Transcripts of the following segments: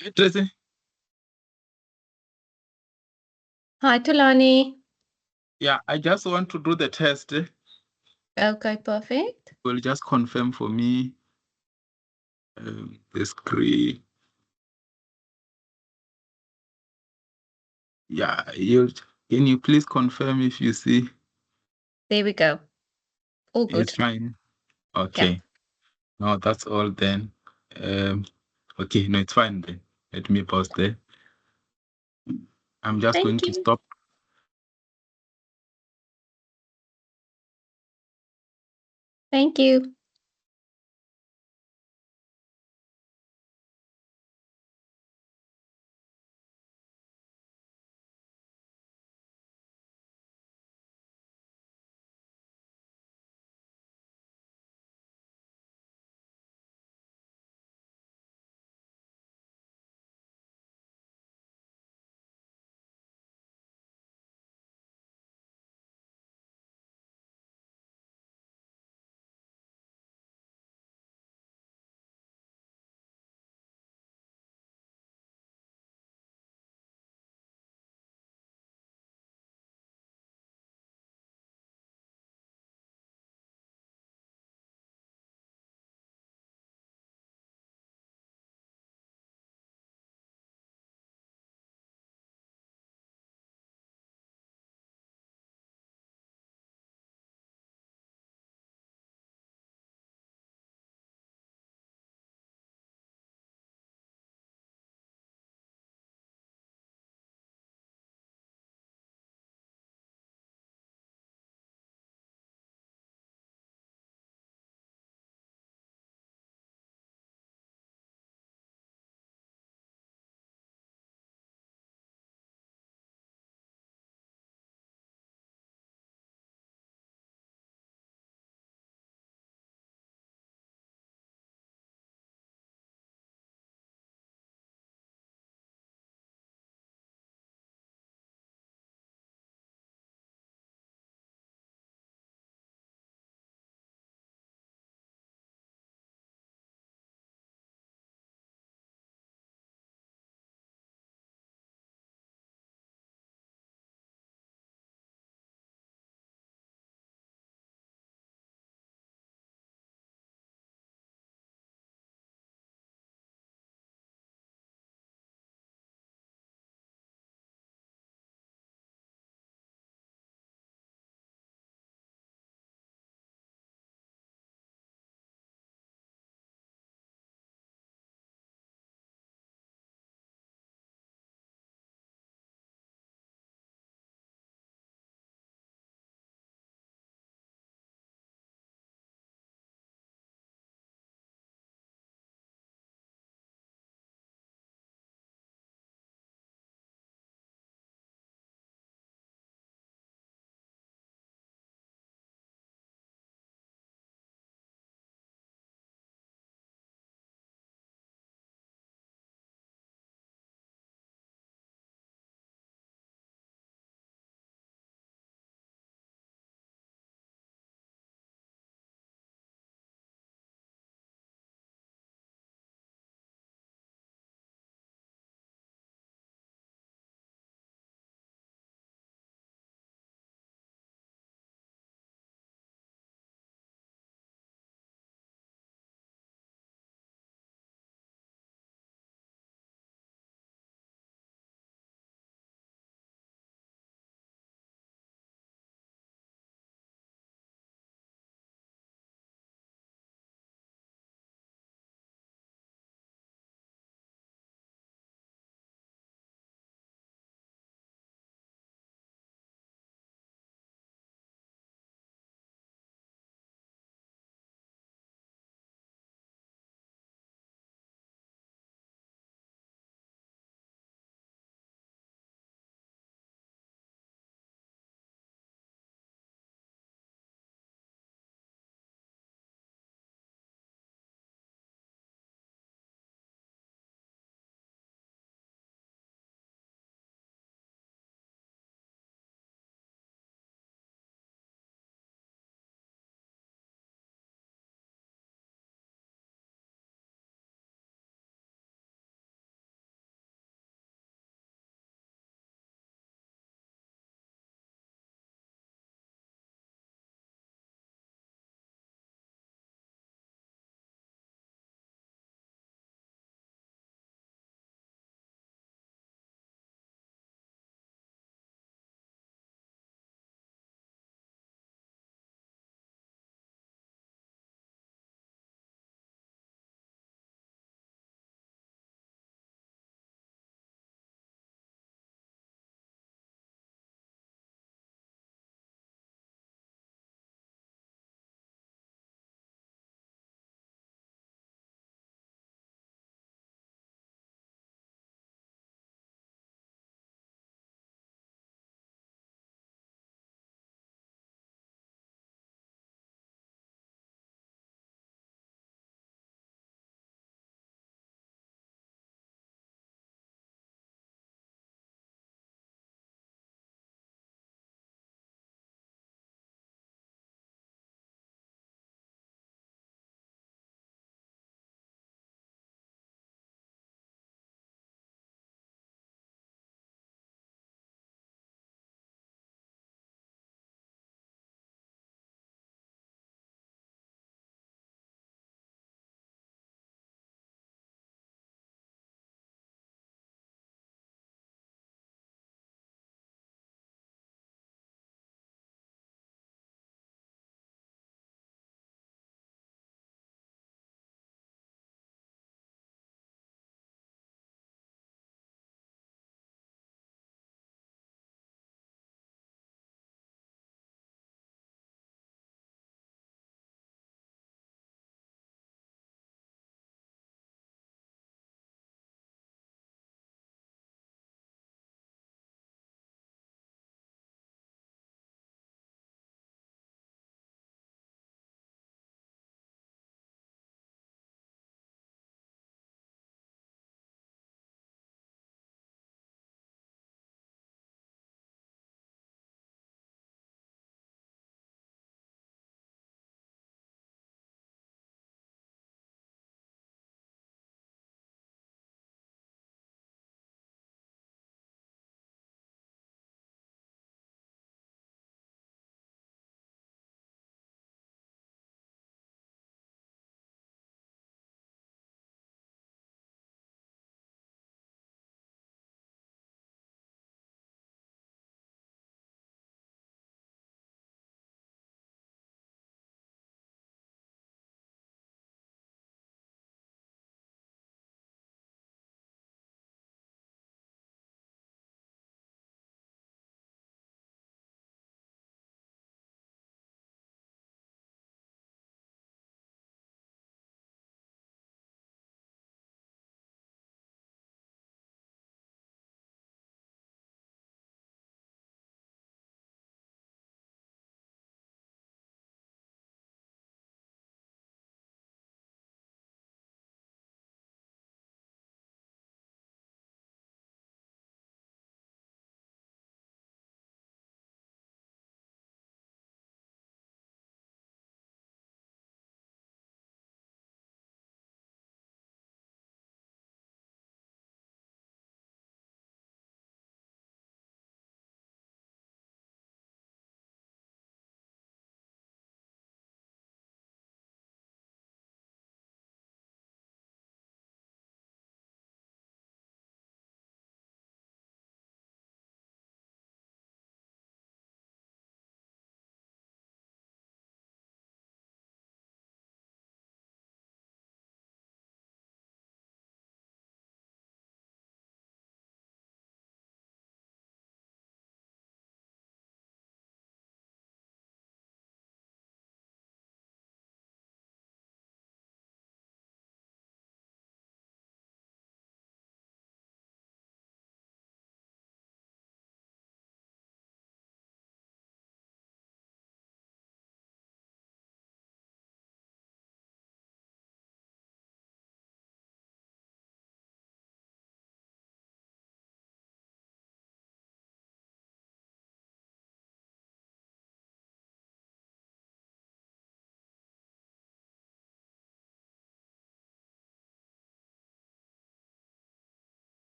Hey, Tracy. Hi, Tulani. Yeah, I just want to do the test. Okay, perfect. Will just confirm for me the screen. Yeah, can you please confirm if you see? There we go. All good. It's fine. Yeah. Okay. No, that's all then. Okay, no, it's fine then. Let me pause there. I'm just going to stop. Thank you.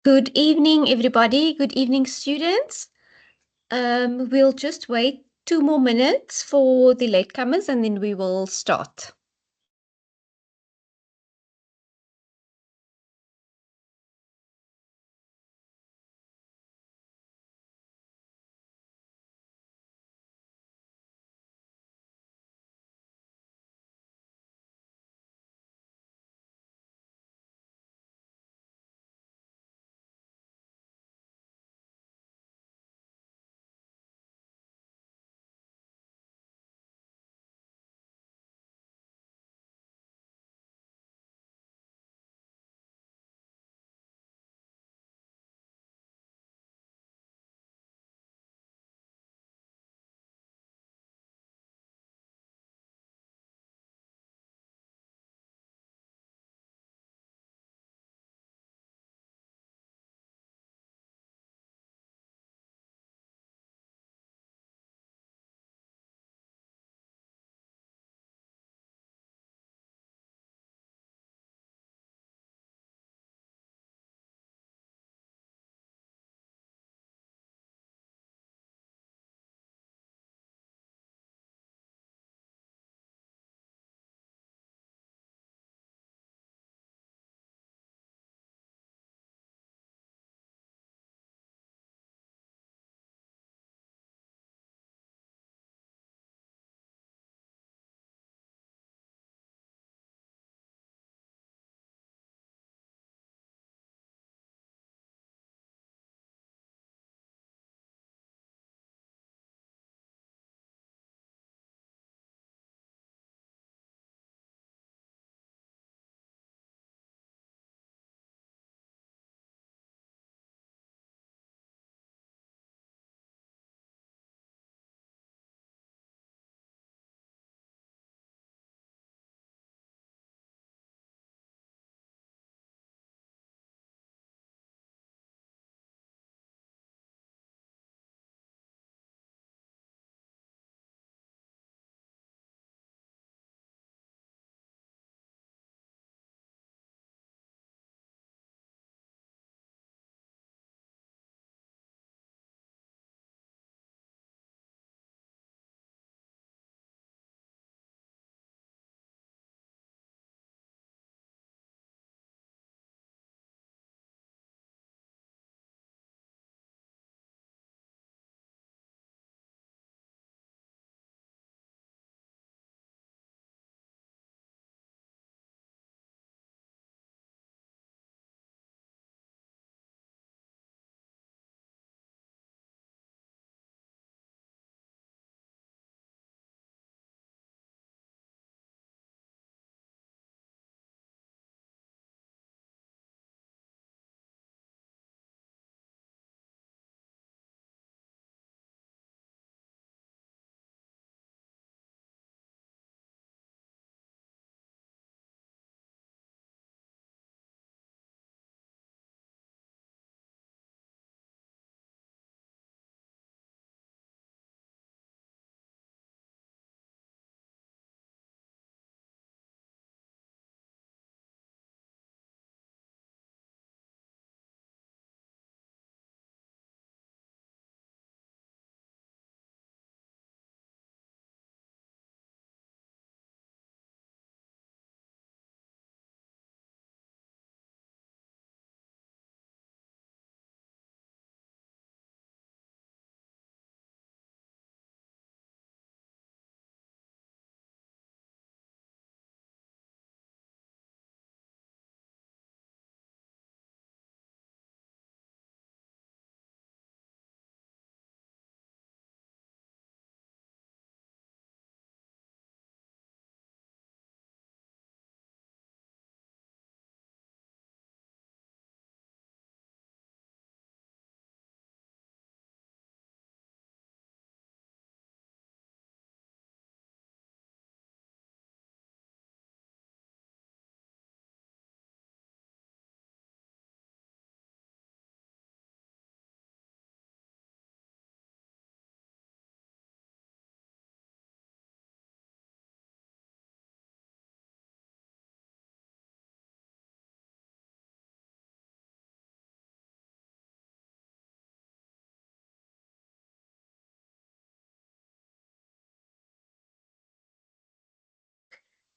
Good evening, everybody. Good evening, students. We'll just wait 2 more minutes for the latecomers and then we will start.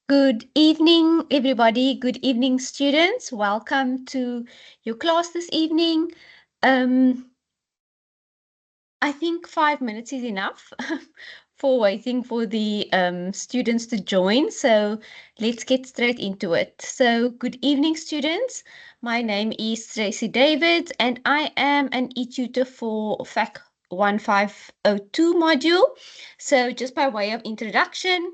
Good evening, everybody. Good evening, students. Welcome to your class this evening. I think 5 minutes is enough for waiting for the students to join. So let's get straight into it. So good evening, students. My name is Tracy David, and I am an e-tutor for FAC1502 module. So just by way of introduction,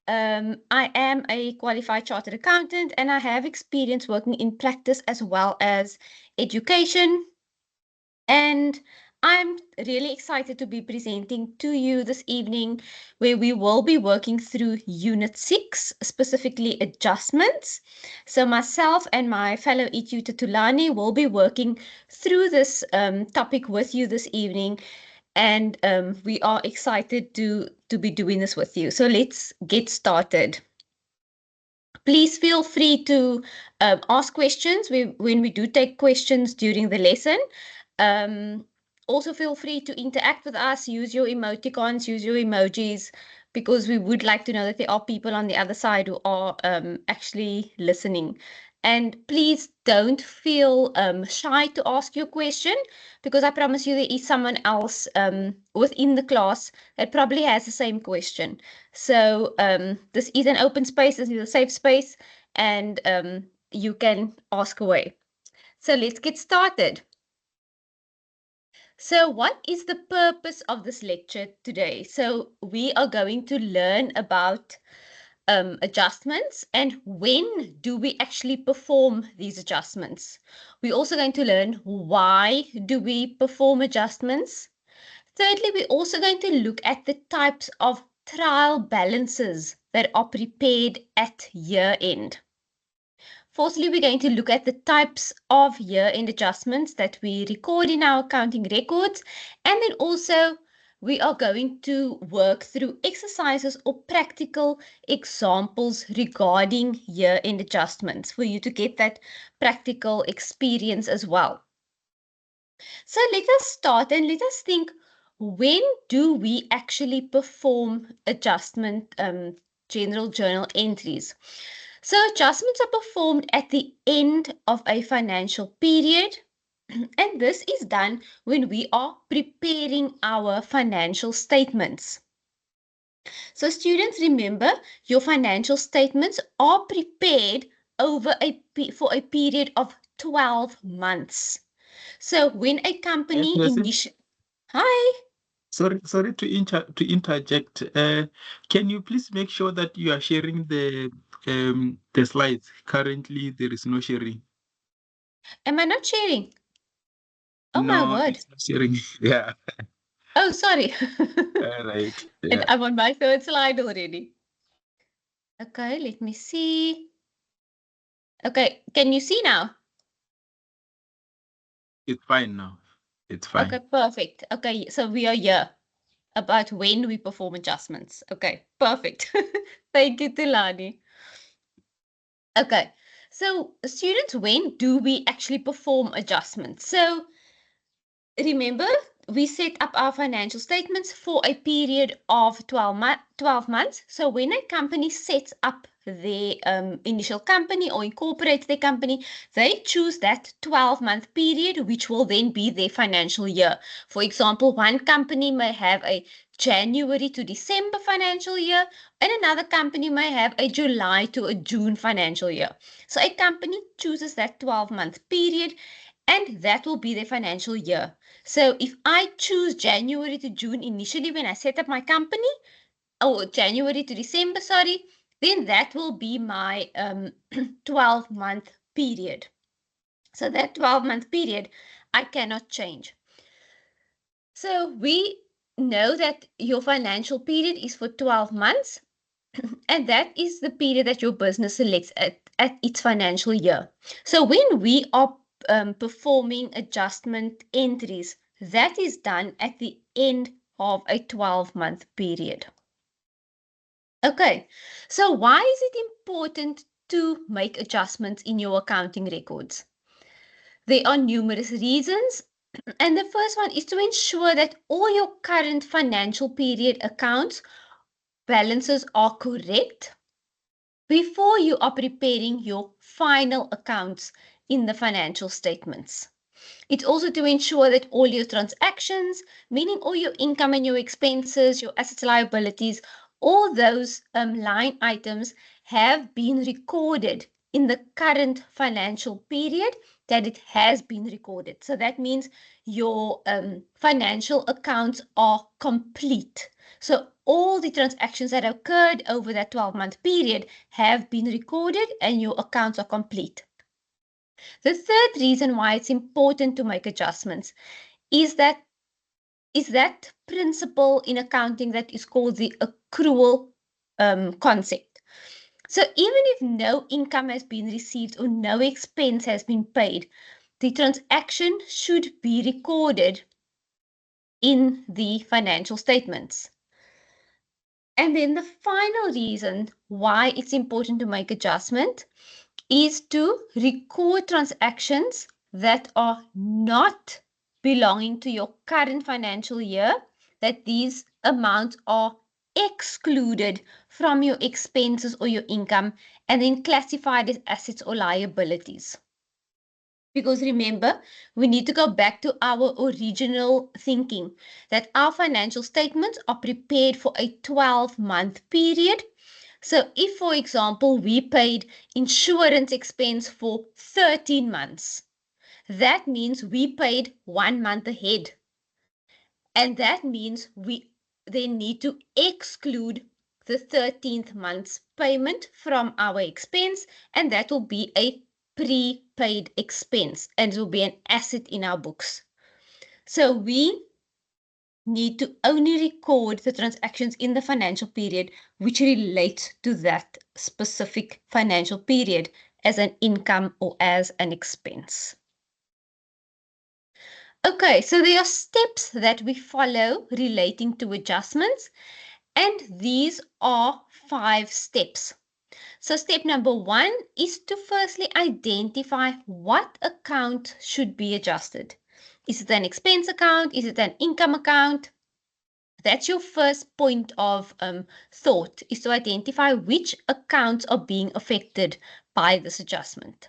I am a qualified chartered accountant, and I have experience working in practice as well as education. And I'm really excited to be presenting to you this evening, where we will be working through Unit 6, specifically adjustments. So myself and my fellow e-tutor Tulani will be working through this topic with you this evening. And we are excited to be doing this with you. So let's get started. Please feel free to ask questions when we do take questions during the lesson. Also feel free to interact with us, use your emoticons, use your emojis, because we would like to know that there are people on the other side who are actually listening. And please don't feel shy to ask your question, because I promise you there is someone else within the class that probably has the same question. So this is an open space, this is a safe space, and you can ask away. So let's get started. So what is the purpose of this lecture today? So we are going to learn about adjustments and when do we actually perform these adjustments. We're also going to learn why do we perform adjustments. Thirdly, we're also going to look at the types of trial balances that are prepared at year end. Fourthly, we're going to look at the types of year-end adjustments that we record in our accounting records. And then also, we are going to work through exercises or practical examples regarding year-end adjustments for you to get that practical experience as well. So let us start and let us think, when do we actually perform adjustment general journal entries? So adjustments are performed at the end of a financial period, and this is done when we are preparing our financial statements. So students, remember, your financial statements are prepared for a period of 12 months. So when a company initially... Hi. Sorry to interject. Can you please make sure that you are sharing the slides? Currently, there is no sharing. Am I not sharing? Oh, my No, word. it's not sharing. Yeah. Oh, sorry. All right. And Yeah. I'm on my third slide already. Okay, let me see. Okay, can you see now? It's fine now. It's fine. Okay, perfect. Okay, so we are here about when we perform adjustments. Okay, perfect. Thank you, Tilani. Okay, so students, when do we actually perform adjustments? So remember, we set up our financial statements for a period of 12 months. So when a company sets up their initial company or incorporates their company, they choose that 12-month period, which will then be their financial year. For example, one company may have a January to December financial year, and another company may have a July to a June financial year. So a company chooses that 12-month period, and that will be their financial year. So if I choose January to June initially when I set up my company, or January to December, sorry, then that will be my 12-month period. So that 12-month period, I cannot change. So we know that your financial period is for 12 months, and that is the period that your business selects at its financial year. So when we are performing adjustment entries, that is done at the end of a 12-month period. Okay, so why is it important to make adjustments in your accounting records? There are numerous reasons, and the first one is to ensure that all your current financial period accounts balances are correct. before you are preparing your final accounts in the financial statements. It's also to ensure that all your transactions, meaning all your income and your expenses, your assets, liabilities, all those line items have been recorded in the current financial period that it has been recorded. So that means your financial accounts are complete. So all the transactions that occurred over that 12-month period have been recorded and your accounts are complete. The third reason why it's important to make adjustments is that principle in accounting that is called the accrual concept. So even if no income has been received or no expense has been paid, the transaction should be recorded in the financial statements. And then the final reason why it's important to make adjustment is to record transactions that are not belonging to your current financial year, that these amounts are excluded from your expenses or your income and then classified as assets or liabilities. Because remember, we need to go back to our original thinking that our financial statements are prepared for a 12-month period. So if, for example, we paid insurance expense for 13 months, that means we paid 1 month ahead. And that means we then need to exclude the 13th month's payment from our expense, and that will be a prepaid expense and it will be an asset in our books. So we need to only record the transactions in the financial period which relate to that specific financial period as an income or as an expense. Okay, so there are steps that we follow relating to adjustments, and these are 5 steps. So step number 1 is to firstly identify what account should be adjusted. Is it an expense account? Is it an income account? That's your first point of thought, is to identify which accounts are being affected by this adjustment.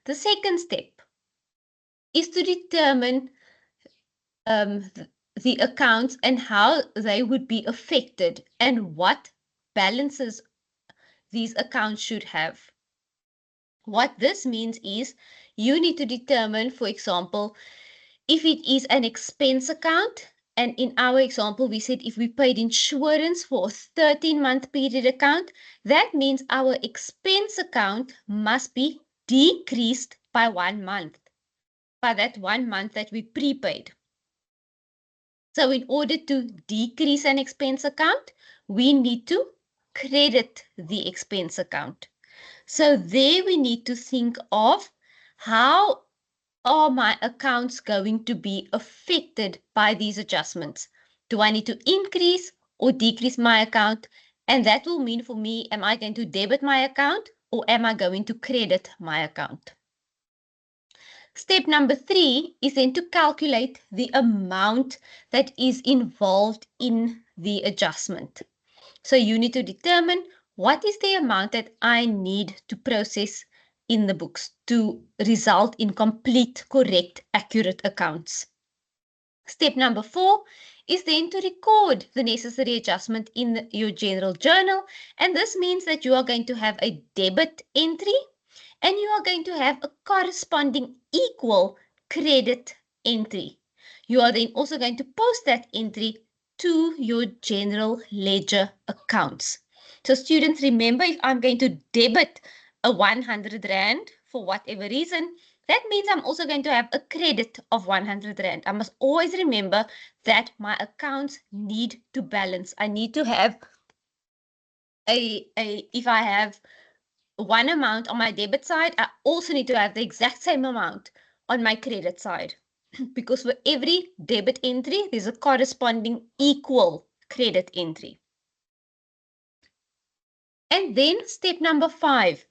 The second step is to determine the accounts and how they would be affected and what balances these accounts should have. What this means is you need to determine, for example, if it is an expense account, and in our example, we said if we paid insurance for a 13-month period account, that means our expense account must be decreased by 1 month, by that 1 month that we prepaid. So in order to decrease an expense account, we need to credit the expense account. So there we need to think of how are my accounts going to be affected by these adjustments? Do I need to increase or decrease my account? And that will mean for me, am I going to debit my account or am I going to credit my account? Step number 3 is then to calculate the amount that is involved in the adjustment. So you need to determine what is the amount that I need to process in the books to result in complete, correct, accurate accounts. Step number 4 is then to record the necessary adjustment in your general journal. And this means that you are going to have a debit entry and you are going to have a corresponding equal credit entry. You are then also going to post that entry to your general ledger accounts. So students, remember, if I'm going to debit a 100 Rand for whatever reason, that means I'm also going to have a credit of 100 Rand. I must always remember that my accounts need to balance. I need to have if I have one amount on my debit side, I also need to have the exact same amount on my credit side. Because for every debit entry, there's a corresponding equal credit entry. And then step number 5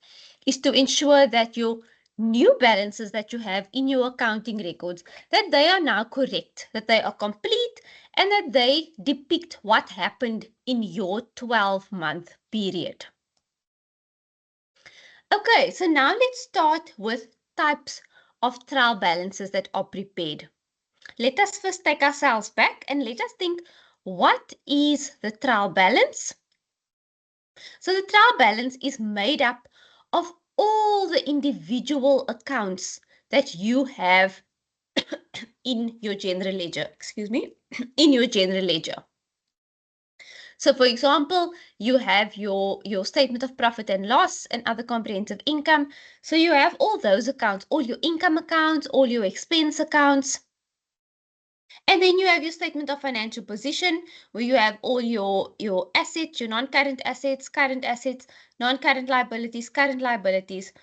is to ensure that your new balances that you have in your accounting records, that they are now correct, that they are complete, and that they depict what happened in your 12-month period. Okay, so now let's start with types of trial balances that are prepared. Let us first take ourselves back and let us think, what is the trial balance? So the trial balance is made up of all the individual accounts that you have in your general ledger, in your general ledger. So for example, you have your statement of profit and loss and other comprehensive income. So you have all those accounts, all your income accounts, all your expense accounts. And then you have your statement of financial position, where you have all your assets, your non-current assets, current assets, non-current liabilities, current liabilities.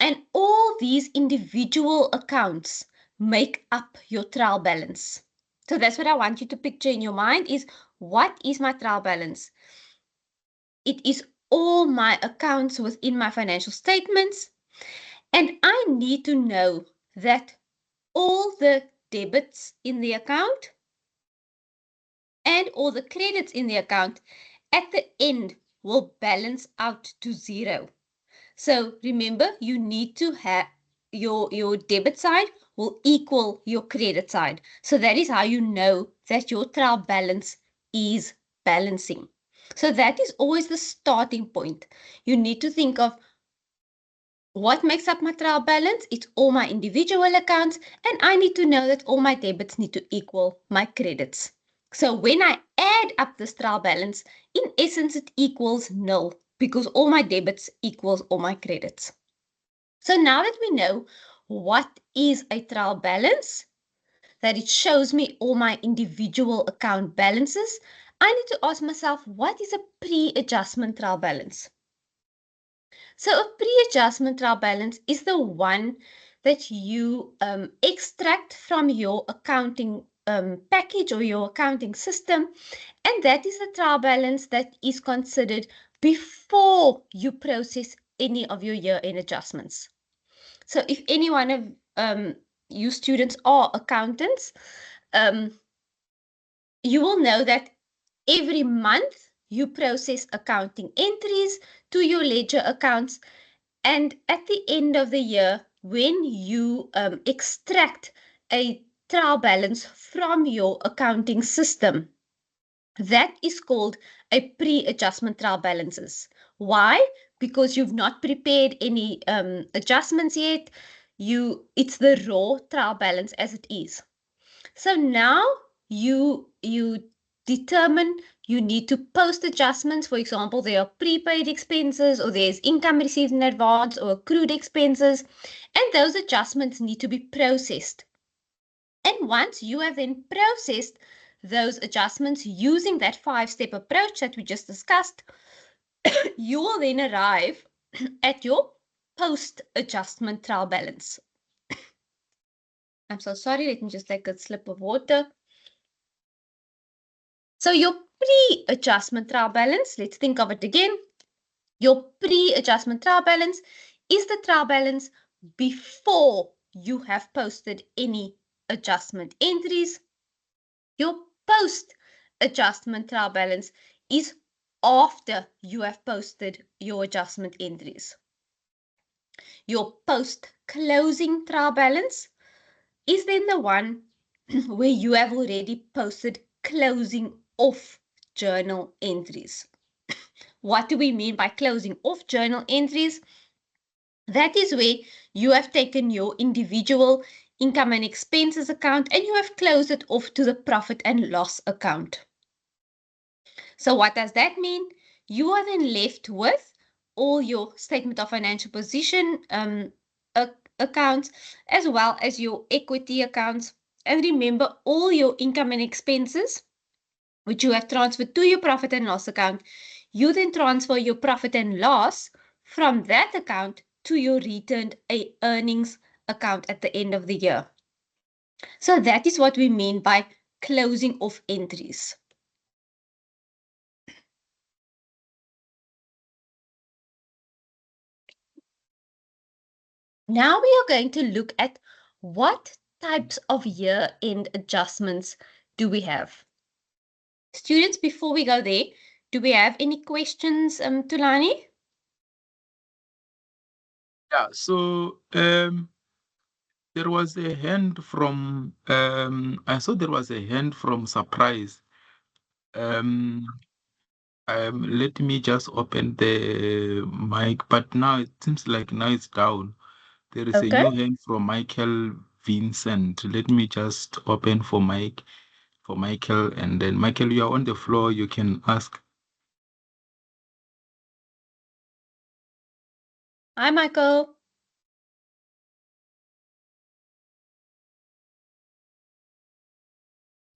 And all these individual accounts make up your trial balance. So that's what I want you to picture in your mind is, what is my trial balance? It is all my accounts within my financial statements. And I need to know that all the debits in the account and all the credits in the account at the end will balance out to zero. So remember, you need to have your debit side will equal your credit side. So that is how you know that your trial balance is balancing. So that is always the starting point. You need to think of, what makes up my trial balance? It's all my individual accounts, and I need to know that all my debits need to equal my credits. So when I add up this trial balance, in essence, it equals nil because all my debits equals all my credits. So now that we know what is a trial balance, that it shows me all my individual account balances, I need to ask myself, what is a pre-adjustment trial balance? So a pre-adjustment trial balance is the one that you extract from your accounting package or your accounting system, and that is the trial balance that is considered before you process any of your year-end adjustments. So if any one of you students are accountants, you will know that every month you process accounting entries to your ledger accounts, and at the end of the year, when you extract a trial balance from your accounting system, that is called a pre-adjustment trial balances. Why? Because you've not prepared any adjustments yet. It's the raw trial balance as it is. So now you determine you need to post adjustments. For example, there are prepaid expenses, or there's income received in advance, or accrued expenses, and those adjustments need to be processed. And once you have then processed those adjustments using that 5-step approach that we just discussed, you will then arrive at your post-adjustment trial balance. I'm so sorry, let me just take a sip of water. So your pre-adjustment trial balance, let's think of it again. Your pre-adjustment trial balance is the trial balance before you have posted any adjustment entries. Your post-adjustment trial balance is after you have posted your adjustment entries. Your post-closing trial balance is then the one where you have already posted closing off journal entries. What do we mean by closing off journal entries? That is where you have taken your individual income and expenses account and you have closed it off to the profit and loss account. So what does that mean? You are then left with all your statement of financial position accounts, as well as your equity accounts. And remember, all your income and expenses, which you have transferred to your profit and loss account, you then transfer your profit and loss from that account to your returned earnings account at the end of the year. So that is what we mean by closing off entries. Now we are going to look at what types of year-end adjustments do we have. Students, before we go there, do we have any questions, Tulani? Yeah, so there was a hand from I saw there was a hand from Surprise. Let me just open the mic, but now it seems like now it's down. There is a Okay. new hand from Michael Vincent. Let me just open for Michael, and then Michael, you are on the floor. You can ask. Hi, Michael.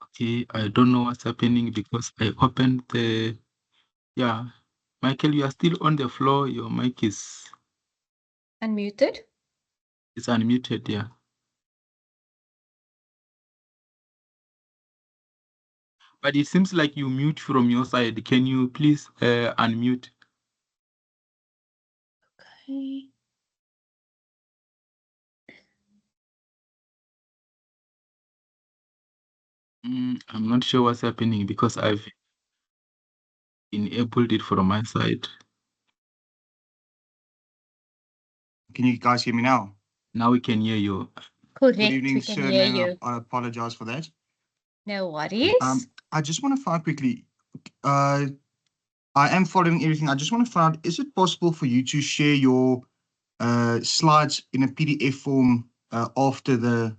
Okay, I don't know what's happening because I opened the. Yeah, Michael, you are still on the floor. Your mic is Unmuted. unmuted. Yeah. But it seems like you mute from your side. Can you please unmute? Okay. I'm not sure what's happening because I've enabled it from my side. Can you guys hear me now? Now we can hear you. Correct. Good evening, We can sir. hear Ma'am. you. I apologize for that. No worries. I just want to find out quickly. I am following everything. I just want to find out, is it possible for you to share your slides in a PDF form after the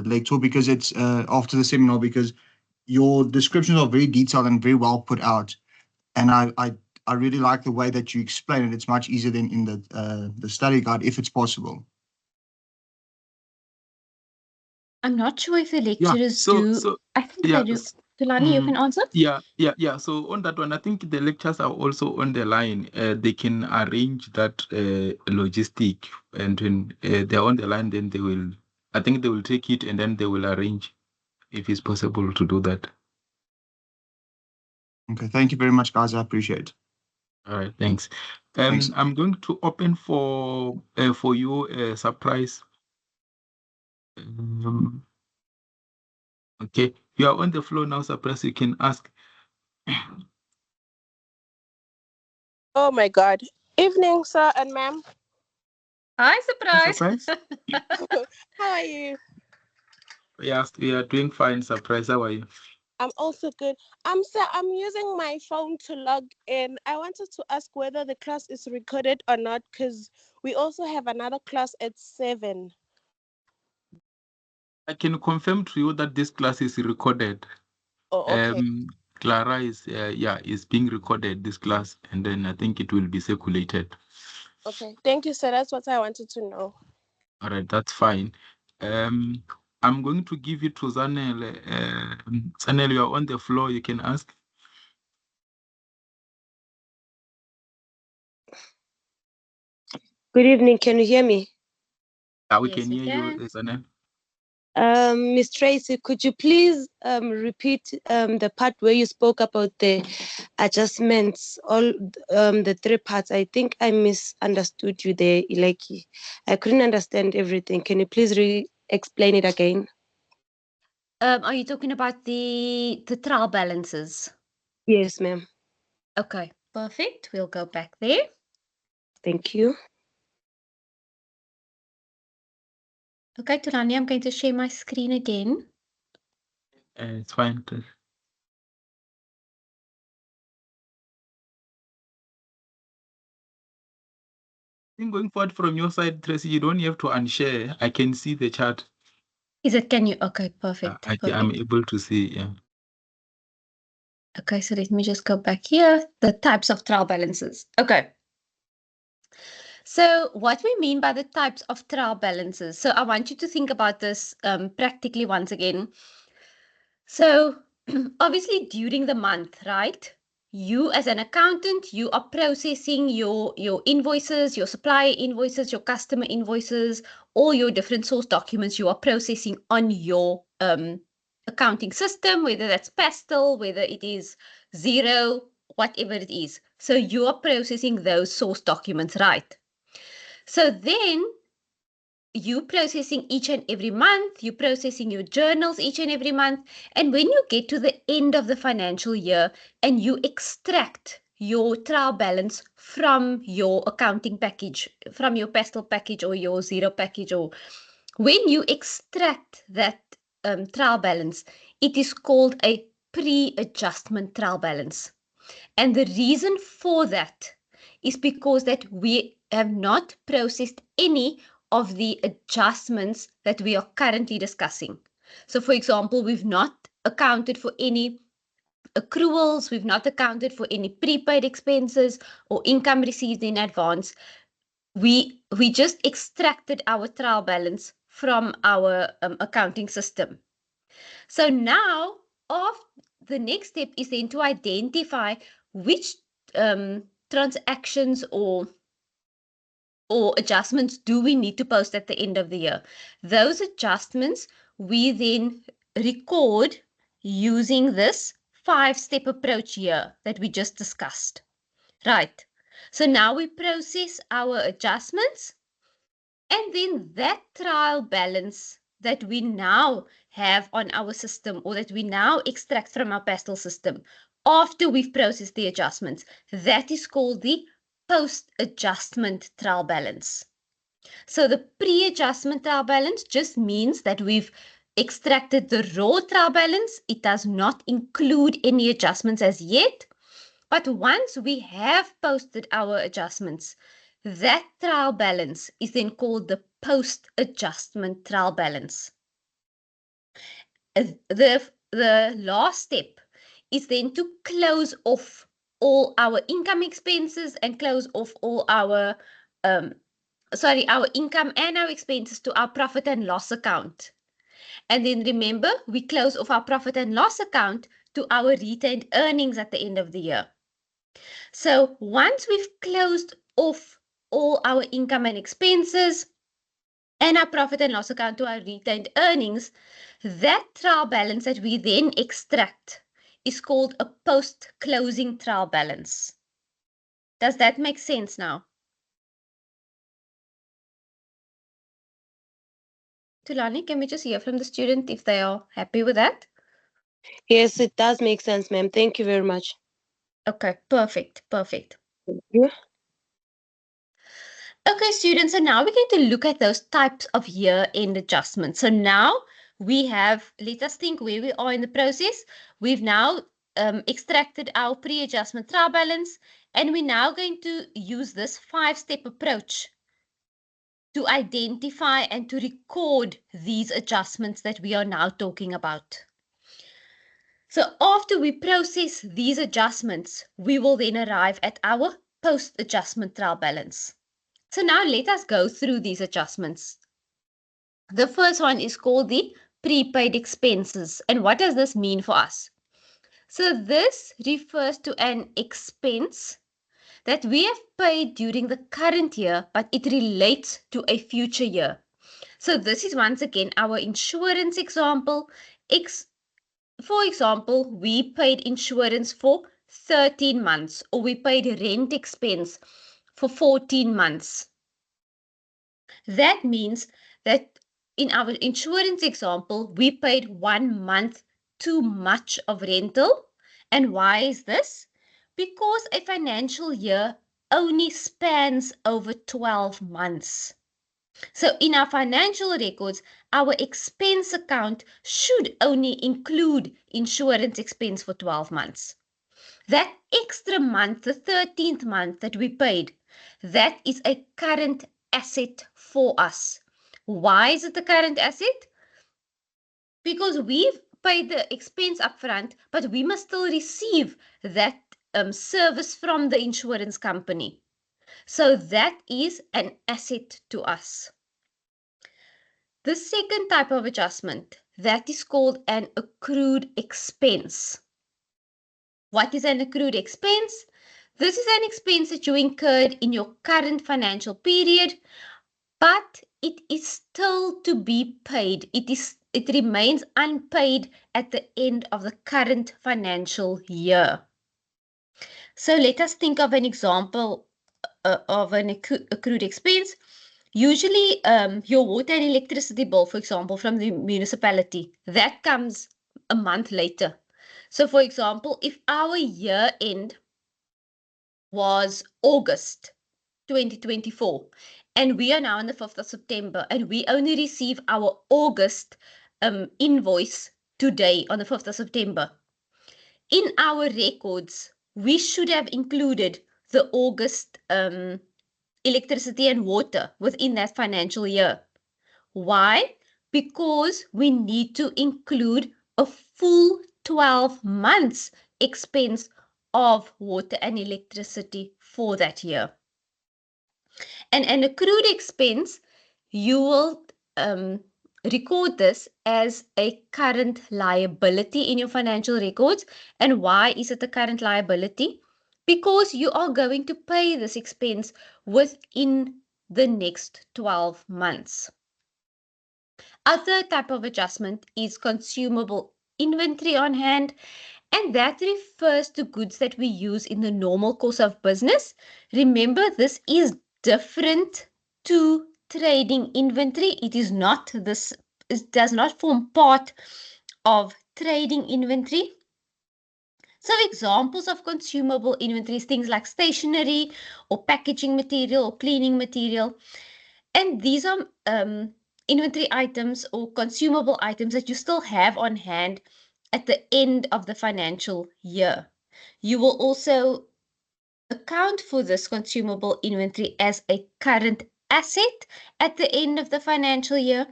lecture, because it's after the seminar, because your descriptions are very detailed and very well put out, and I really like the way that you explain it. It's much easier than in the study guide, if it's possible. I'm not sure if the Yeah. lecturers So do. I think yeah. they do. Tulani, you can answer. Yeah. So on that one, I think the lectures are also on the line. They can arrange that logistic, and when they're on the line, then they will. I think they will take it and then they will arrange if it's possible to do that. Okay, thank you very much, guys. I appreciate it. All right, thanks. Thanks. I'm going to open for you a surprise. Okay, you are on the floor now, surprise. You can ask. Oh my God. Evening, sir and ma'am. Hi, surprise. Surprise. How are you? Yes, we are doing fine. Surprise. How are you? I'm also good. Sir, I'm using my phone to log in. I wanted to ask whether the class is recorded or not, because we also have another class at 7. I can confirm to you that this class is recorded. Oh, okay. Clara is being recorded, this class, and then I think it will be circulated. Okay. Thank you, sir. That's what I wanted to know. All right, that's fine. I'm going to give it to Zanel. Zanel, you are on the floor. You can ask. Good evening. Can you hear me? We Yes, can we hear can. you, Zanel. Miss Tracy, could you please repeat the part where you spoke about the adjustments, all the 3 parts? I think I misunderstood you there, Ileki. I couldn't understand everything. Can you please explain it again? Are you talking about the trial balances? Yes, ma'am. Okay, perfect. We'll go back there. Thank you. Okay, Tulani, I'm going to share my screen again. It's fine. Mm. I think going forward from your side, Tracy, you don't have to unshare. I can see the chart. Is it, can you? Okay, perfect. I'm able to see, yeah. Okay, so let me just go back here. The types of trial balances. Okay. So what we mean by the types of trial balances. So I want you to think about this practically once again. So obviously during the month, right? You as an accountant, you are processing your invoices, your supplier invoices, your customer invoices, all your different source documents you are processing on your accounting system, whether that's Pastel, whether it is Xero, whatever it is. So you are processing those source documents, right? So then you processing each and every month, you processing your journals each and every month. And when you get to the end of the financial year and you extract your trial balance from your accounting package, from your pastel package or your zero package, or when you extract that trial balance, it is called a pre-adjustment trial balance. And the reason for that is because that we have not processed any of the adjustments that we are currently discussing. So for example, we've not accounted for any accruals, we've not accounted for any prepaid expenses or income received in advance. We just extracted our trial balance from our accounting system. So now the next step is then to identify which transactions or adjustments do we need to post at the end of the year. Those adjustments we then record using this 5-step approach here that we just discussed. Right. So now we process our adjustments, and then that trial balance that we now have on our system, or that we now extract from our pastel system after we've processed the adjustments, that is called the post-adjustment trial balance. So the pre-adjustment trial balance just means that we've extracted the raw trial balance. It does not include any adjustments as yet. But once we have posted our adjustments, that trial balance is then called the post-adjustment trial balance. The last step is then to close off all our income expenses and close off all our our income and our expenses to our profit and loss account. And then remember, we close off our profit and loss account to our retained earnings at the end of the year. So once we've closed off all our income and expenses and our profit and loss account to our retained earnings, that trial balance that we then extract is called a post-closing trial balance. Does that make sense now? Tulani, can we just hear from the student if they are happy with that? Yes, it does make sense, ma'am. Thank you very much. Okay, perfect. Thank you. Okay, students, so now we're going to look at those types of year-end adjustments. So now we have, let us think where we are in the process. We've now extracted our pre-adjustment trial balance, and we're now going to use this 5-step approach to identify and to record these adjustments that we are now talking about. So after we process these adjustments, we will then arrive at our post-adjustment trial balance. So now let us go through these adjustments. The first one is called the prepaid expenses. And what does this mean for us? So this refers to an expense that we have paid during the current year, but it relates to a future year. So this is once again our insurance example. For example, we paid insurance for 13 months, or we paid rent expense for 14 months. That means that in our insurance example, we paid 1 month too much of rental. And why is this? Because a financial year only spans over 12 months. So in our financial records, our expense account should only include insurance expense for 12 months. That extra month, the 13th month that we paid, that is a current asset for us. Why is it a current asset? Because we've paid the expense upfront, but we must still receive that service from the insurance company. So that is an asset to us. The second type of adjustment, that is called an accrued expense. What is an accrued expense? This is an expense that you incurred in your current financial period, but it is still to be paid. It remains unpaid at the end of the current financial year. So let us think of an example of an accrued expense. Usually, your water and electricity bill, for example, from the municipality, that comes a month later. So, for example, if our year end was August 2024, and we are now on the 5th of September, and we only receive our August invoice today on the 5th of September. In our records, we should have included the August electricity and water within that financial year. Why? Because we need to include a full 12 months expense of water and electricity for that year. And an accrued expense, you will record this as a current liability in your financial records. And why is it a current liability? Because you are going to pay this expense within the next 12 months. Other type of adjustment is consumable inventory on hand, and that refers to goods that we use in the normal course of business. Remember, this is different to trading inventory. It is not this, it does not form part of trading inventory. So examples of consumable inventory is things like stationery or packaging material or cleaning material. And these are inventory items or consumable items that you still have on hand at the end of the financial year. You will also account for this consumable inventory as a current asset at the end of the financial year.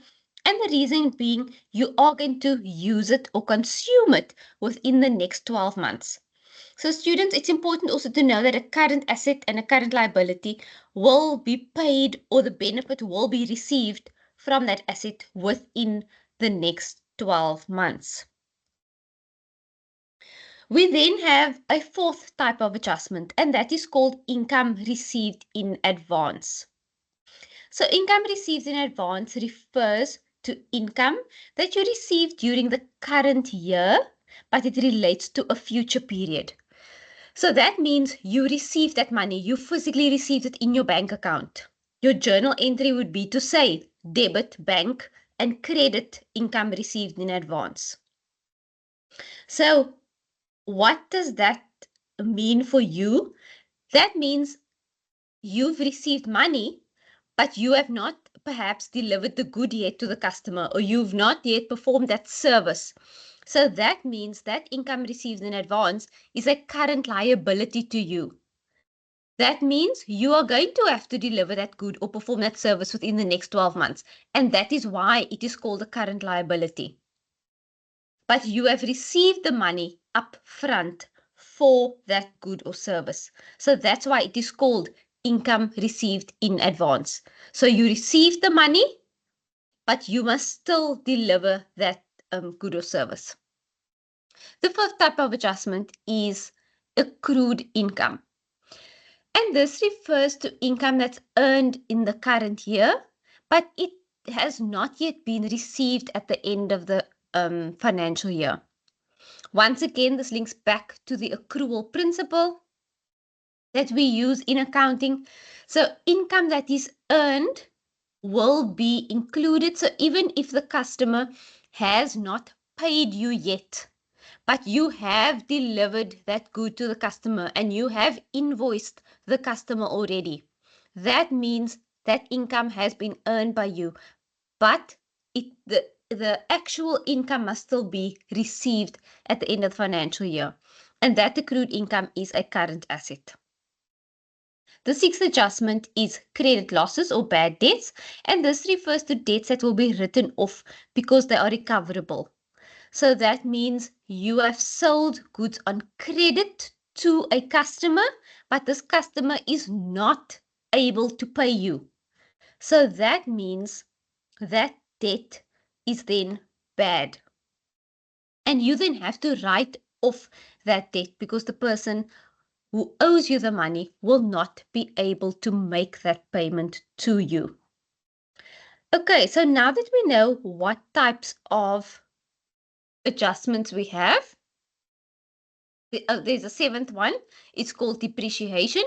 And the reason being, you are going to use it or consume it within the next 12 months. So students, it's important also to know that a current asset and a current liability will be paid, or the benefit will be received from that asset within the next 12 months. We then have a fourth type of adjustment, and that is called income received in advance. So income received in advance refers to income that you received during the current year, but it relates to a future period. So that means you received that money, you physically received it in your bank account. Your journal entry would be to say debit bank and credit income received in advance. So what does that mean for you? That means you've received money, but you have not perhaps delivered the good yet to the customer, or you've not yet performed that service. So that means that income received in advance is a current liability to you. That means you are going to have to deliver that good or perform that service within the next 12 months. And that is why it is called a current liability. But you have received the money up front for that good or service. So that's why it is called income received in advance. So you received the money, but you must still deliver that good or service. The fifth type of adjustment is accrued income. And this refers to income that's earned in the current year, but it has not yet been received at the end of the financial year. Once again, this links back to the accrual principle that we use in accounting. So income that is earned will be included. So even if the customer has not paid you yet, but you have delivered that good to the customer and you have invoiced the customer already, that means that income has been earned by you, but the actual income must still be received at the end of the financial year. And that accrued income is a current asset. The sixth adjustment is credit losses or bad debts, and this refers to debts that will be written off because they are recoverable. So that means you have sold goods on credit to a customer, but this customer is not able to pay you. So that means that debt is then bad. And you then have to write off that debt because the person who owes you the money will not be able to make that payment to you. Okay, so now that we know what types of adjustments we have, there's a seventh one. It's called depreciation.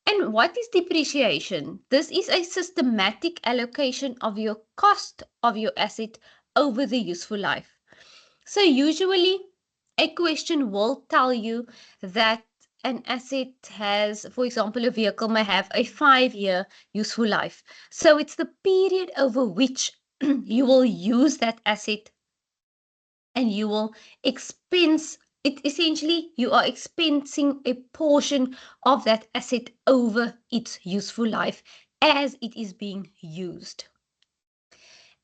And what is depreciation? This is a systematic allocation of your cost of your asset over the useful life. So usually a question will tell you that an asset has, for example, a vehicle may have a 5-year useful life. So it's the period over which you will use that asset and you will expense it. Essentially, you are expensing a portion of that asset over its useful life as it is being used.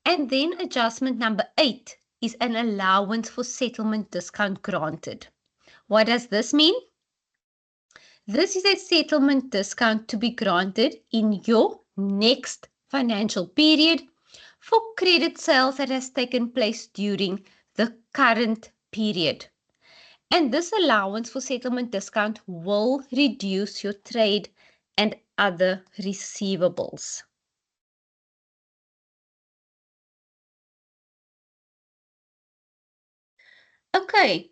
And then adjustment number 8 is an allowance for settlement discount granted. What does this mean? This is a settlement discount to be granted in your next financial period for credit sales that has taken place during the current period. And this allowance for settlement discount will reduce your trade and other receivables. Okay,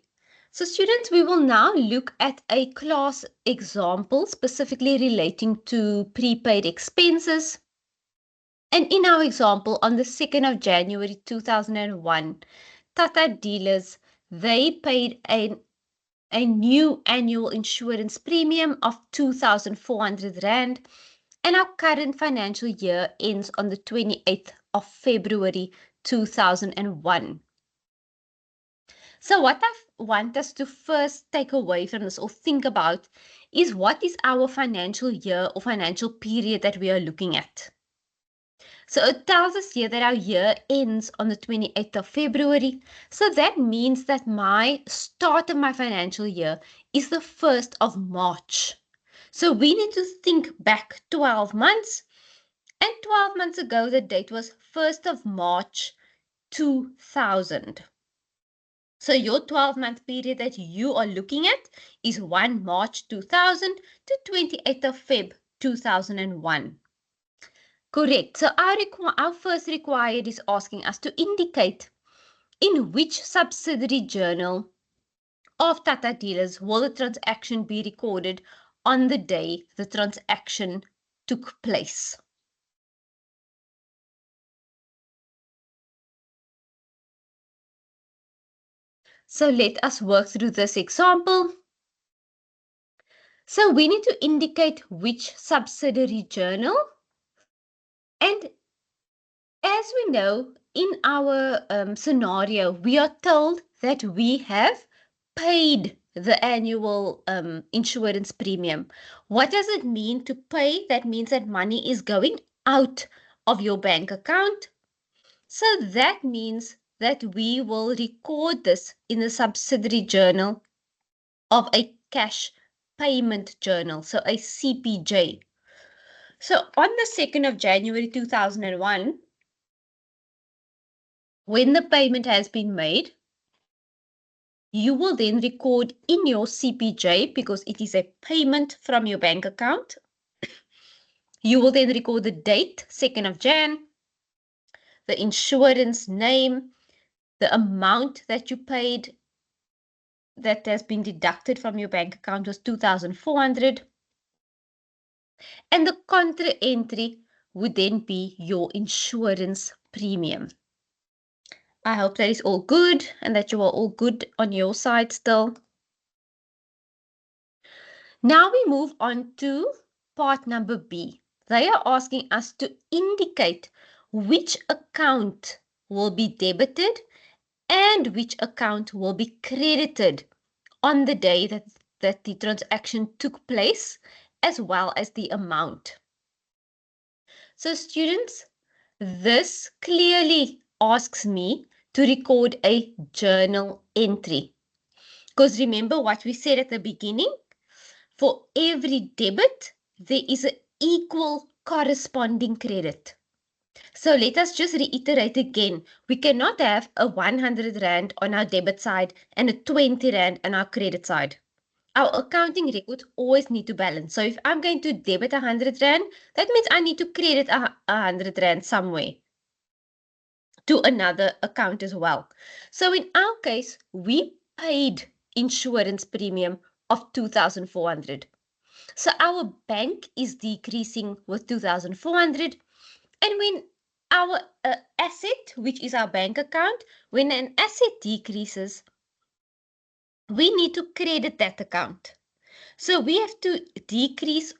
so students, we will now look at a class example specifically relating to prepaid expenses. And in our example, on the 2nd of January 2001, Tata dealers, they paid a new annual insurance premium of 2,400 Rand, and our current financial year ends on the 28th of February 2001. So what I want us to first take away from this or think about is what is our financial year or financial period that we are looking at. So it tells us here that our year ends on the 28th of February. So that means that my start of my financial year is the 1st of March. So we need to think back 12 months. And 12 months ago, the date was 1st of March 2000. So your 12-month period that you are looking at is 1 March 2000 to 28th of Feb 2001. Correct. So our first required is asking us to indicate in which subsidiary journal of Tata Dealers will the transaction be recorded on the day the transaction took place. So let us work through this example. So we need to indicate which subsidiary journal. And as we know, in our scenario, we are told that we have paid the annual insurance premium. What does it mean to pay? That means that money is going out of your bank account. So that means that we will record this in the subsidiary journal of a cash payment journal, so a CPJ. So on the 2nd of January 2001, when the payment has been made, you will then record in your CPJ, because it is a payment from your bank account. You will then record the date, 2nd of Jan, the insurance name, the amount that you paid that has been deducted from your bank account was 2,400. And the contra entry would then be your insurance premium. I hope that is all good and that you are all good on your side still. Now we move on to part number B. They are asking us to indicate which account will be debited and which account will be credited on the day that the transaction took place, as well as the amount. So students, this clearly asks me to record a journal entry. Because remember what we said at the beginning? For every debit, there is an equal corresponding credit. So let us just reiterate again. We cannot have a 100 Rand on our debit side and a 20 Rand on our credit side. Our accounting records always need to balance. So if I'm going to debit 100 Rand, that means I need to credit 100 Rand somewhere to another account as well. So in our case, we paid insurance premium of 2,400. So our bank is decreasing with 2,400. And when our asset, which is our bank account, when an asset decreases, we need to credit that account. So we have to decrease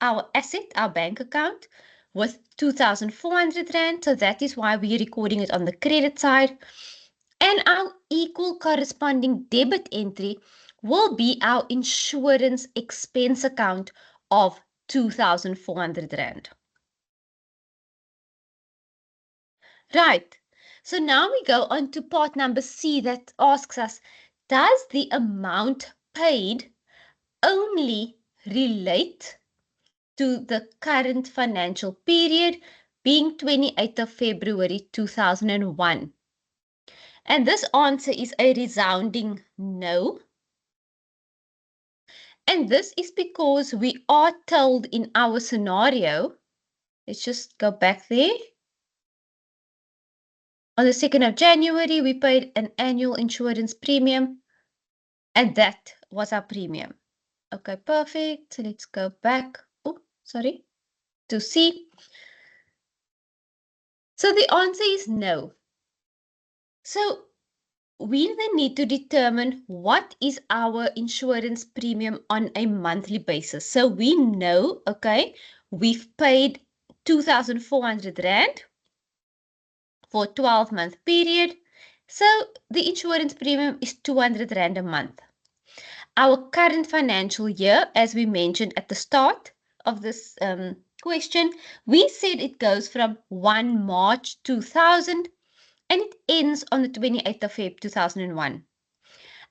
our asset, our bank account, with 2,400 Rand. So that is why we're recording it on the credit side. And our equal corresponding debit entry will be our insurance expense account of 2,400 Rand. Right. So now we go on to part number C that asks us, does the amount paid only relate to the current financial period being 28th of February 2001? And this answer is a resounding no. And this is because we are told in our scenario, let's just go back there. On the 2nd of January, we paid an annual insurance premium, and that was our premium. Okay, perfect. So let's go back. Oh, sorry. To C. So the answer is no. So we then need to determine what is our insurance premium on a monthly basis. So we know, okay, we've paid 2,400 Rand for a 12-month period. So the insurance premium is 200 Rand a month. Our current financial year, as we mentioned at the start of this question, we said it goes from 1 March 2000 and it ends on the 28th of Feb 2001.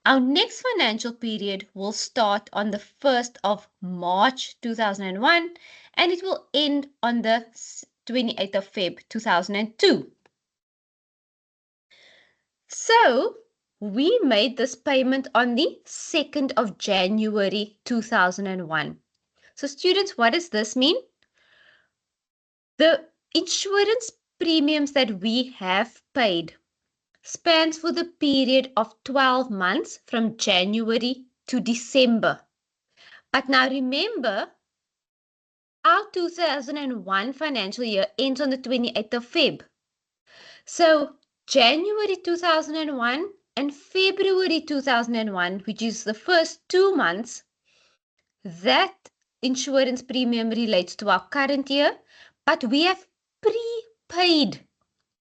Our next financial period will start on the 1st of March 2001 and it will end on the 28th of Feb 2002. So we made this payment on the 2nd of January 2001. So students, what does this mean? The insurance premiums that we have paid spans for the period of 12 months from January to December. But now remember, our 2001 financial year ends on the 28th of Feb. So January 2001 and February 2001, which is the first 2 months, that insurance premium relates to our current year, but we have prepaid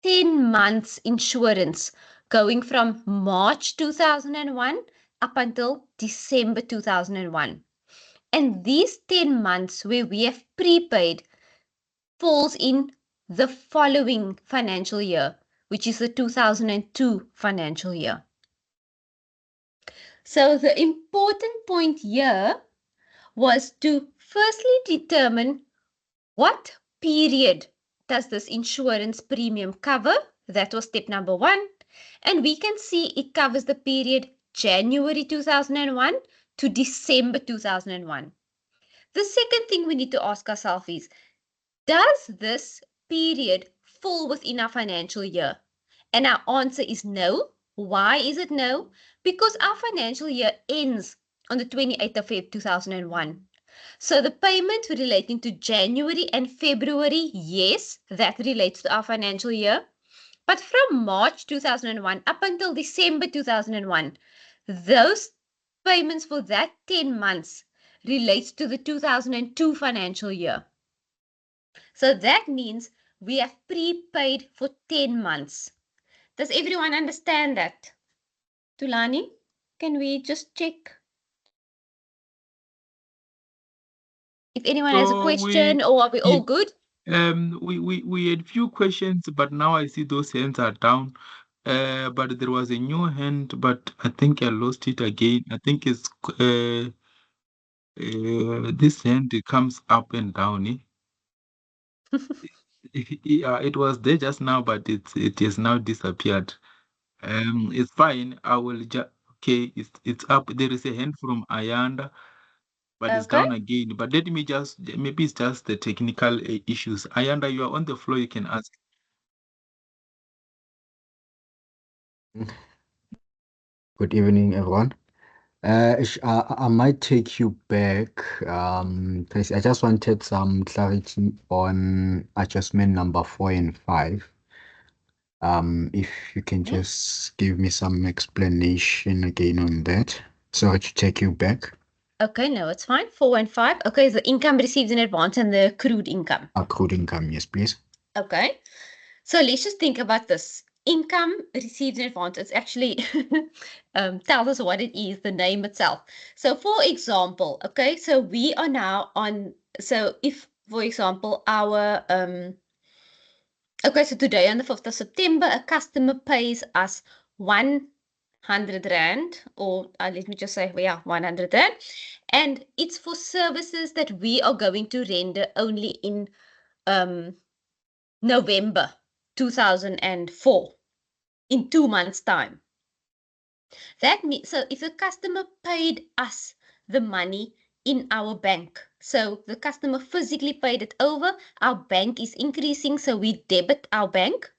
10 months insurance going from March 2001 up until December 2001. And these 10 months where we have prepaid falls in the following financial year, which is the 2002 financial year. So the important point here was to firstly determine what period does this insurance premium cover. That was step number 1. And we can see it covers the period January 2001 to December 2001. The second thing we need to ask ourselves is, does this period fall within our financial year? And our answer is no. Why is it no? Because our financial year ends on the 28th of Feb 2001. So the payment relating to January and February, yes, that relates to our financial year. But from March 2001 up until December 2001, those payments for that 10 months relates to the 2002 financial year. So that means we have prepaid for 10 months. Does everyone understand that? Tulani, can we just check if anyone has a So question, or are we all good? we had few questions, but now I see those hands are down. But there was a new hand, but I think I lost it again. I think it's this hand, it comes up and down. Yeah, it was there just now, but it has now disappeared. It's fine. I will just okay. It's up. There is a hand from Ayanda, but it's down again. But let me just maybe it's just the technical issues. Ayanda, you are on the floor. You can ask. Good evening, everyone. I might take you back. Tracy, I just wanted some clarity on adjustment number 4 and 5. If you can just give me some explanation again on that. Sorry to take you back. Okay, no, it's fine. 4 and 5. Okay, the income received in advance and the accrued income. Accrued income, yes, please. Okay, so let's just think about this. Income received in advance, it's actually tells us what it is, the name itself. So for example, okay, so we are now on, so if, for example, our, okay, so today on the 5th of September, a customer pays us 100 Rand, or let me just say, yeah, 100 Rand. And it's for services that we are going to render only in November 2004, in 2 months' time. That means, so if the customer paid us the money in our bank, so the customer physically paid it over, our bank is increasing, so we debit our bank.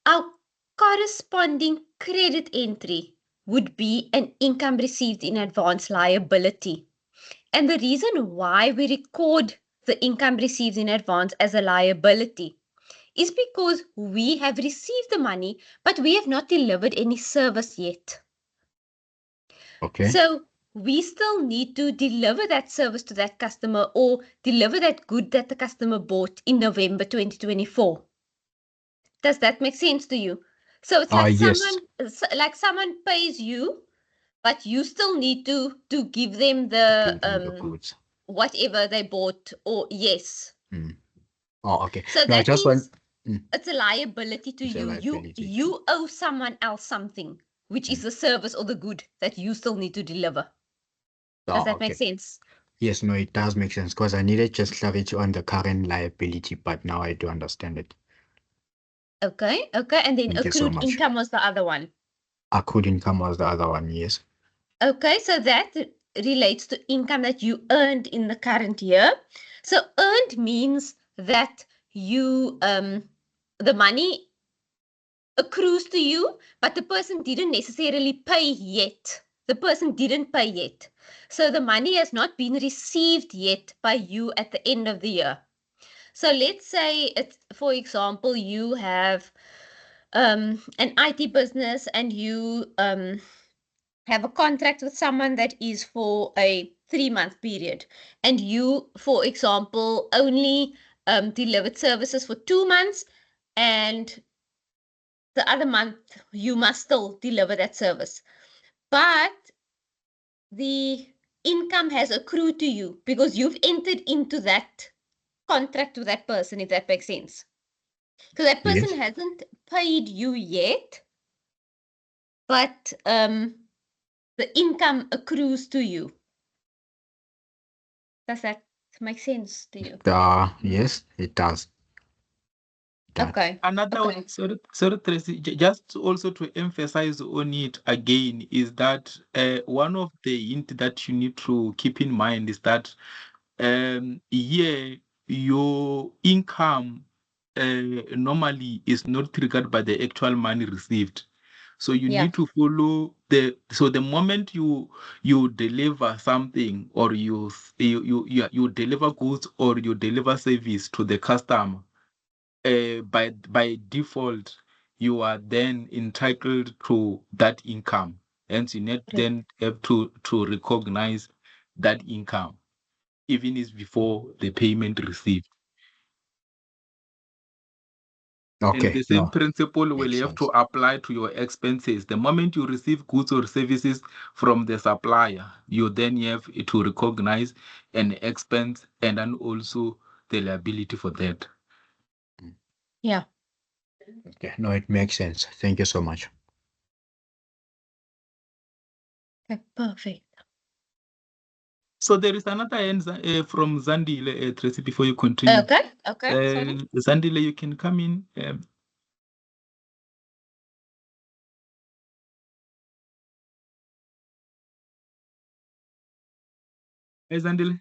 Our corresponding credit entry would be an income received in advance liability. And the reason why we record the income received in advance as a liability is because we have received the money, but we have not delivered any service yet. Okay. So we still need to deliver that service to that customer or deliver that good that the customer bought in November 2024. Does that make sense to you? So it's like Yes. someone pays you, but you still need to give them Give them the the goods. whatever they bought, or yes. Oh, okay. So No, I that just means want. it's a liability to It's a you. liability. You owe someone else something, which is the service or the good that you still need to deliver. Does that make sense? Yes, no, it does make sense because I needed just clarity on the current liability, but now I do understand it. Okay, okay. And then Thank you so accrued much. income was the other one. Accrued income was the other one, yes. Okay, so that relates to income that you earned in the current year. So earned means that you the money accrues to you, but the person didn't necessarily pay yet. The person didn't pay yet. So the money has not been received yet by you at the end of the year. So let's say it's, for example, you have an IT business and you have a contract with someone that is for a 3-month period, and you, for example, only delivered services for 2 months, and the other month you must still deliver that service, but the income has accrued to you because you've entered into that contract with that person, if that makes sense. So that person Yes. hasn't paid you yet, but the income accrues to you. Does that make sense to you? Yes, it does. Okay. Another Okay. one, sorry, Tracy, just also to emphasize on it again is that one of the hint that you need to keep in mind is that your income normally is not triggered by the actual money received. So you Yeah. need to follow the moment you deliver something, or you deliver goods, or you deliver service to the customer, by default, you are then entitled to that income. Hence, you need then have to recognize that income, even is before the payment received. And Okay. the same No. principle will Makes have to sense. apply to your expenses. The moment you receive goods or services from the supplier, you then have to recognize an expense and then also the liability for that. Yeah. Okay. No, it makes sense. Thank you so much. Okay, perfect. So there is another hand from Zandile, Tracy, before you continue. Okay. Okay. Sorry. Zandile, you can come in. Hey, Zandile.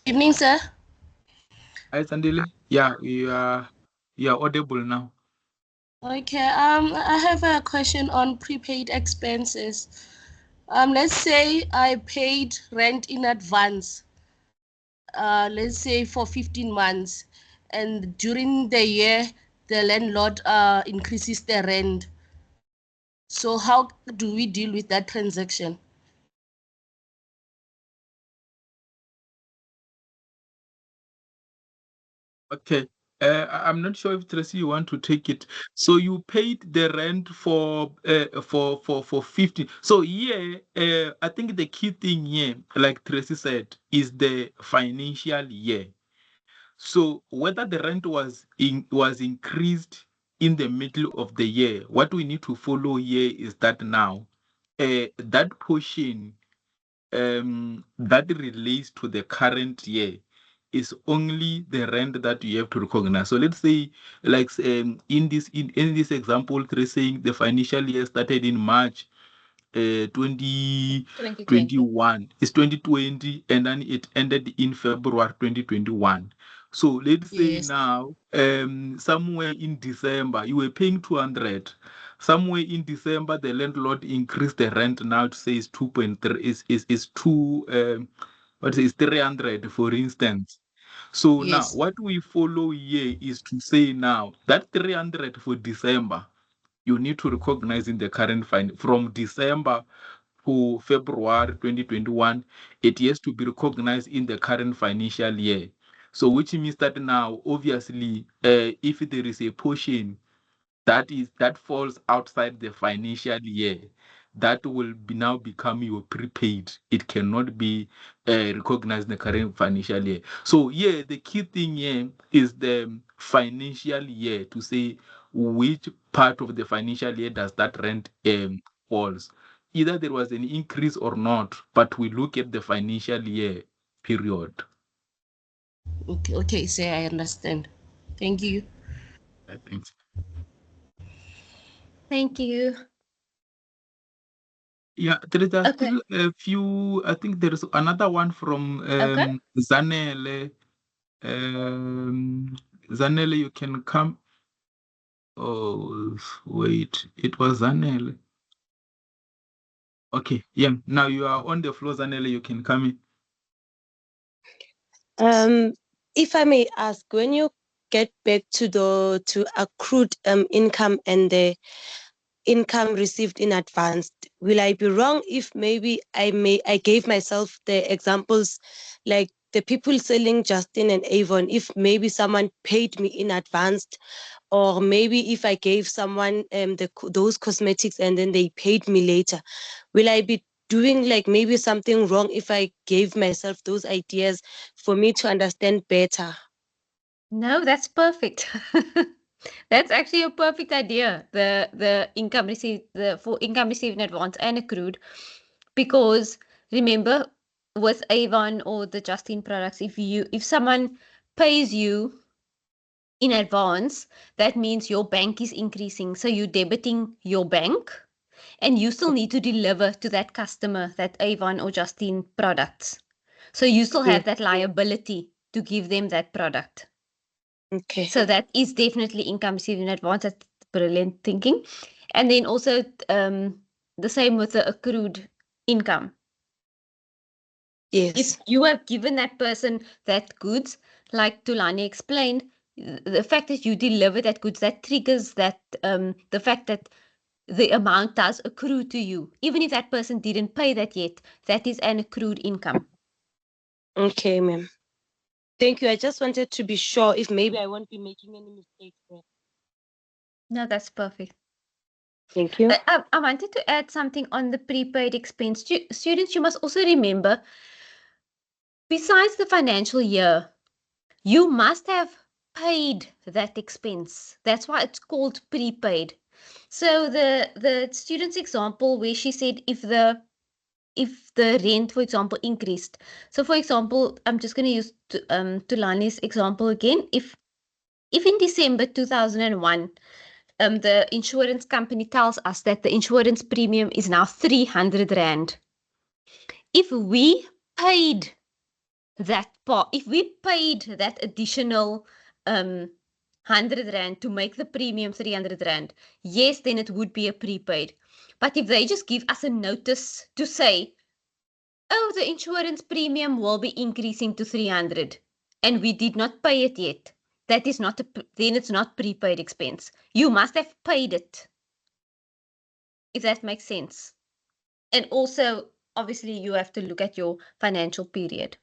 Evening, sir. Hi, Zandile. Yeah, you are audible now. Okay. I have a question on prepaid expenses. Let's say I paid rent in advance. Let's say for 15 months, and during the year the landlord increases the rent. So how do we deal with that transaction? Okay. I'm not sure if Tracy you want to take it. So you paid the rent for 50. So yeah, I think the key thing here, like Tracy said, is the financial year. So whether the rent was increased in the middle of the year, what we need to follow here is that now that portion that relates to the current year is only the rent that you have to recognize. So let's say, like in this example, they're saying the financial year started in March 2021. It's 2020, and then it ended in February 2021. So let's say Yes. now, somewhere in December, you were paying 200. Somewhere in December, the landlord increased the rent now to say it's 2.3, is 2, what is 300, for instance. So now Yes. what we follow here is to say now that 300 for December, you need to recognize in the current from December to February 2021, it has to be recognized in the current financial year. So which means that now, obviously, if there is a portion that falls outside the financial year, that will now become your prepaid. It cannot be recognized in the current financial year. So yeah, the key thing here is the financial year, to say which part of the financial year does that rent falls. Either there was an increase or not, but we look at the financial year period. Okay, so I understand. Thank you. I think. Thank you. Yeah, there is Okay. still a few. I think there is another one from Okay. Zanele. Zanele, you can come. Oh, wait, it was Zanele. Okay, yeah. Now you are on the floor, Zanele. You can come in. If I may ask, when you get back to accrued income and the income received in advance, will I be wrong if maybe I gave myself the examples like the people selling Justin and Avon, if maybe someone paid me in advance, or maybe if I gave someone those cosmetics and then they paid me later, will I be doing like maybe something wrong if I gave myself those ideas for me to understand better? No, that's perfect. That's actually a perfect idea. The income received, the for income received in advance and accrued, because remember, with Avon or the Justine products, if someone pays you in advance, that means your bank is increasing. So you're debiting your bank, and you still need to deliver to that customer that Avon or Justine products. So you still have that liability to give them that product. Okay. So that is definitely income received in advance. That's brilliant thinking. And then also the same with the accrued income. Yes. If you have given that person that goods, like Tulani explained, the fact that you deliver that goods, that triggers that the fact that the amount does accrue to you. Even if that person didn't pay that yet, that is an accrued income. Okay, ma'am. Thank you. I just wanted to be sure if maybe I won't be making any mistakes there. No, that's perfect. Thank you. I wanted to add something on the prepaid expense. Students, you must also remember, besides the financial year, you must have paid that expense. That's why it's called prepaid. So the student's example where she said if the rent, for example, increased. So for example, I'm just going to use Tulani's example again. If in December 2001, the insurance company tells us that the insurance premium is now 300 Rand. If we paid that part, if we paid that additional 100 Rand to make the premium 300 Rand, yes, then it would be a prepaid. But if they just give us a notice to say, oh, the insurance premium will be increasing to 300, and we did not pay it yet, that is not then it's not prepaid expense. You must have paid it, if that makes sense. And also, obviously, you have to look at your financial period.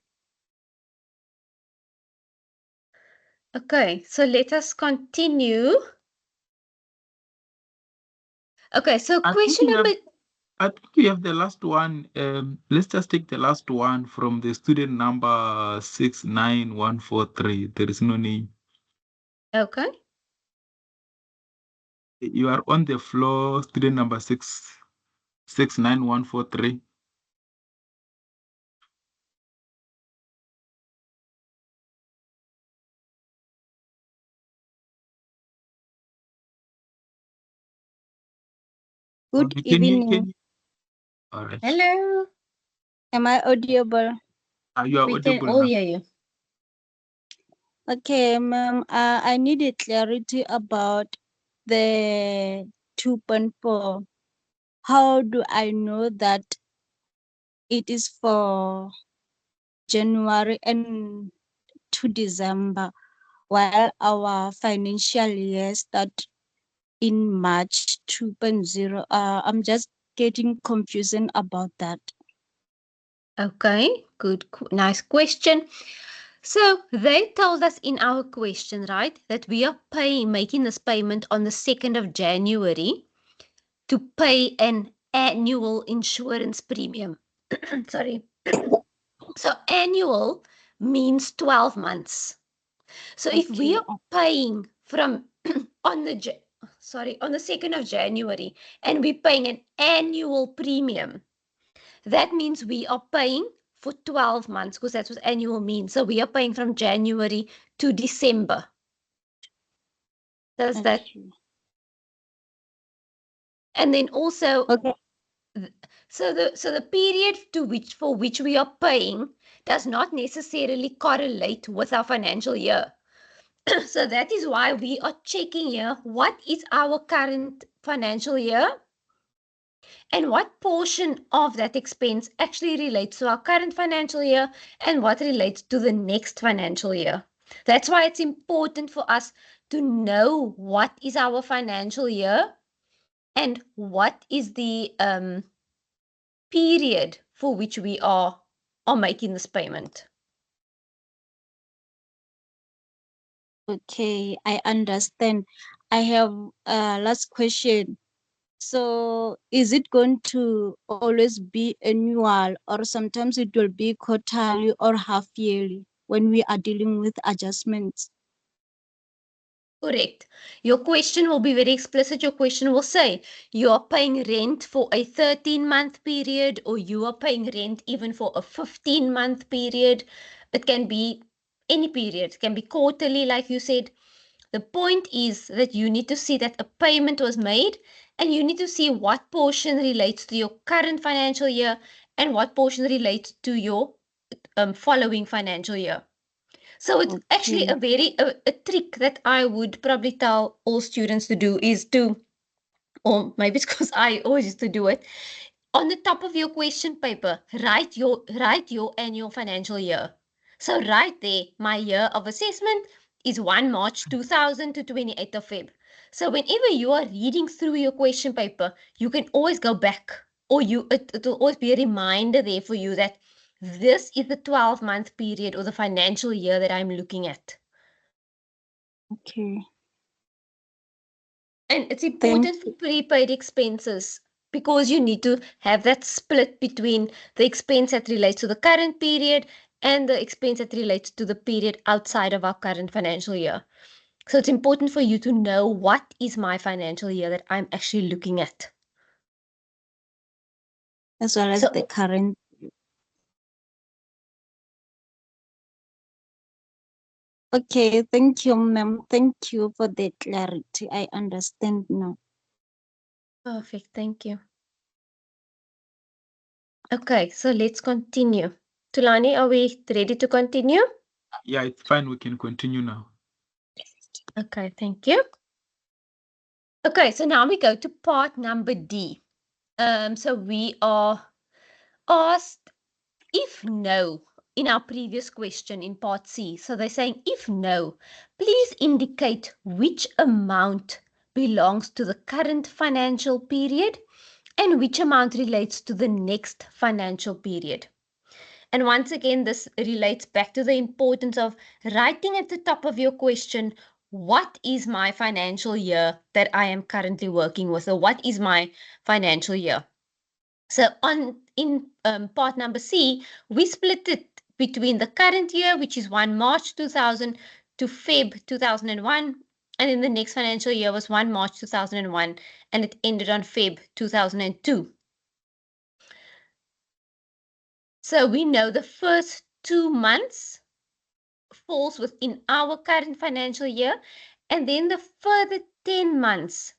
Okay, so let us continue. Okay, so I think question you have- number. I think you have the last one. Let's just take the last one from the student number 69143. There is no name. Okay. You are on the floor, student number 69143. Good Okay, can evening. you? All right. Hello. Am I audible? You are We can audible all now. hear you. Okay, ma'am. I needed clarity about the 2.4. How do I know that it is for January and to December, while our financial year start in March 2.0? I'm just getting confusing about that. Okay, good, nice question. So they told us in our question, right, that we are making this payment on the 2nd of January to pay an annual insurance premium. Sorry. So annual means 12 months. So if we Okay. are paying from on the 2nd of January and we're paying an annual premium, that means we are paying for 12 months, because that's what annual means. So we are paying from January to December. Does that? Okay. And then also, Okay. so the period for which we are paying does not necessarily correlate with our financial year. So that is why we are checking here what is our current financial year and what portion of that expense actually relates to our current financial year and what relates to the next financial year. That's why it's important for us to know what is our financial year and what is the period for which we are making this payment. Okay, I understand. I have a last question. So is it going to always be annual, or sometimes it will be quarterly or half yearly when we are dealing with adjustments? Correct. Your question will be very explicit. Your question will say you are paying rent for a 13-month period, or you are paying rent even for a 15-month period. It can be any period. It can be quarterly, like you said. The point is that you need to see that a payment was made, and you need to see what portion relates to your current financial year and what portion relates to your following financial year. So it's actually Okay. a trick that I would probably tell all students to do is to, or maybe it's because I always used to do it, on the top of your question paper, write your annual financial year. So right there, my year of assessment is 1 March 2000 to 28th of Feb. So whenever you are reading through your question paper, you can always go back, or it will always be a reminder there for you that this is the 12-month period or the financial year that I'm looking at. Okay. And it's Thank important for prepaid expenses because you need to have that split between the expense that relates to the current period and the expense that relates to the period outside of our current financial year. So it's important for you to know what is my financial year that I'm actually looking at. as well as So the current. Okay, thank you, ma'am. Thank you for the clarity. I understand now. perfect, thank you. Okay, so let's continue. Tulani, are we ready to continue? Yeah, it's fine. We can continue now. Okay, thank you. Okay, so now we go to part number D. So we are asked if no in our previous question in part C. So they're saying if no, please indicate which amount belongs to the current financial period and which amount relates to the next financial period. And once again, this relates back to the importance of writing at the top of your question, what is my financial year that I am currently working with, or what is my financial year? So in part number C, we split it between the current year, which is 1 March 2000 to Feb 2001, and then the next financial year was 1 March 2001, and it ended on Feb 2002. So we know the first 2 months falls within our current financial year, and then the further 10 months,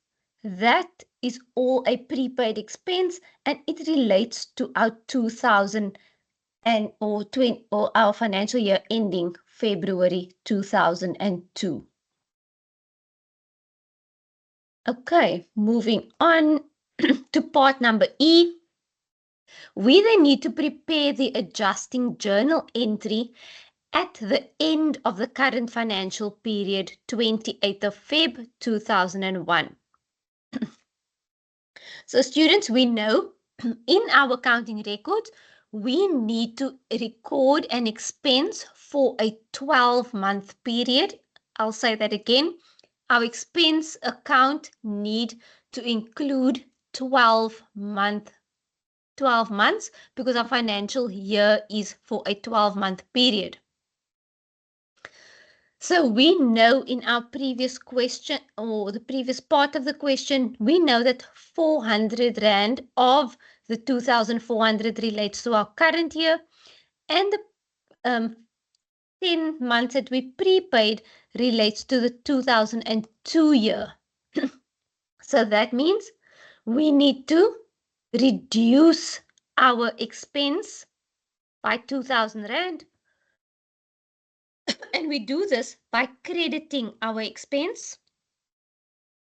that is all a prepaid expense, and it relates to our 2000 or our financial year ending February 2002. Okay, moving on to part number E. We then need to prepare the adjusting journal entry at the end of the current financial period, 28th of Feb 2001. So students, we know in our accounting records, we need to record an expense for a 12-month period. I'll say that again. Our expense account need to include 12 months because our financial year is for a 12-month period. So we know in our previous question, or the previous part of the question, we know that 400 Rand of the 2,400 relates to our current year, and the 10 months that we prepaid relates to the 2002 year. So that means we need to reduce our expense by 2,000 Rand. And we do this by crediting our expense,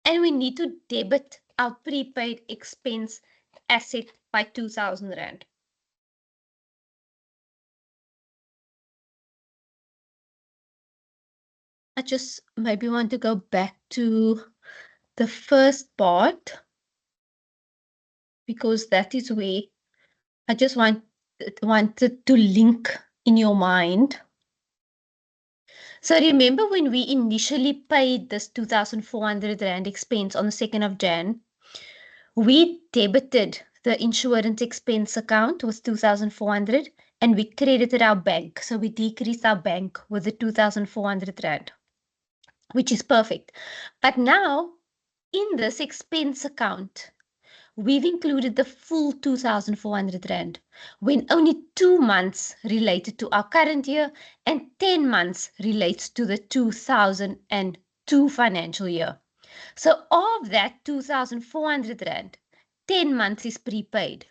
and we need to debit our prepaid expense asset by 2,000 Rand. I just maybe want to go back to the first part, because that is where I just wanted to link in your mind. So remember when we initially paid this 2,400 Rand expense on the 2nd of Jan, we debited the insurance expense account with 2,400 and we credited our bank. So we decreased our bank with the 2,400 Rand, which is perfect. But now in this expense account, we've included the full 2,400 Rand when only 2 months related to our current year and 10 months relates to the 2002 financial year. So of that 2,400 Rand, 10 months is prepaid.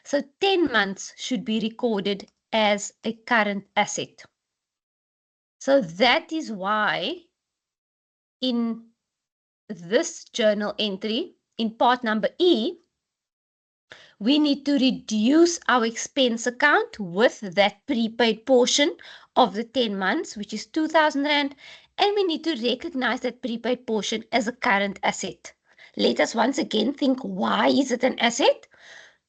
So 10 months should be recorded as a current asset. So that is why in this journal entry, in part number E, we need to reduce our expense account with that prepaid portion of the 10 months, which is 2,000 Rand, and we need to recognize that prepaid portion as a current asset. Let us once again think, why is it an asset?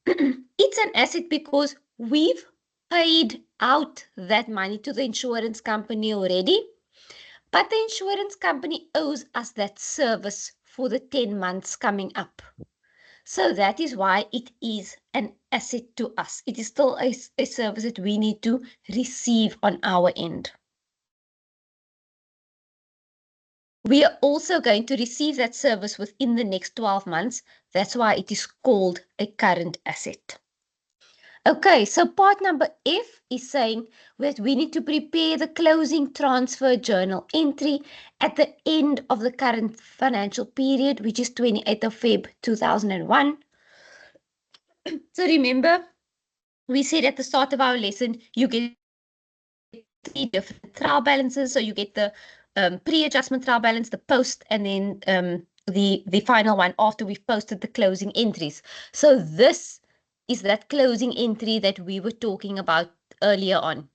It's an asset because we've paid out that money to the insurance company already, but the insurance company owes us that service for the 10 months coming up. So that is why it is an asset to us. It is still a service that we need to receive on our end. We are also going to receive that service within the next 12 months. That's why it is called a current asset. Okay, so part number F is saying that we need to prepare the closing transfer journal entry at the end of the current financial period, which is 28th of Feb 2001. So remember, we said at the start of our lesson, you get 3 different trial balances. So you get the pre-adjustment trial balance, the post, and then the final one after we've posted the closing entries. So this is that closing entry that we were talking about earlier on,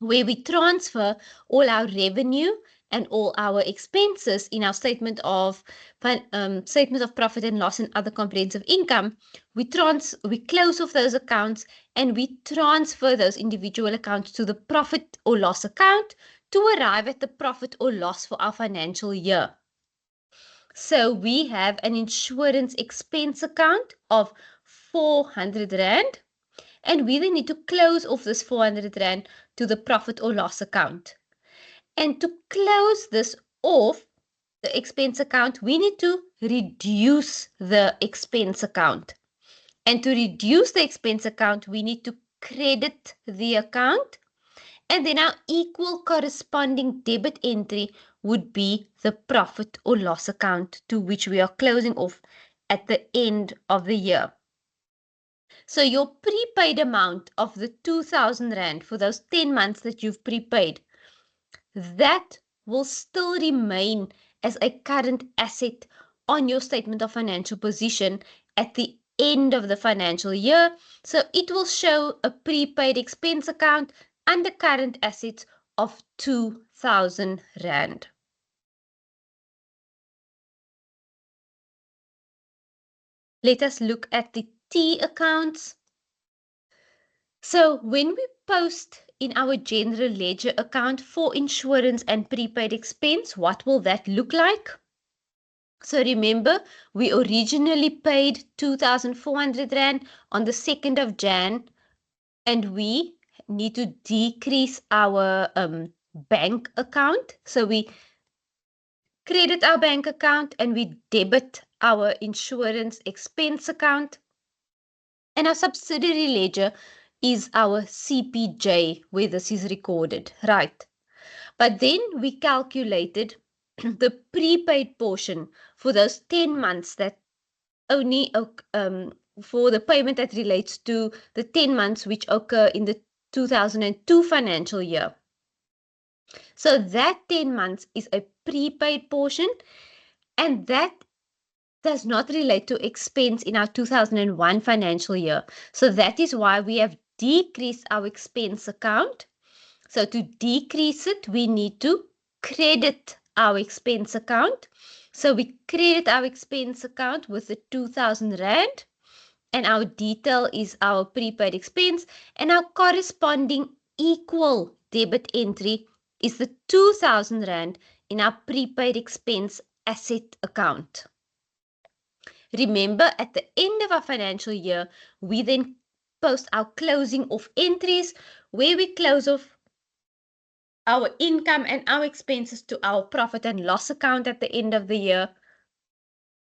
where we transfer all our revenue and all our expenses in our statement of profit and loss and other comprehensive income, we close off those accounts and we transfer those individual accounts to the profit or loss account to arrive at the profit or loss for our financial year. So we have an insurance expense account of 400 Rand, and we then need to close off this 400 Rand to the profit or loss account. And to close this off, the expense account, we need to reduce the expense account. And to reduce the expense account, we need to credit the account. And then our equal corresponding debit entry would be the profit or loss account to which we are closing off at the end of the year. So your prepaid amount of the 2,000 Rand for those 10 months that you've prepaid, that will still remain as a current asset on your statement of financial position at the end of the financial year. So it will show a prepaid expense account under current assets of 2,000 Rand. Let us look at the T accounts. So when we post in our general ledger account for insurance and prepaid expense, what will that look like? So remember, we originally paid 2,400 Rand on the 2nd of Jan, and we need to decrease our bank account. So we credit our bank account and we debit our insurance expense account. And our subsidiary ledger is our CPJ, where this is recorded, right? But then we calculated the prepaid portion for those 10 months that only for the payment that relates to the 10 months which occur in the 2002 financial year. So that 10 months is a prepaid portion, and that does not relate to expense in our 2001 financial year. So that is why we have decreased our expense account. So to decrease it, we need to credit our expense account. So we credit our expense account with the 2,000 Rand, and our detail is our prepaid expense, and our corresponding equal debit entry is the 2,000 Rand in our prepaid expense asset account. Remember, at the end of our financial year, we then post our closing off entries where we close off our income and our expenses to our profit and loss account at the end of the year.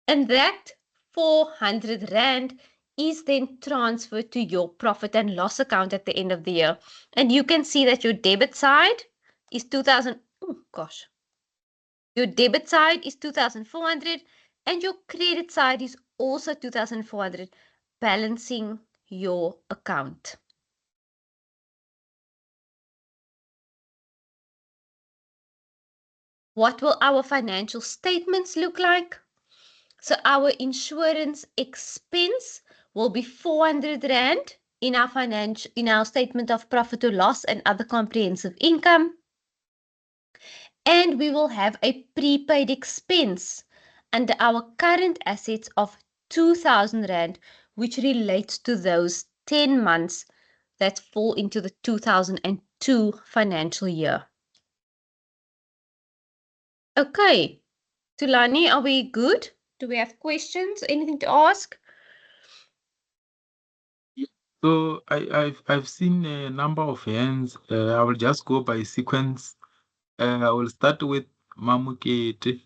And that 400 Rand is then transferred to your profit and loss account at the end of the year. And you can see that your debit side is 2,000. Oh gosh. Your debit side is 2,400 and your credit side is also 2,400, balancing your account. What will our financial statements look like? So our insurance expense will be 400 Rand in our statement of profit or loss and other comprehensive income. And we will have a prepaid expense under our current assets of 2,000 Rand, which relates to those 10 months that fall into the 2002 financial year. Okay, Tulani, are we good? Do we have questions? Anything to ask? So I've seen a number of hands. I will just go by sequence. I will start with Mamukete.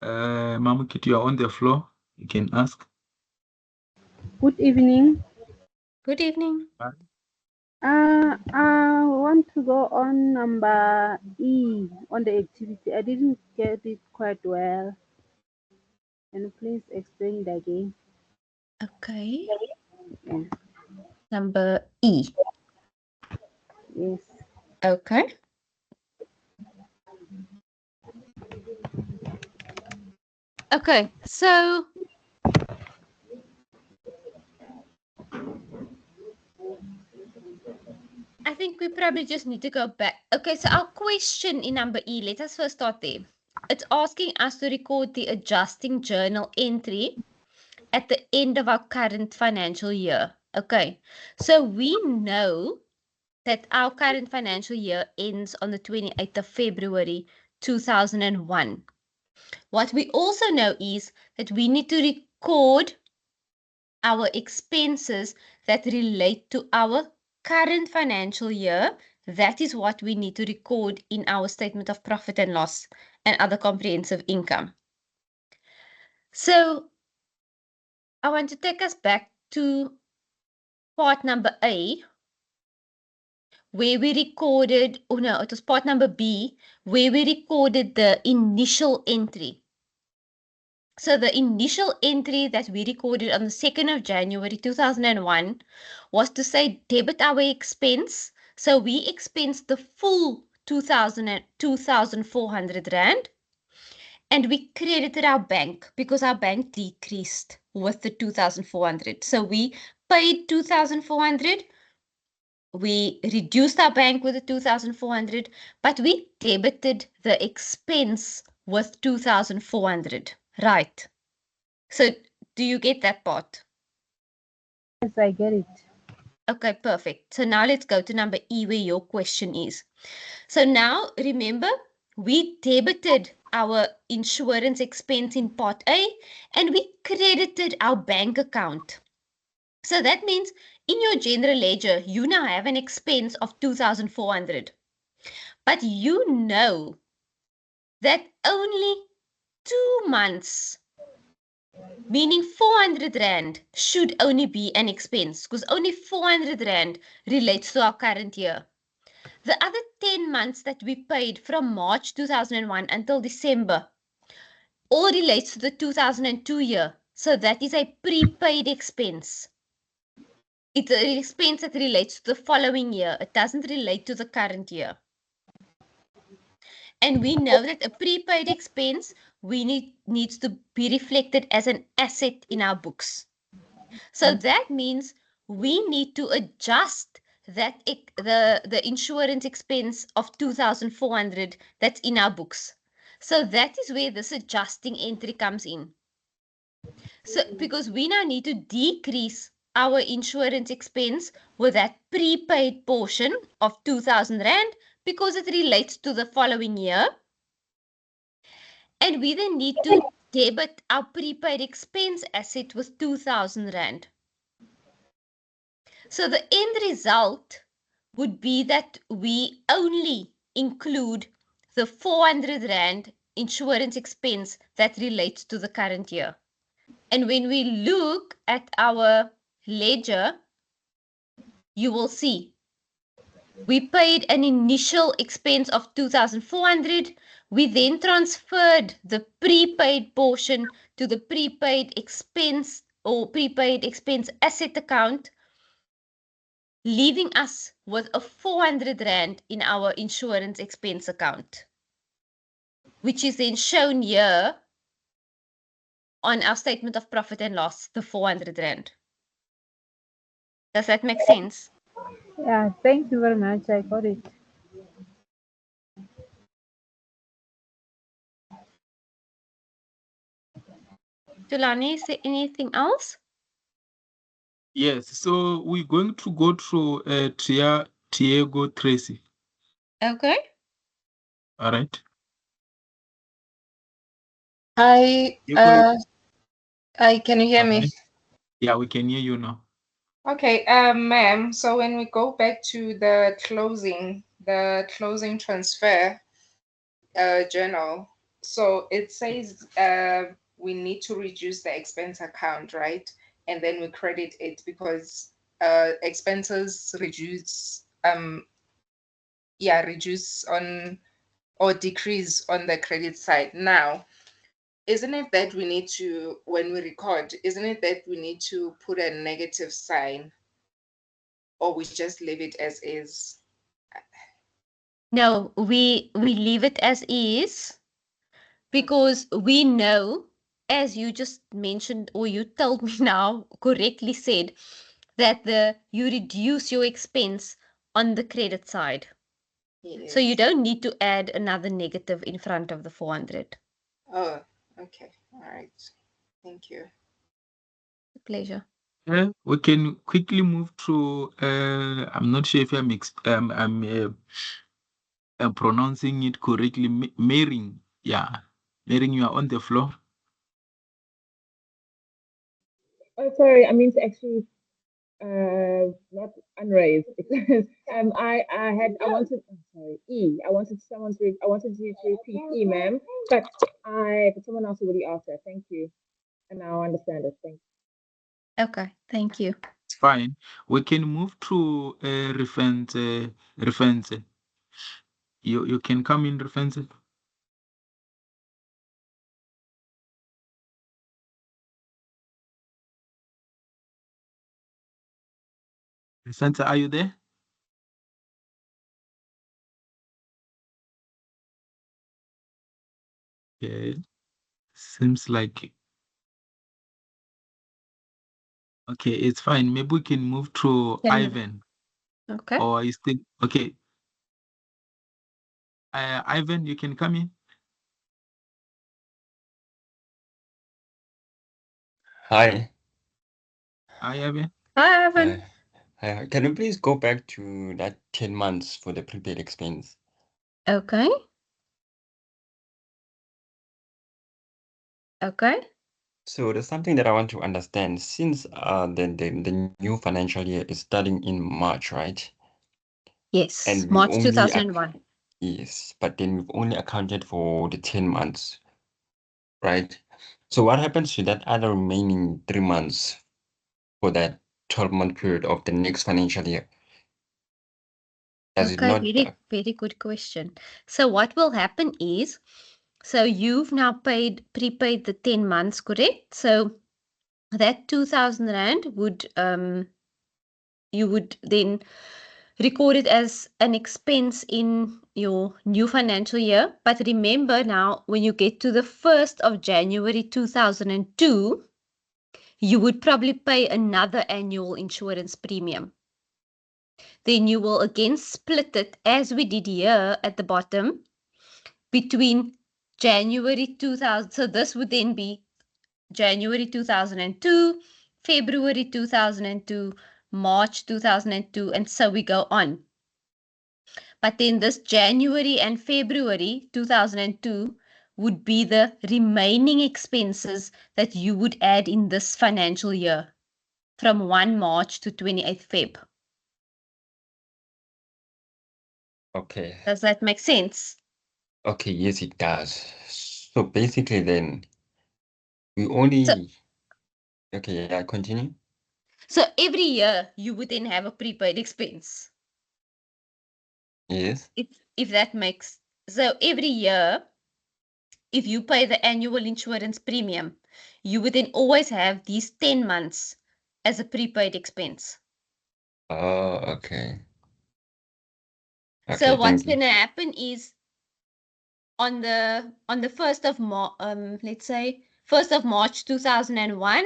Mamukete, you are on the floor. You can ask. Good evening. Good evening. I want to go on number E on the activity. I didn't get it quite well. Can you please explain it again? Okay. Yeah. Number E. Yes. Okay. Okay, so I think we probably just need to go back. Okay, so our question in number E, let us first start there. It's asking us to record the adjusting journal entry at the end of our current financial year. Okay, so we know that our current financial year ends on the 28th of February 2001. What we also know is that we need to record our expenses that relate to our current financial year. That is what we need to record in our statement of profit and loss and other comprehensive income. So I want to take us back to part number A, where we recorded, oh no, it was part number B, where we recorded the initial entry. So the initial entry that we recorded on the 2nd of January 2001 was to say debit our expense. So we expensed the full 2,400 Rand, and we credited our bank because our bank decreased with the 2,400. So we paid 2,400. We reduced our bank with the 2,400, but we debited the expense with 2,400. Right. So do you get that part? Yes, I get it. Okay, perfect. So now let's go to number E, where your question is. So now remember, we debited our insurance expense in part A and we credited our bank account. So that means in your general ledger, you now have an expense of 2,400. But you know that only 2 months, meaning 400 Rand, should only be an expense because only 400 Rand relates to our current year. The other 10 months that we paid from March 2001 until December all relates to the 2002 year. So that is a prepaid expense. It's an expense that relates to the following year. It doesn't relate to the current year. And we know that a prepaid expense needs to be reflected as an asset in our books. So that means we need to adjust that the insurance expense of 2,400 that's in our books. So that is where this adjusting entry comes in. So because we now need to decrease our insurance expense with that prepaid portion of 2,000 Rand because it relates to the following year. And we then need to debit our prepaid expense asset with 2,000 Rand. So the end result would be that we only include the 400 Rand insurance expense that relates to the current year. And when we look at our ledger, you will see we paid an initial expense of 2,400. We then transferred the prepaid portion to the prepaid expense or prepaid expense asset account, leaving us with a 400 Rand in our insurance expense account, which is then shown here on our statement of profit and loss, the 400 Rand. Does that make sense? Yeah, thank you very much. I got it. Tulani, is there anything else? Yes, so we're going to go through Tiago Tracy. Okay. All right. Hi, can you hear me? Alright. Yeah, we can hear you now. Okay, ma'am, so when we go back to the closing transfer journal, so it says we need to reduce the expense account, right? And then we credit it because expenses reduce on or decrease on the credit side. Now, isn't it that we need to, when we record, isn't it that we need to put a negative sign, or we just leave it as is? No, we leave it as is because we know, as you just mentioned or you told me now, correctly said, that you reduce your expense on the credit side. So you Yes. don't need to add another negative in front of the 400. Oh, okay. All right. Thank you. Pleasure. Yeah, we can quickly move to. I'm not sure if I'm pronouncing it correctly. Mering, yeah, Mering, you are on the floor. Oh, sorry, I mean to actually not unraised. I wanted, I'm sorry, E. I wanted you to repeat E, ma'am, but someone else already asked that. Thank you. And now I understand it. Thank you. Okay, thank you. It's fine. We can move to reference. Reference. You can come in reference. Reference, are you there? Yeah, seems like. Okay, it's fine. Maybe we can move to Ivan. Okay. Or is still okay? Ivan, you can come in. Hi. Hi, Ivan. Hi, Evan. Hi. Can you please go back to that 10 months for the prepaid expense? Okay. Okay. So there's something that I want to understand. Since the new financial year is starting in March, right? Yes, And we March only 2001. yes, but then we've only accounted for the 10 months, right? So what happens to that other remaining 3 months for that 12-month period of the next financial year? Does it Okay, not? very good question. So what will happen is, so you've now prepaid the 10 months, correct? So that 2,000 Rand would you would then record it as an expense in your new financial year. But remember now, when you get to the 1st of January 2002, you would probably pay another annual insurance premium. Then you will again split it, as we did here at the bottom, between January 2000. So this would then be January 2002, February 2002, March 2002, and so we go on. But then this January and February 2002 would be the remaining expenses that you would add in this financial year from 1 March to 28th Feb. Okay. Does that make sense? Okay, yes, it does. So basically then we only okay, yeah, continue. So every year you would then have a prepaid expense. Yes. If that makes so every year, if you pay the annual insurance premium, you would then always have these 10 months as a prepaid expense. Oh, okay. So Okay, what's thank you. going to happen is on the 1st of let's say 1st of March 2001,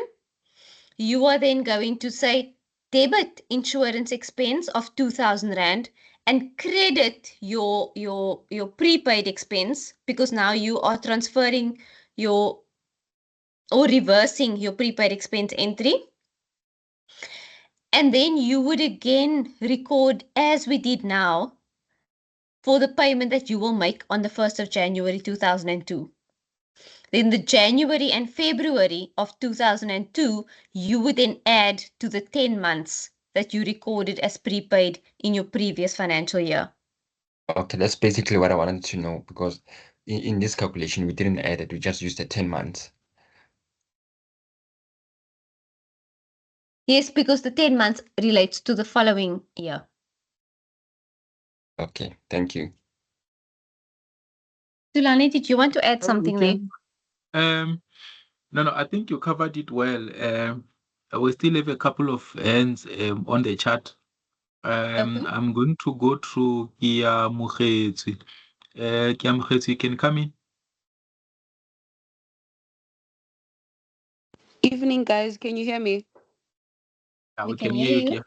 you are then going to say debit insurance expense of 2,000 Rand and credit your prepaid expense, because now you are transferring your or reversing your prepaid expense entry. And then you would again record, as we did now, for the payment that you will make on the 1st of January 2002. Then the January and February of 2002, you would then add to the 10 months that you recorded as prepaid in your previous financial year. Okay, that's basically what I wanted to know, because in this calculation, we didn't add it, we just used the 10 months. Yes, because the 10 months relates to the following year. Okay, thank you. Tulani, did you want to add Oh, something there? No, I think you covered it well. We still have a couple of hands on the chat. Okay. I'm going to go through Kia Mukhetsi. Kia Mukhetsi, you can come in. Evening, guys. Can you hear me? Yeah, We we can can hear hear you, you. Kia.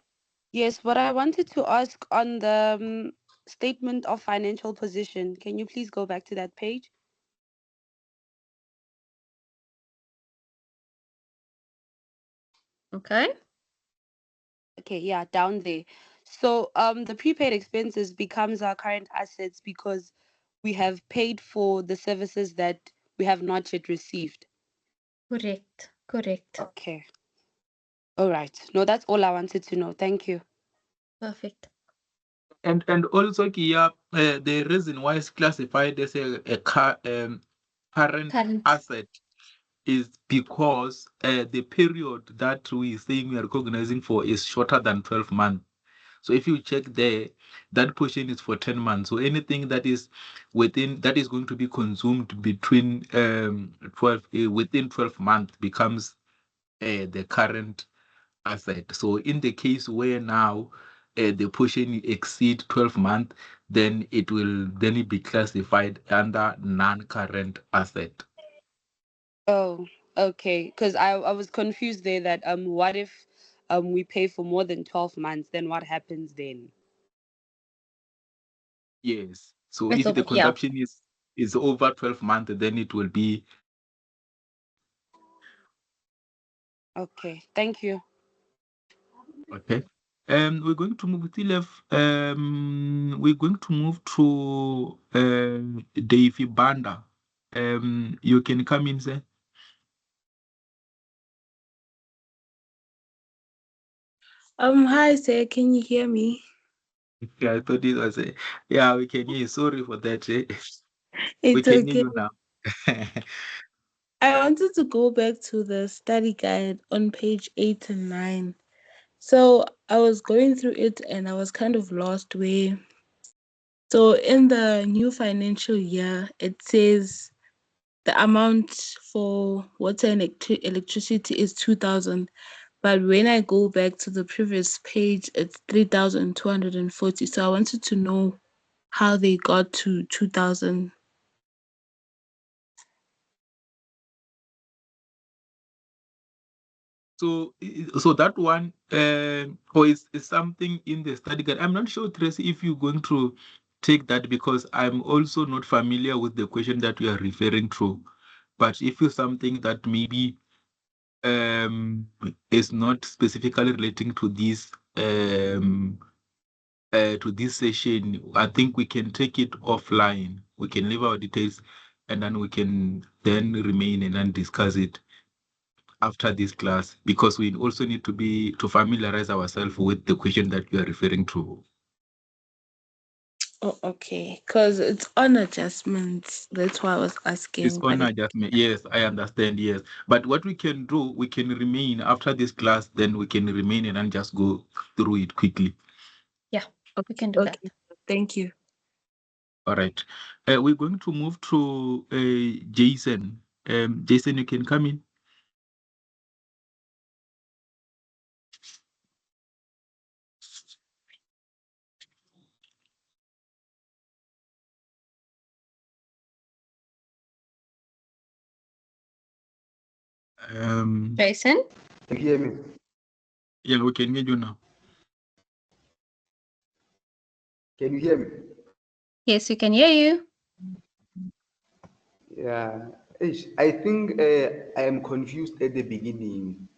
Yes, but I wanted to ask on the statement of financial position. Can you please go back to that page? Okay. Okay, yeah, down there. So the prepaid expenses becomes our current assets because we have paid for the services that we have not yet received. Correct. Correct. Okay. All right. No, that's all I wanted to know. Thank you. Perfect. And also, Kia, the reason why it's classified as a current asset is because the period that we saying we are recognizing for is shorter than 12 months. So if you check there, that portion is for 10 months. So anything that is within that is going to be consumed between 12 within 12 months becomes the current asset. So in the case where now the portion exceed 12 months, then it be classified under non-current asset. Oh, okay. Because I was confused there that what if we pay for more than 12 months, then what happens then? Yes. So I if thought, the yeah. consumption is over 12 months, then it will be. Okay, thank you. Okay. We're going to move to left. We're going to move to Davy Banda. You can come in, sir. Hi, sir. Can you hear me? Yeah, I thought it was yeah, we can hear you. Sorry for that. We It's can hear okay. you now. I wanted to go back to the study guide on page 8 and 9. So I was going through it and I was kind of lost where. So in the new financial year, it says the amount for water and electricity is 2,000. But when I go back to the previous page, it's 3,240. So I wanted to know how they got to 2,000. So that one, or is something in the study guide. I'm not sure, Tracy, if you're going to take that because I'm also not familiar with the question that you are referring to. But if it's something that maybe is not specifically relating to this session, I think we can take it offline. We can leave our details and then we can then remain and then discuss it after this class, because we also need to familiarize ourselves with the question that you are referring to. Oh, okay. Because it's on adjustments. That's why I was asking. It's on adjustment. Yes, I understand. Yes. But what we can do, we can remain after this class, then we can remain and then just go through it quickly. Yeah, we can do that. Thank you. All right. We're going to move to Jason. Jason, you can come in. Jason? Can you hear me? Yeah, we can hear you now. Can you hear me? Yes, we can hear you. Yeah. I think I am confused at the beginning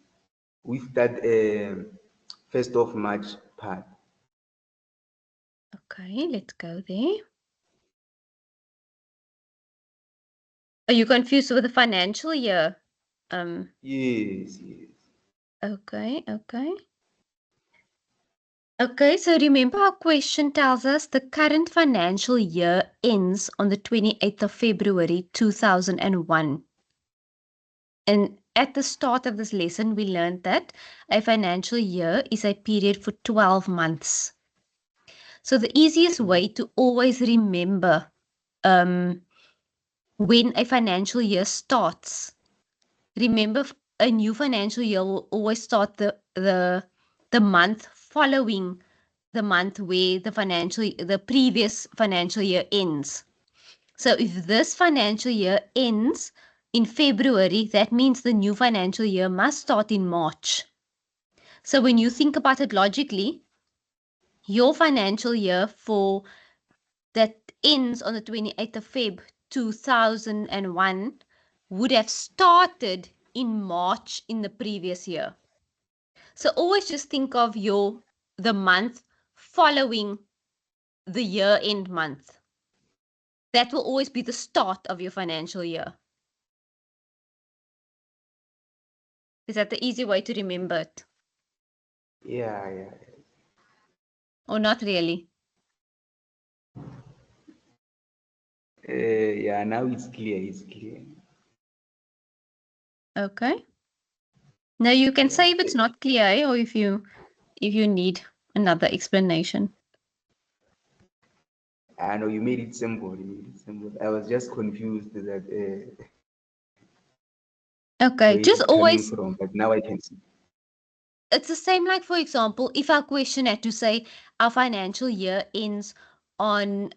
with that 1st of March part. Okay, let's go there. Are you confused with the financial year? Yes. Okay. Okay, so remember our question tells us the current financial year ends on the 28th of February 2001. And at the start of this lesson, we learned that a financial year is a period for 12 months. So the easiest way to always remember when a financial year starts, remember a new financial year will always start the month following the month where the previous financial year ends. So if this financial year ends in February, that means the new financial year must start in March. So when you think about it logically, your financial year for that ends on the 28th of Feb 2001 would have started in March in the previous year. So always just think of the month following the year-end month. That will always be the start of your financial year. Is that the easy way to remember it? Yeah. Or not really? Yeah, now it's clear. Okay. Now you can say if it's not clear, or if you need another explanation. I know you made it simple. I was just confused that Okay, where just it's coming always, from, but now I can see. it's the same like, for example, if our question had to say our financial year ends on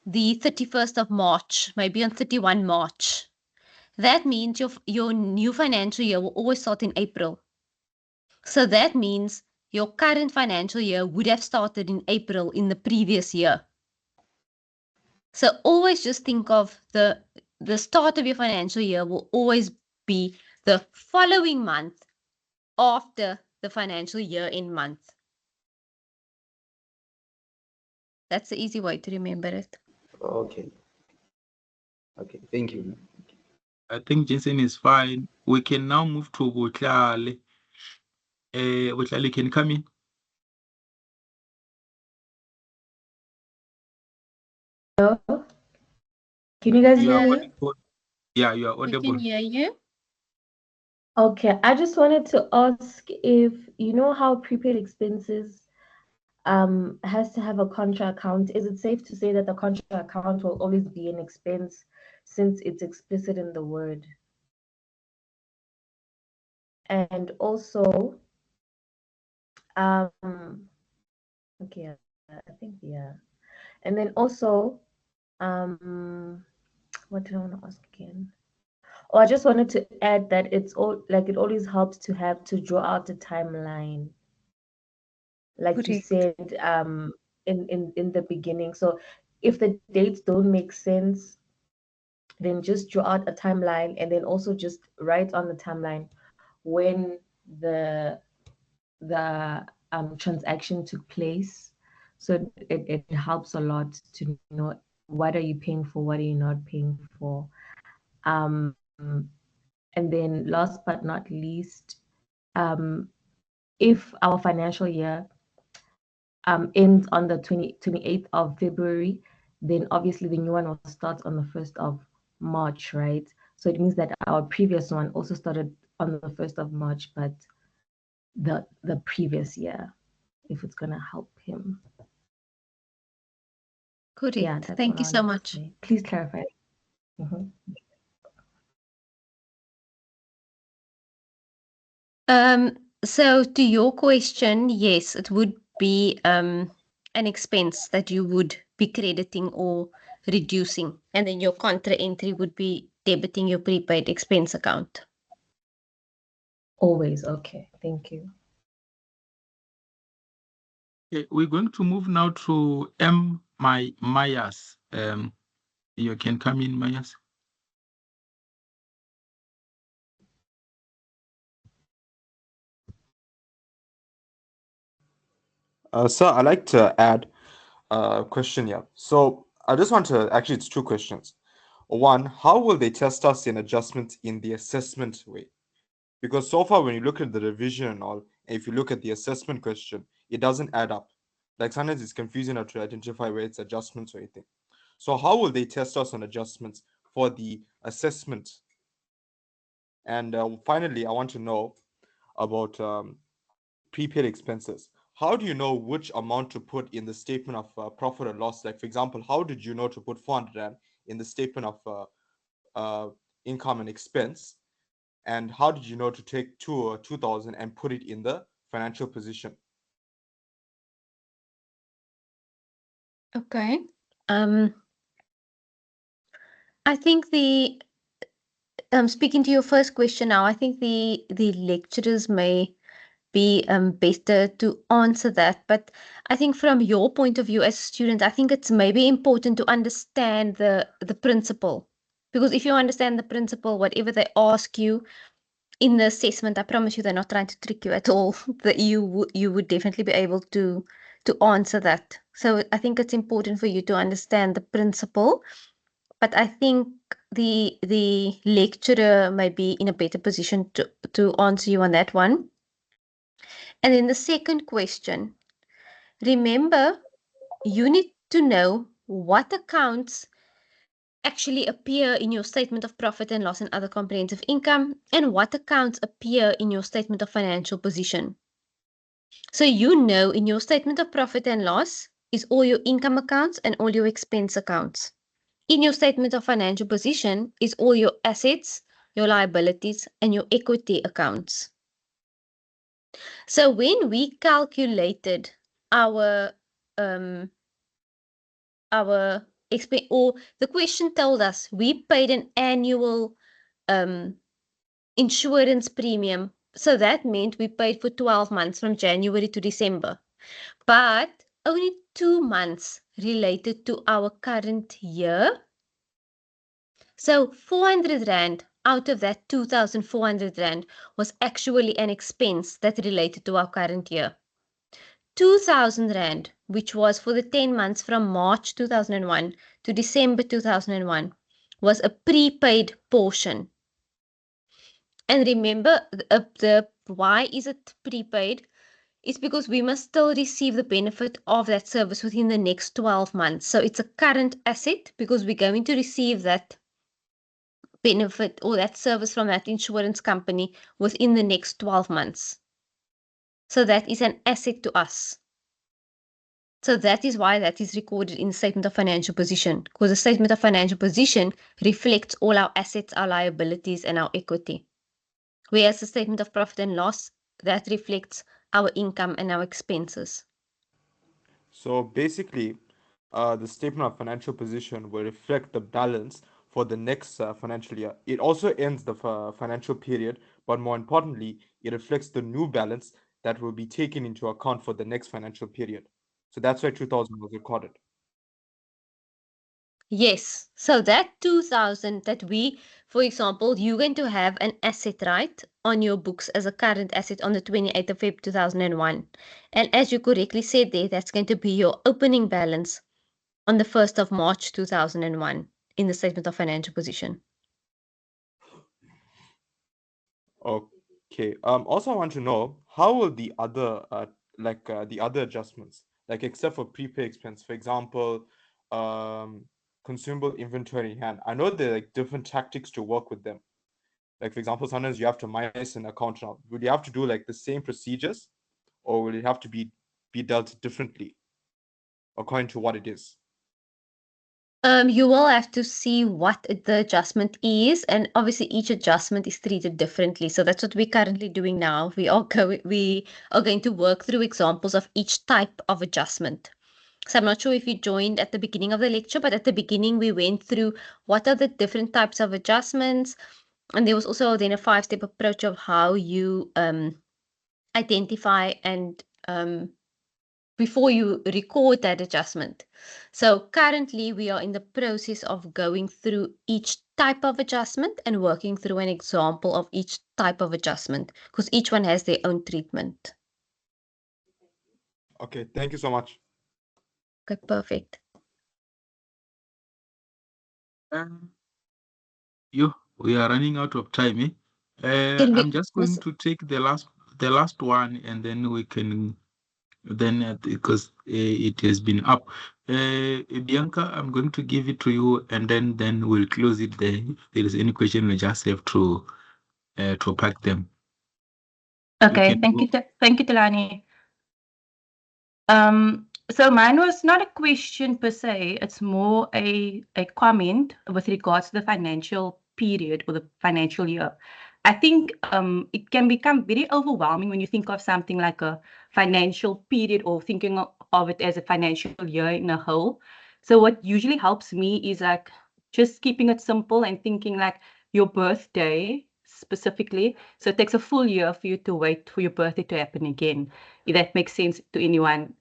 the 31st of March, maybe on 31 March, that means your new financial year will always start in April. So that means your current financial year would have started in April in the previous year. So always just think of the start of your financial year will always be the following month after the financial year in month. That's the easy way to remember it. Okay, thank you. I think Jason is fine. We can now move to Butlale. Butlale, can you come in? Hello? Can you guys You are hear me? audible. Yeah, you are We audible. can hear you. Okay, I just wanted to ask if you know how prepaid expenses has to have a contra account. Is it safe to say that the contra account will always be an expense since it's explicit in the word? And also, okay, I think yeah. And then also, what did I want to ask again? Oh, I just wanted to add that it's all like it always helps to have to draw out a timeline, like you said in the beginning. So if the dates don't make sense, then just draw out a timeline and then also just write on the timeline when the transaction took place. So it helps a lot to know what are you paying for, what are you not paying for. And then last but not least, if our financial year ends on the 28th of February, then obviously the new one will start on the 1st of March, right? So it means that our previous one also started on the 1st of March, but the previous year, if it's gonna help him. Correct. Yeah, that's Thank all you I so wanted to much. say. Please clarify. Mhm. So to your question, yes, it would be an expense that you would be crediting or reducing, and then your contra entry would be debiting your prepaid expense account. Always. Okay, thank you. Okay, we're going to move now to Myers. You can come in, Myers. Sir, I'd like to add a question here. So I just want to, actually, it's two questions. One, how will they test us in adjustment in the assessment way? Because so far, when you look at the revision and all, and if you look at the assessment question, it doesn't add up. Like sometimes it's confusing how to identify where it's adjustments or anything. So how will they test us on adjustments for the assessment? And finally, I want to know about prepaid expenses. How do you know which amount to put in the statement of profit and loss? Like, for example, how did you know to put 400 Rand in the statement of income and expense? And how did you know to take 2,000 and put it in the financial position? Okay. I think speaking to your first question now, I think the lecturers may be better to answer that. But I think from your point of view as a student, I think it's maybe important to understand the principle. Because if you understand the principle, whatever they ask you in the assessment, I promise you they're not trying to trick you at all. That you would definitely be able to answer that. So I think it's important for you to understand the principle. But I think the lecturer may be in a better position to answer you on that one. And then the second question, remember, you need to know what accounts actually appear in your statement of profit and loss and other comprehensive income, and what accounts appear in your statement of financial position. So you know in your statement of profit and loss is all your income accounts and all your expense accounts. In your statement of financial position is all your assets, your liabilities, and your equity accounts. So when we calculated our or the question told us we paid an annual insurance premium. So that meant we paid for 12 months from January to December. But only 2 months related to our current year. So 400 Rand out of that 2,400 Rand was actually an expense that related to our current year. 2,000 Rand, which was for the 10 months from March 2001 to December 2001, was a prepaid portion. And remember, why is it prepaid? It's because we must still receive the benefit of that service within the next 12 months. So it's a current asset because we're going to receive that benefit or that service from that insurance company within the next 12 months. So that is an asset to us. So that is why that is recorded in the statement of financial position, because the statement of financial position reflects all our assets, our liabilities, and our equity. Whereas the statement of profit and loss, that reflects our income and our expenses. So basically, the statement of financial position will reflect the balance for the next financial year. It also ends the financial period, but more importantly, it reflects the new balance that will be taken into account for the next financial period. So that's why 2000 was recorded. Yes. So that 2,000 that we, for example, you're going to have an asset, right, on your books as a current asset on the 28th of February 2001. And as you correctly said there, that's going to be your opening balance on the 1st of March 2001 in the statement of financial position. Okay. Also, I want to know how will the other the other adjustments, like except for prepaid expense, for example, consumable inventory in hand. I know there are like different tactics to work with them. Like for example, sometimes you have to minus an account now. Would you have to do like the same procedures, or will it have to be dealt differently according to what it is? You will have to see what the adjustment is, and obviously each adjustment is treated differently. So that's what we're currently doing now. We are going to work through examples of each type of adjustment. So I'm not sure if you joined at the beginning of the lecture, but at the beginning we went through what are the different types of adjustments, and there was also then a 5-step approach of how you identify and before you record that adjustment. So currently we are in the process of going through each type of adjustment and working through an example of each type of adjustment because each one has their own treatment. Okay, thank you so much. Okay, perfect. We are running out of time. I'm just going to take the last one, and then we can because it has been up. Bianca, I'm going to give it to you, and then we'll close it there. If there is any question, we just have to pack them. Okay, thank you, Tilani. So mine was not a question per se, it's more a comment with regards to the financial period or the financial year. I think it can become very overwhelming when you think of something like a financial period or thinking of it as a financial year in a whole. So what usually helps me is like just keeping it simple and thinking like your birthday. specifically. So it takes a full year for you to wait for your birthday to happen again, if that makes sense to anyone.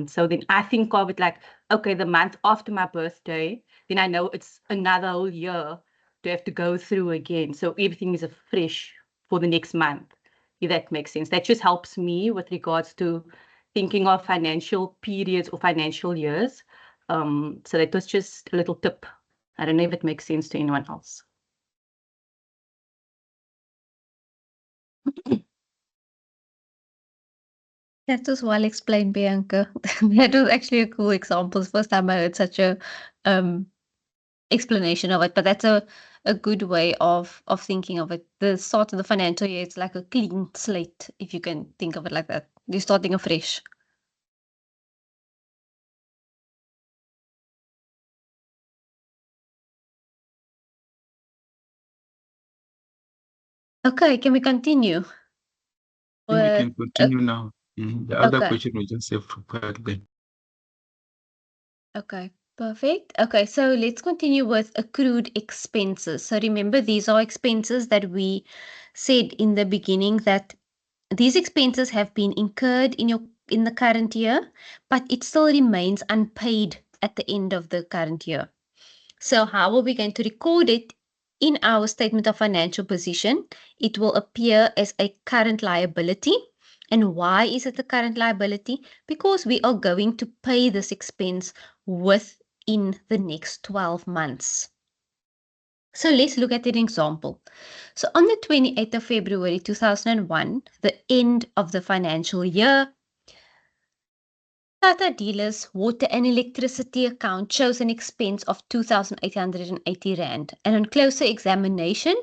So then I think of it like, okay, the month after my birthday, then I know it's another whole year to have to go through again. So everything is fresh for the next month, if that makes sense. That just helps me with regards to thinking of financial periods or financial years. So that was just a little tip. I don't know if it makes sense to anyone else. That was well explained, Bianca. That was actually a cool example. First time I heard such a explanation of it, but that's a good way of thinking of it. The start of the financial year, it's like a clean slate, if you can think of it like that. You're starting afresh. Okay, can we continue? I think we can continue now. The other okay. question we just have to pack then. Okay, perfect. Okay, so let's continue with accrued expenses. So remember, these are expenses that we said in the beginning that these expenses have been incurred in the current year, but it still remains unpaid at the end of the current year. So how are we going to record it in our statement of financial position? It will appear as a current liability. And why is it a current liability? Because we are going to pay this expense within the next 12 months. So let's look at an example. So on the 28th of February 2001, the end of the financial year, Tata Dealers water and electricity account shows an expense of 2,880 Rand. And on closer examination,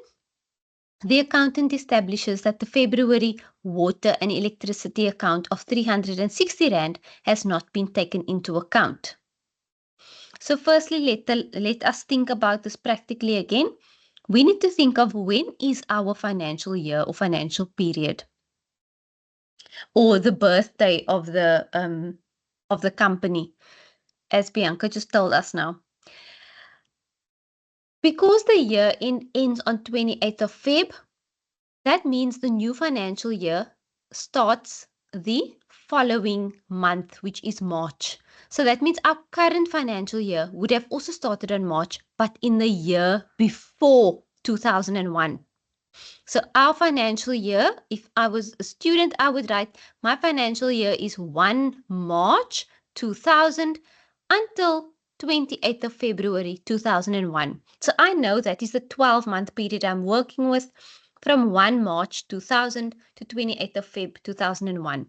the accountant establishes that the February water and electricity account of 360 Rand has not been taken into account. So firstly, let us think about this practically again. We need to think of when is our financial year or financial period, or the birthday of the company, as Bianca just told us now. Because the year ends on 28th of Feb, that means the new financial year starts the following month, which is March. So that means our current financial year would have also started on March, but in the year before 2001. So our financial year, if I was a student, I would write my financial year is 1 March 2000 until 28th of February 2001. So I know that is the 12-month period I'm working with, from 1 March 2000 to 28th of Feb 2001.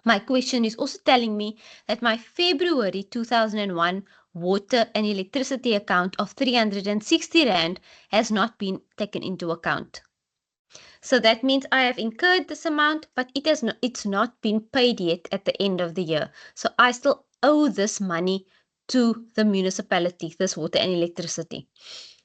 My question is also telling me that my February 2001 water and electricity account of 360 Rand has not been taken into account. So that means I have incurred this amount, but it's not been paid yet at the end of the year. So I still owe this money to the municipality, this water and electricity.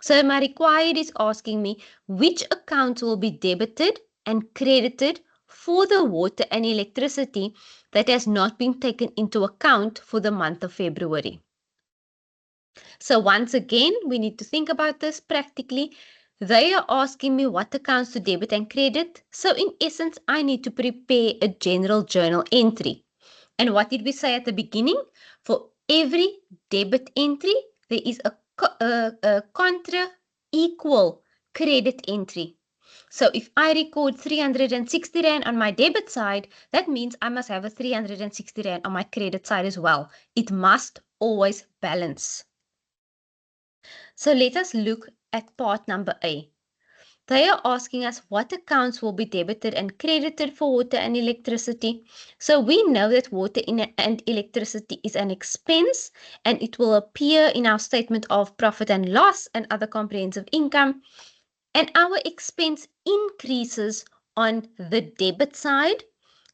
So my required is asking me which accounts will be debited and credited for the water and electricity that has not been taken into account for the month of February. So once again, we need to think about this practically. They are asking me what accounts to debit and credit. So in essence, I need to prepare a general journal entry. And what did we say at the beginning? For every debit entry, there is a contra equal credit entry. So if I record 360 Rand on my debit side, that means I must have a 360 Rand on my credit side as well. It must always balance. So let us look at part number A. They are asking us what accounts will be debited and credited for water and electricity. So we know that water and electricity is an expense, and it will appear in our statement of profit and loss and other comprehensive income. And our expense increases on the debit side.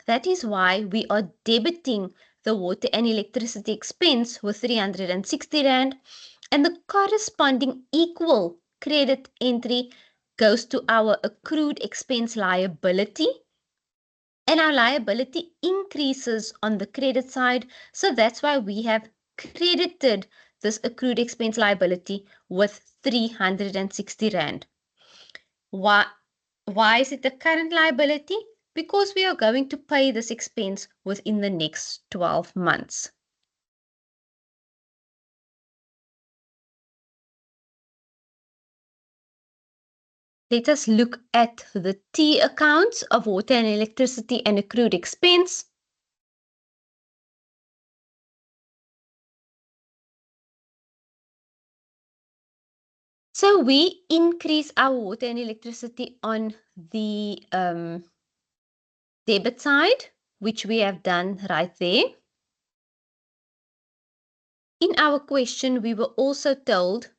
That is why we are debiting the water and electricity expense with 360 Rand, and the corresponding equal credit entry goes to our accrued expense liability. And our liability increases on the credit side. So that's why we have credited this accrued expense liability with 360 Rand. Why? Why is it a current liability? Because we are going to pay this expense within the next 12 months. Let us look at the T accounts of water and electricity and accrued expense. So we increase our water and electricity on the debit side, which we have done right there. In our question, we were also told,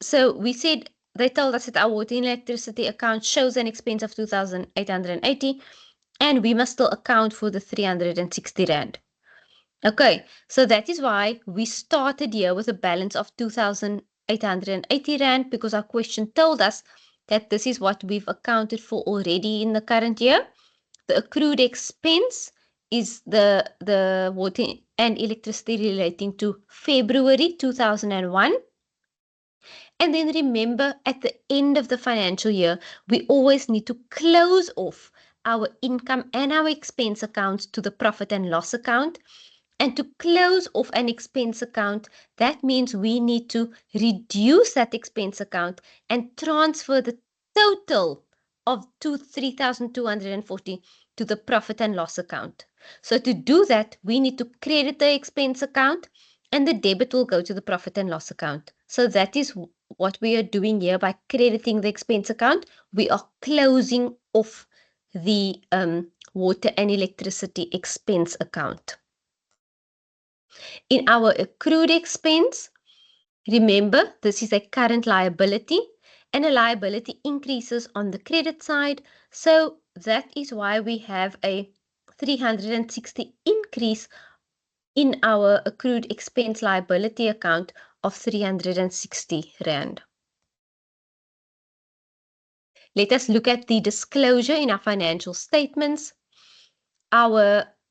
so we said they told us that our water and electricity account shows an expense of 2,880 and we must still account for the 360 Rand. Okay, so that is why we started here with a balance of 2,880 Rand because our question told us that this is what we've accounted for already in the current year. The accrued expense is the water and electricity relating to February 2001. And then remember, at the end of the financial year, we always need to close off our income and our expense accounts to the profit and loss account. And to close off an expense account, that means we need to reduce that expense account and transfer the total of 3,240 to the profit and loss account. So to do that, we need to credit the expense account and the debit will go to the profit and loss account. So that is what we are doing here by crediting the expense account. We are closing off the water and electricity expense account. In our accrued expense, remember this is a current liability and a liability increases on the credit side. So that is why we have a 360 increase in our accrued expense liability account of 360 Rand. Let us look at the disclosure in our financial statements.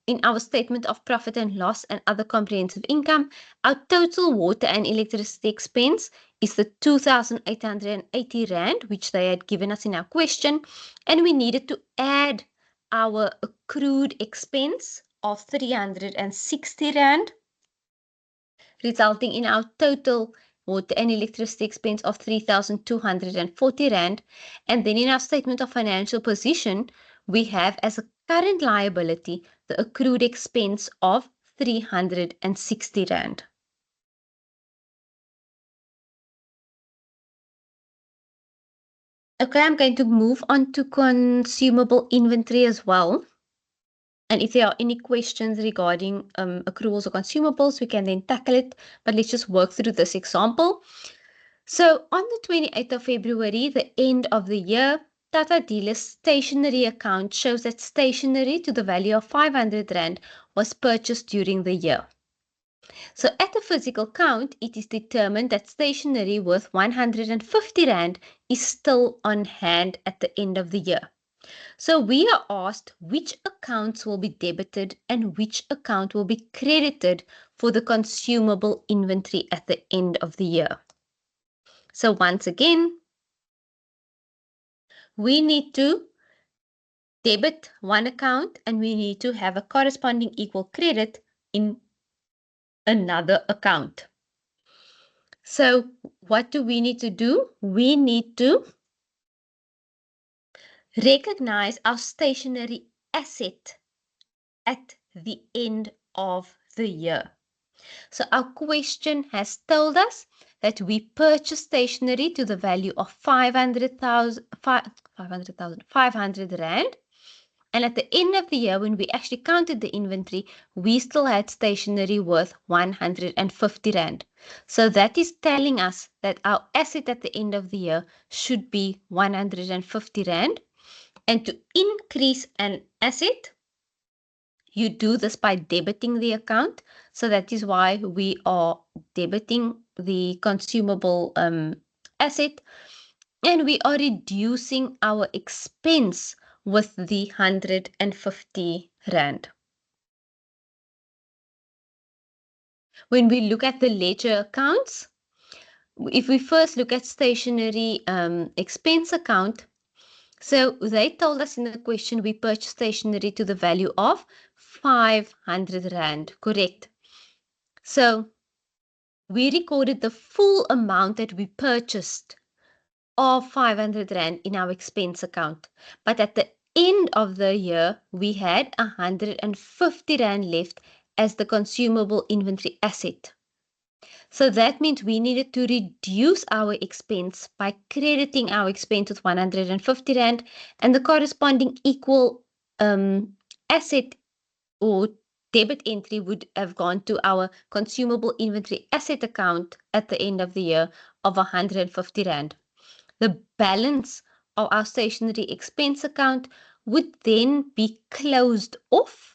In our statement of profit and loss and other comprehensive income, our total water and electricity expense is the 2,880 Rand, which they had given us in our question, and we needed to add our accrued expense of 360 Rand, resulting in our total water and electricity expense of 3,240 Rand. And then in our statement of financial position, we have as a current liability the accrued expense of 360 Rand. Okay, I'm going to move on to consumable inventory as well. And if there are any questions regarding accruals or consumables, we can then tackle it. But let's just work through this example. So on the 28th of February, the end of the year, Tata Dealer's stationery account shows that stationery to the value of 500 Rand was purchased during the year. So at the physical count, it is determined that stationery worth 150 Rand is still on hand at the end of the year. So we are asked which accounts will be debited and which account will be credited for the consumable inventory at the end of the year. So once again, we need to debit one account and we need to have a corresponding equal credit in another account. So what do we need to do? We need to recognize our stationery asset at the end of the year. So our question has told us that we purchased stationery to the value of 500 Rand. And at the end of the year, when we actually counted the inventory, we still had stationery worth 150 Rand. So that is telling us that our asset at the end of the year should be 150 Rand. And to increase an asset, you do this by debiting the account. So that is why we are debiting the consumable asset. And we are reducing our expense with the 150 Rand. When we look at the ledger accounts, if we first look at stationery expense account, So they told us in the question we purchased stationery to the value of 500 Rand, correct? So we recorded the full amount that we purchased of 500 Rand in our expense account. But at the end of the year, we had 150 Rand left as the consumable inventory asset. So that means we needed to reduce our expense by crediting our expense with 150 Rand, and the corresponding equal asset or debit entry would have gone to our consumable inventory asset account at the end of the year of 150 Rand. The balance of our stationery expense account would then be closed off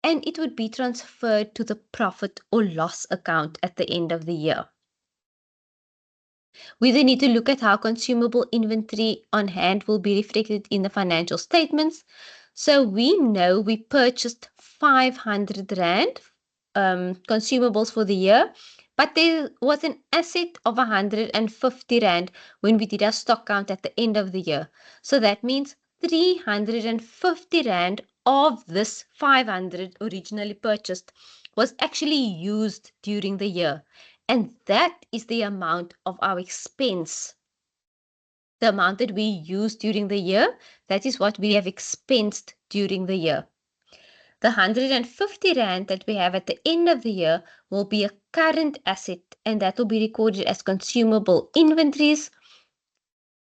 and it would be transferred to the profit or loss account at the end of the year. We then need to look at how consumable inventory on hand will be reflected in the financial statements. So we know we purchased 500 Rand consumables for the year, but there was an asset of 150 Rand when we did our stock count at the end of the year. So that means 350 Rand of this 500 originally purchased was actually used during the year. And that is the amount of our expense. The amount that we used during the year, that is what we have expensed during the year. The 150 Rand that we have at the end of the year will be a current asset and that will be recorded as consumable inventories.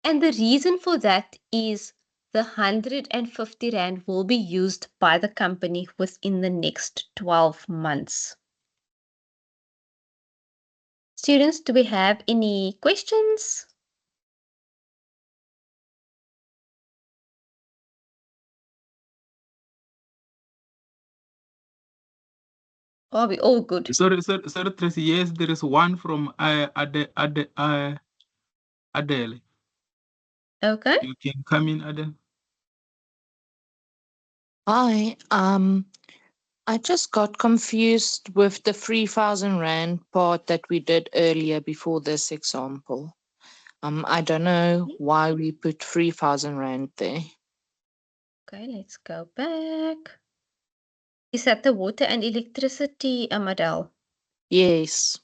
And the reason for that is the 150 Rand will be used by the company within the next 12 months. Students, do we have any questions? Are we all good? Sorry, Tracy. Yes, there is one from Adele. Okay. You can come in, Adele. Hi, I just got confused with the 3,000 Rand part that we did earlier before this example. I don't know why we put 3,000 Rand there. Okay, let's go back. Is that the water and electricity, Amadel? Yes.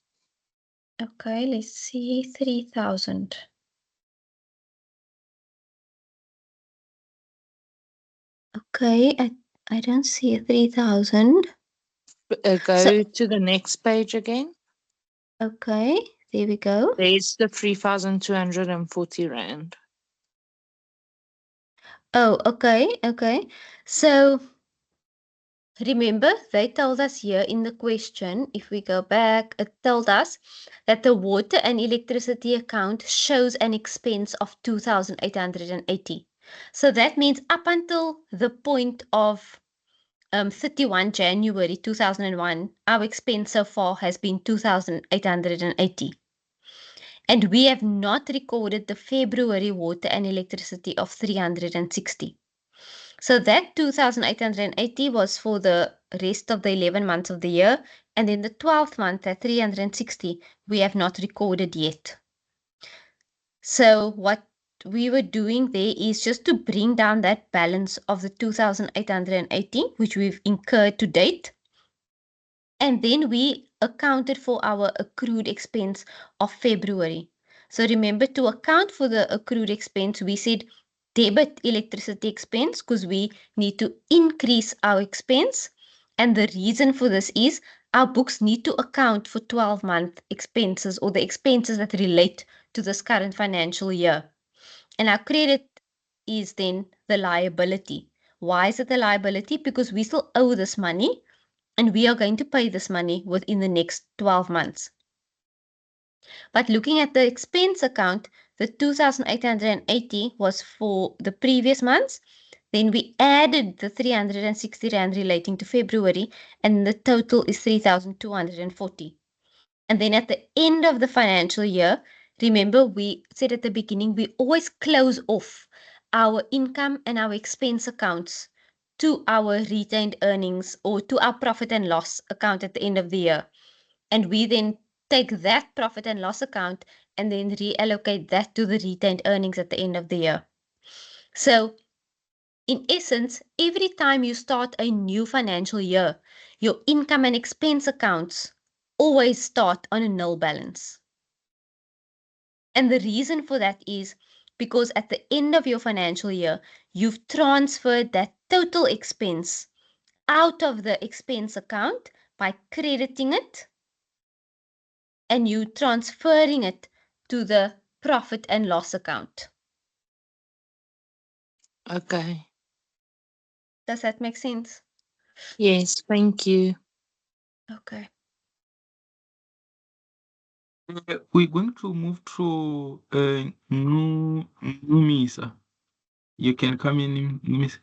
Okay, let's see, 3,000. Okay, I don't see 3,000. Go to the next page again. Okay, there we go. There's the 3,240 Rand. Oh, okay. So remember, they told us here in the question, if we go back, it told us that the water and electricity account shows an expense of 2,880. So that means up until the point of 31 January 2001, our expense so far has been 2,880. And we have not recorded the February water and electricity of 360. So that 2,880 was for the rest of the 11 months of the year. And then the 12th month at 360, we have not recorded yet. So what we were doing there is just to bring down that balance of the 2,880, which we've incurred to date. And then we accounted for our accrued expense of February. So remember, to account for the accrued expense, we said debit electricity expense because we need to increase our expense. And the reason for this is our books need to account for 12-month expenses or the expenses that relate to this current financial year. And our credit is then the liability. Why is it the liability? Because we still owe this money and we are going to pay this money within the next 12 months. But looking at the expense account, the 2,880 was for the previous months. Then we added the 360 Rand relating to February, and the total is 3,240. And then at the end of the financial year, remember we said at the beginning, we always close off our income and our expense accounts to our retained earnings or to our profit and loss account at the end of the year. And we then take that profit and loss account and then reallocate that to the retained earnings at the end of the year. So, in essence, every time you start a new financial year, your income and expense accounts always start on a nil balance. And the reason for that is because at the end of your financial year, you've transferred that total expense out of the expense account by crediting it, and you transferring it to the profit and loss account. Okay. Does that make sense? Yes, thank you. Okay. We're going to move to Numisa. You can come in, Numisa.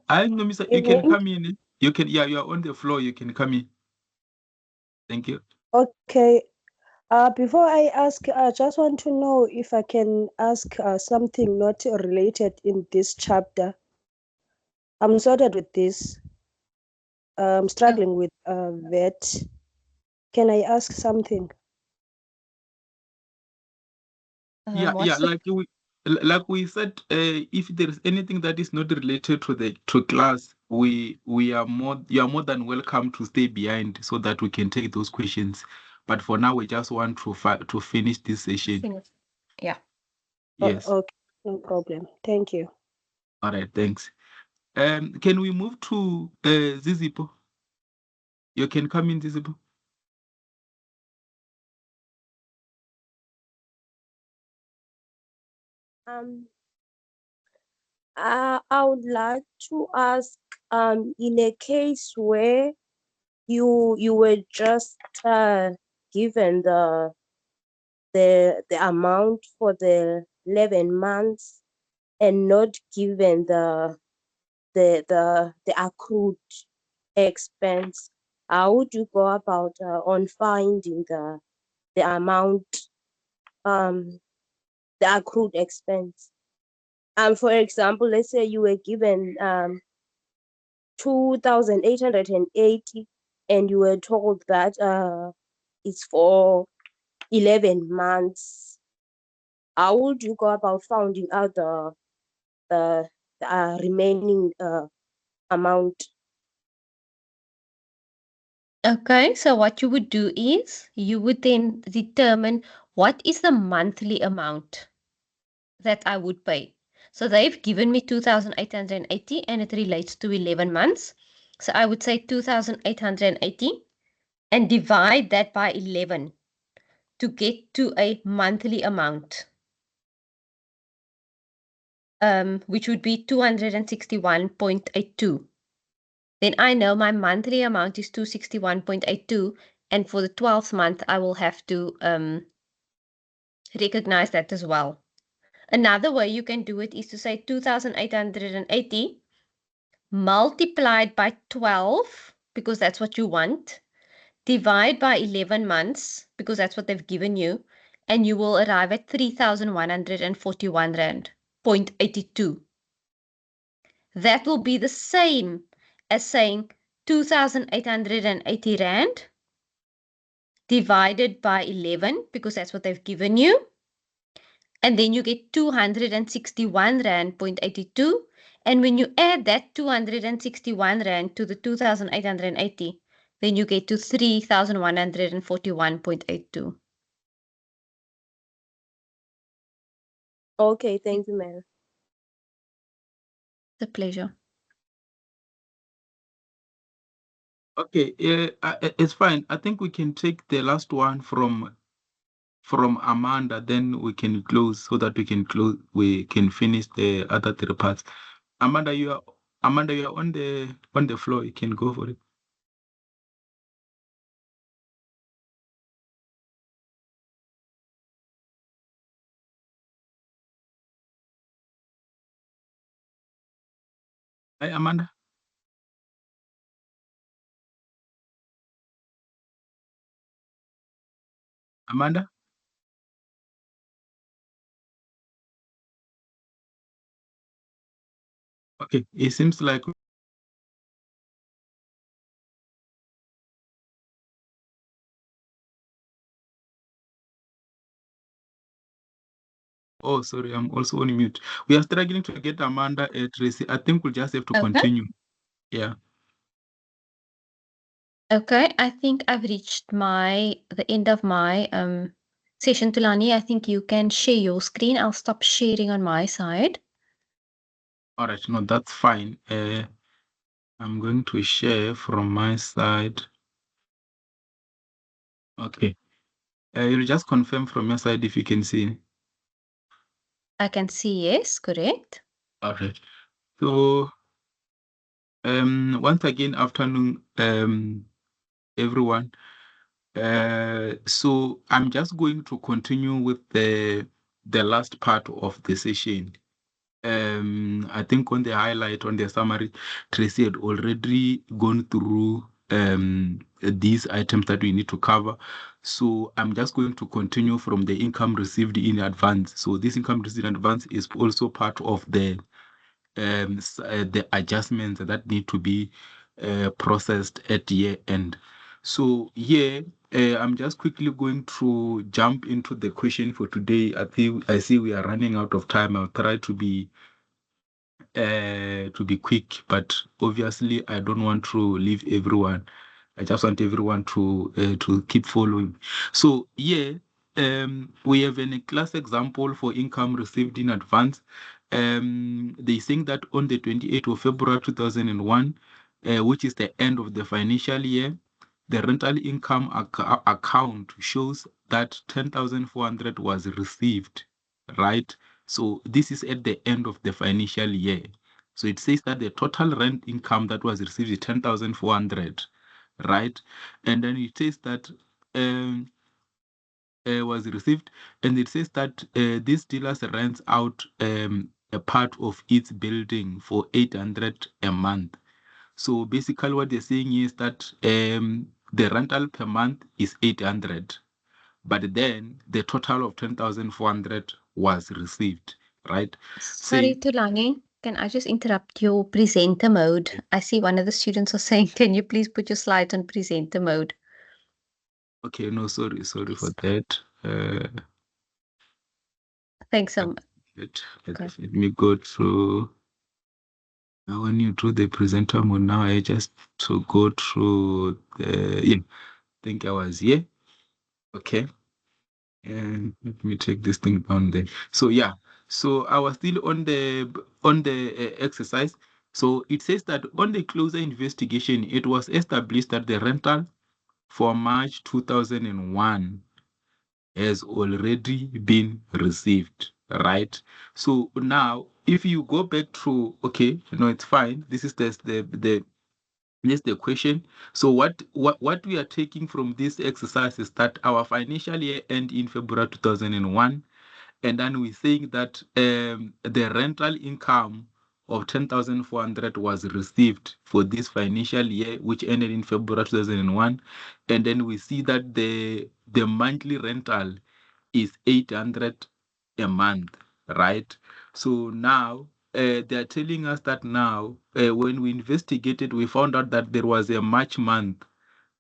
I Numisa, you can Evening. come in. You can, yeah, you are on the floor. You can come in. Thank you. Okay. Before I ask, I just want to know if I can ask something not related in this chapter. I'm sorted with this. I'm struggling with vet. Can I ask something? Yeah, What's the like we said, if there is anything that is not related to class, you are more than welcome to stay behind so that we can take those questions. But for now, we just want to finish this session. finish? Yeah. Yes. Okay, no problem. Thank you. All right. Thanks. Can we move to Zizipo? You can come in, Zizipo. Um, I would like to ask, in a case where you were just given the amount for the 11 months and not given the accrued expense, how would you go about on finding the amount, the accrued expense? For example, let's say you were given 2,880 and you were told that it's for 11 months. How would you go about finding out the remaining amount? Okay, so what you would do is you would then determine what is the monthly amount that I would pay. So they've given me 2,880 and it relates to 11 months. So I would say 2,880 and divide that by 11 to get to a monthly amount, which would be 261.82. Then I know my monthly amount is 261.82, and for the 12th month, I will have to recognize that as well. Another way you can do it is to say 2,880 multiplied by 12, because that's what you want, divide by 11 months, because that's what they've given you, and you will arrive at 3,141 Rand, 0.82. That will be the same as saying 2,880 Rand divided by 11, because that's what they've given you. And then you get 261 Rand, 0.82. And when you add that 261 Rand to the 2,880, then you get to 3,141.82. Okay, thank you, ma'am. It's a pleasure. Okay, it's fine. I think we can take the last one from Amanda, then we can close so that we can finish the other three parts. Amanda, you are on the floor. You can go for it. Hi, Amanda. Amanda. Okay, it seems like oh, sorry, I'm also on mute. We are struggling to get Amanda Tracy. I think we'll just have to continue. Yeah. Okay, I think I've reached the end of my session, Tulani. I think you can share your screen. I'll stop sharing on my side. All right, no, that's fine. I'm going to share from my side. Okay. You'll just confirm from your side if you can see. I can see, yes, correct. All right. So, once again, afternoon, everyone. So I'm just going to continue with the last part of the session. I think on the highlight, on the summary, Tracy had already gone through these items that we need to cover. So I'm just going to continue from the income received in advance. So this income received in advance is also part of the adjustments that need to be processed at year end. So here, I'm just quickly going to jump into the question for today. I see we are running out of time. I'll try to be quick, but obviously I don't want to leave everyone. I just want everyone to keep following. So yeah, we have a class example for income received in advance. They saying that on the 28th of February 2001, which is the end of the financial year, the rental income account shows that 10,400 was received, right? So this is at the end of the financial year. So it says that the total rent income that was received is 10,400, right? And then it says that was received, and it says that this dealer rents out a part of its building for 800 a month. So basically what they're saying is that the rental per month is 800, but then the total of 10,400 was received, right? Sorry, Tulani. Can I just interrupt your presenter mode? I see one of the students are saying, can you please put your slides on presenter mode? Okay, no, sorry for that. Thanks so much. Let me go through. Now, when you do the presenter mode, now I just to go through the. Yeah, I think I was here. Okay. And let me take this thing down there. So yeah, so I was still on the exercise. So it says that on the closer investigation, it was established that the rental for March 2001 has already been received, right? So now, if you go back to, okay, no, it's fine. This is the question. So what we are taking from this exercise is that our financial year end in February 2001, and then we saying that the rental income of 10,400 was received for this financial year, which ended in February 2001, and then we see that the monthly rental is 800 a month, right? So now they're telling us that now when we investigated, we found out that there was a March month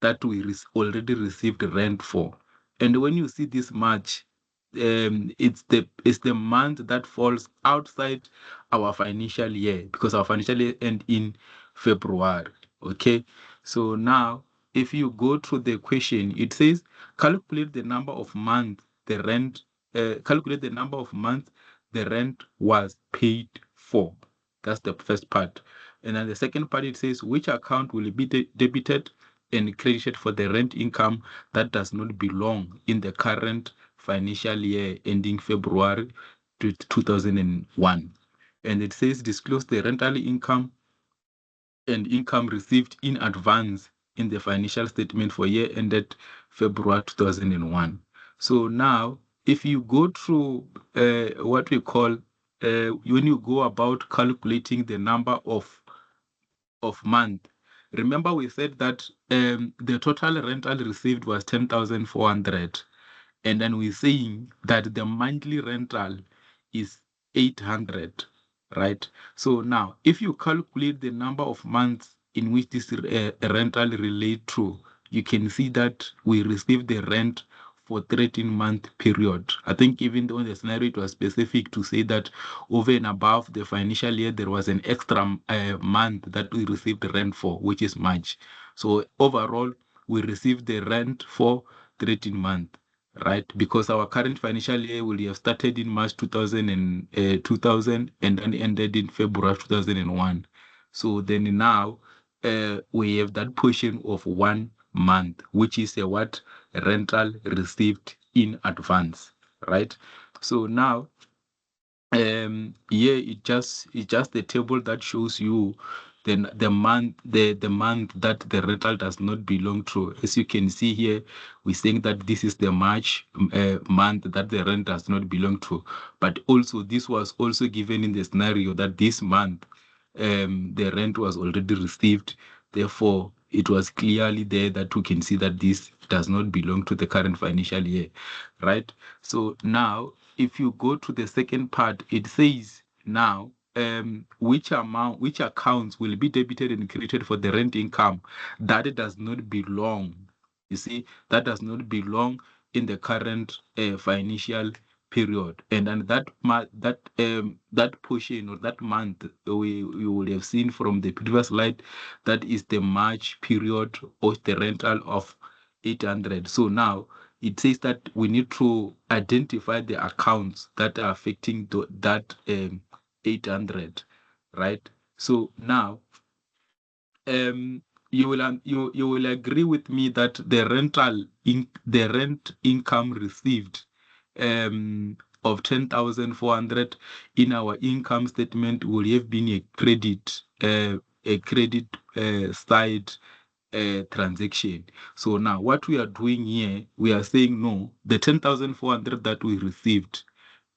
that we already received rent for. And when you see this March, it's the month that falls outside our financial year, because our financial year end in February. Okay, so now if you go through the question, it says calculate the number of months the rent calculate the number of months the rent was paid for. That's the first part. And then the second part, it says which account will be debited and credited for the rent income that does not belong in the current financial year ending February 2001. And it says disclose the rental income and income received in advance in the financial statement for year ended February 2001. So now, if you go through what we call, when you go about calculating the number of month, remember we said that the total rental received was 10,400, and then we're saying that the monthly rental is 800, right? So now, if you calculate the number of months in which this rental relate to, you can see that we received the rent for 13-month period. I think even though the scenario it was specific to say that over and above the financial year, there was an extra month that we received the rent for, which is March. So overall, we received the rent for 13 months, right? Because our current financial year will have started in March 2000 and then ended in February 2001. So then now we have that portion of 1 month, which is a what rental received in advance, right? So now here it's just the table that shows you then the month that the rental does not belong to. As you can see here, we're saying that this is the March month that the rent does not belong to, but also this was also given in the scenario that this month the rent was already received. Therefore, it was clearly there that we can see that this does not belong to the current financial year, right? So now, if you go to the second part, it says now which accounts will be debited and credited for the rent income that does not belong. You see, that does not belong in the current financial period, and that portion or that month we would have seen from the previous slide, that is the March period of the rental of 800. So now it says that we need to identify the accounts that are affecting that 800, right? So now you will agree with me that the rent income received of 10,400 in our income statement will have been a credit side transaction. So now what we are doing here, we are saying no, the 10,400 that we received,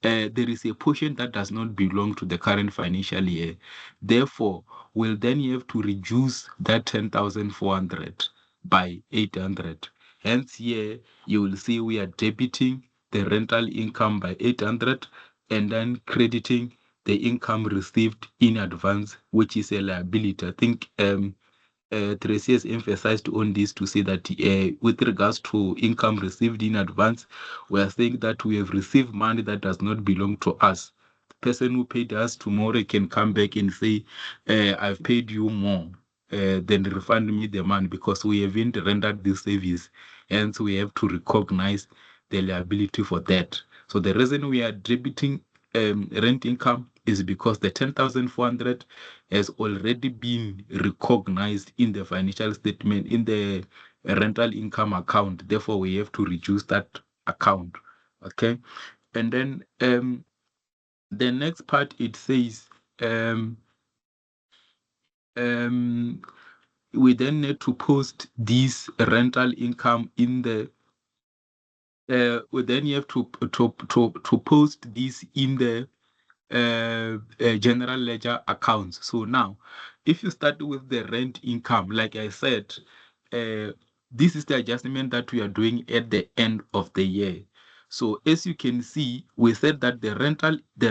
there is a portion that does not belong to the current financial year. Therefore, we'll then have to reduce that 10,400 by 800. Hence, here you will see we are debiting the rental income by 800 and then crediting the income received in advance, which is a liability. I think Tracy has emphasized on this to say that with regards to income received in advance, we are saying that we have received money that does not belong to us. The person who paid us tomorrow can come back and say, I've paid you more, then refund me the money because we haven't rendered this service. Hence, we have to recognize the liability for that. So the reason we are debiting rent income is because the 10,400 has already been recognized in the financial statement, in the rental income account. Therefore, we have to reduce that account. Okay. And then the next part, it says we then need to post this rental income in the we then have to post this in the general ledger accounts. So now, if you start with the rent income, like I said, this is the adjustment that we are doing at the end of the year. So as you can see, we said that the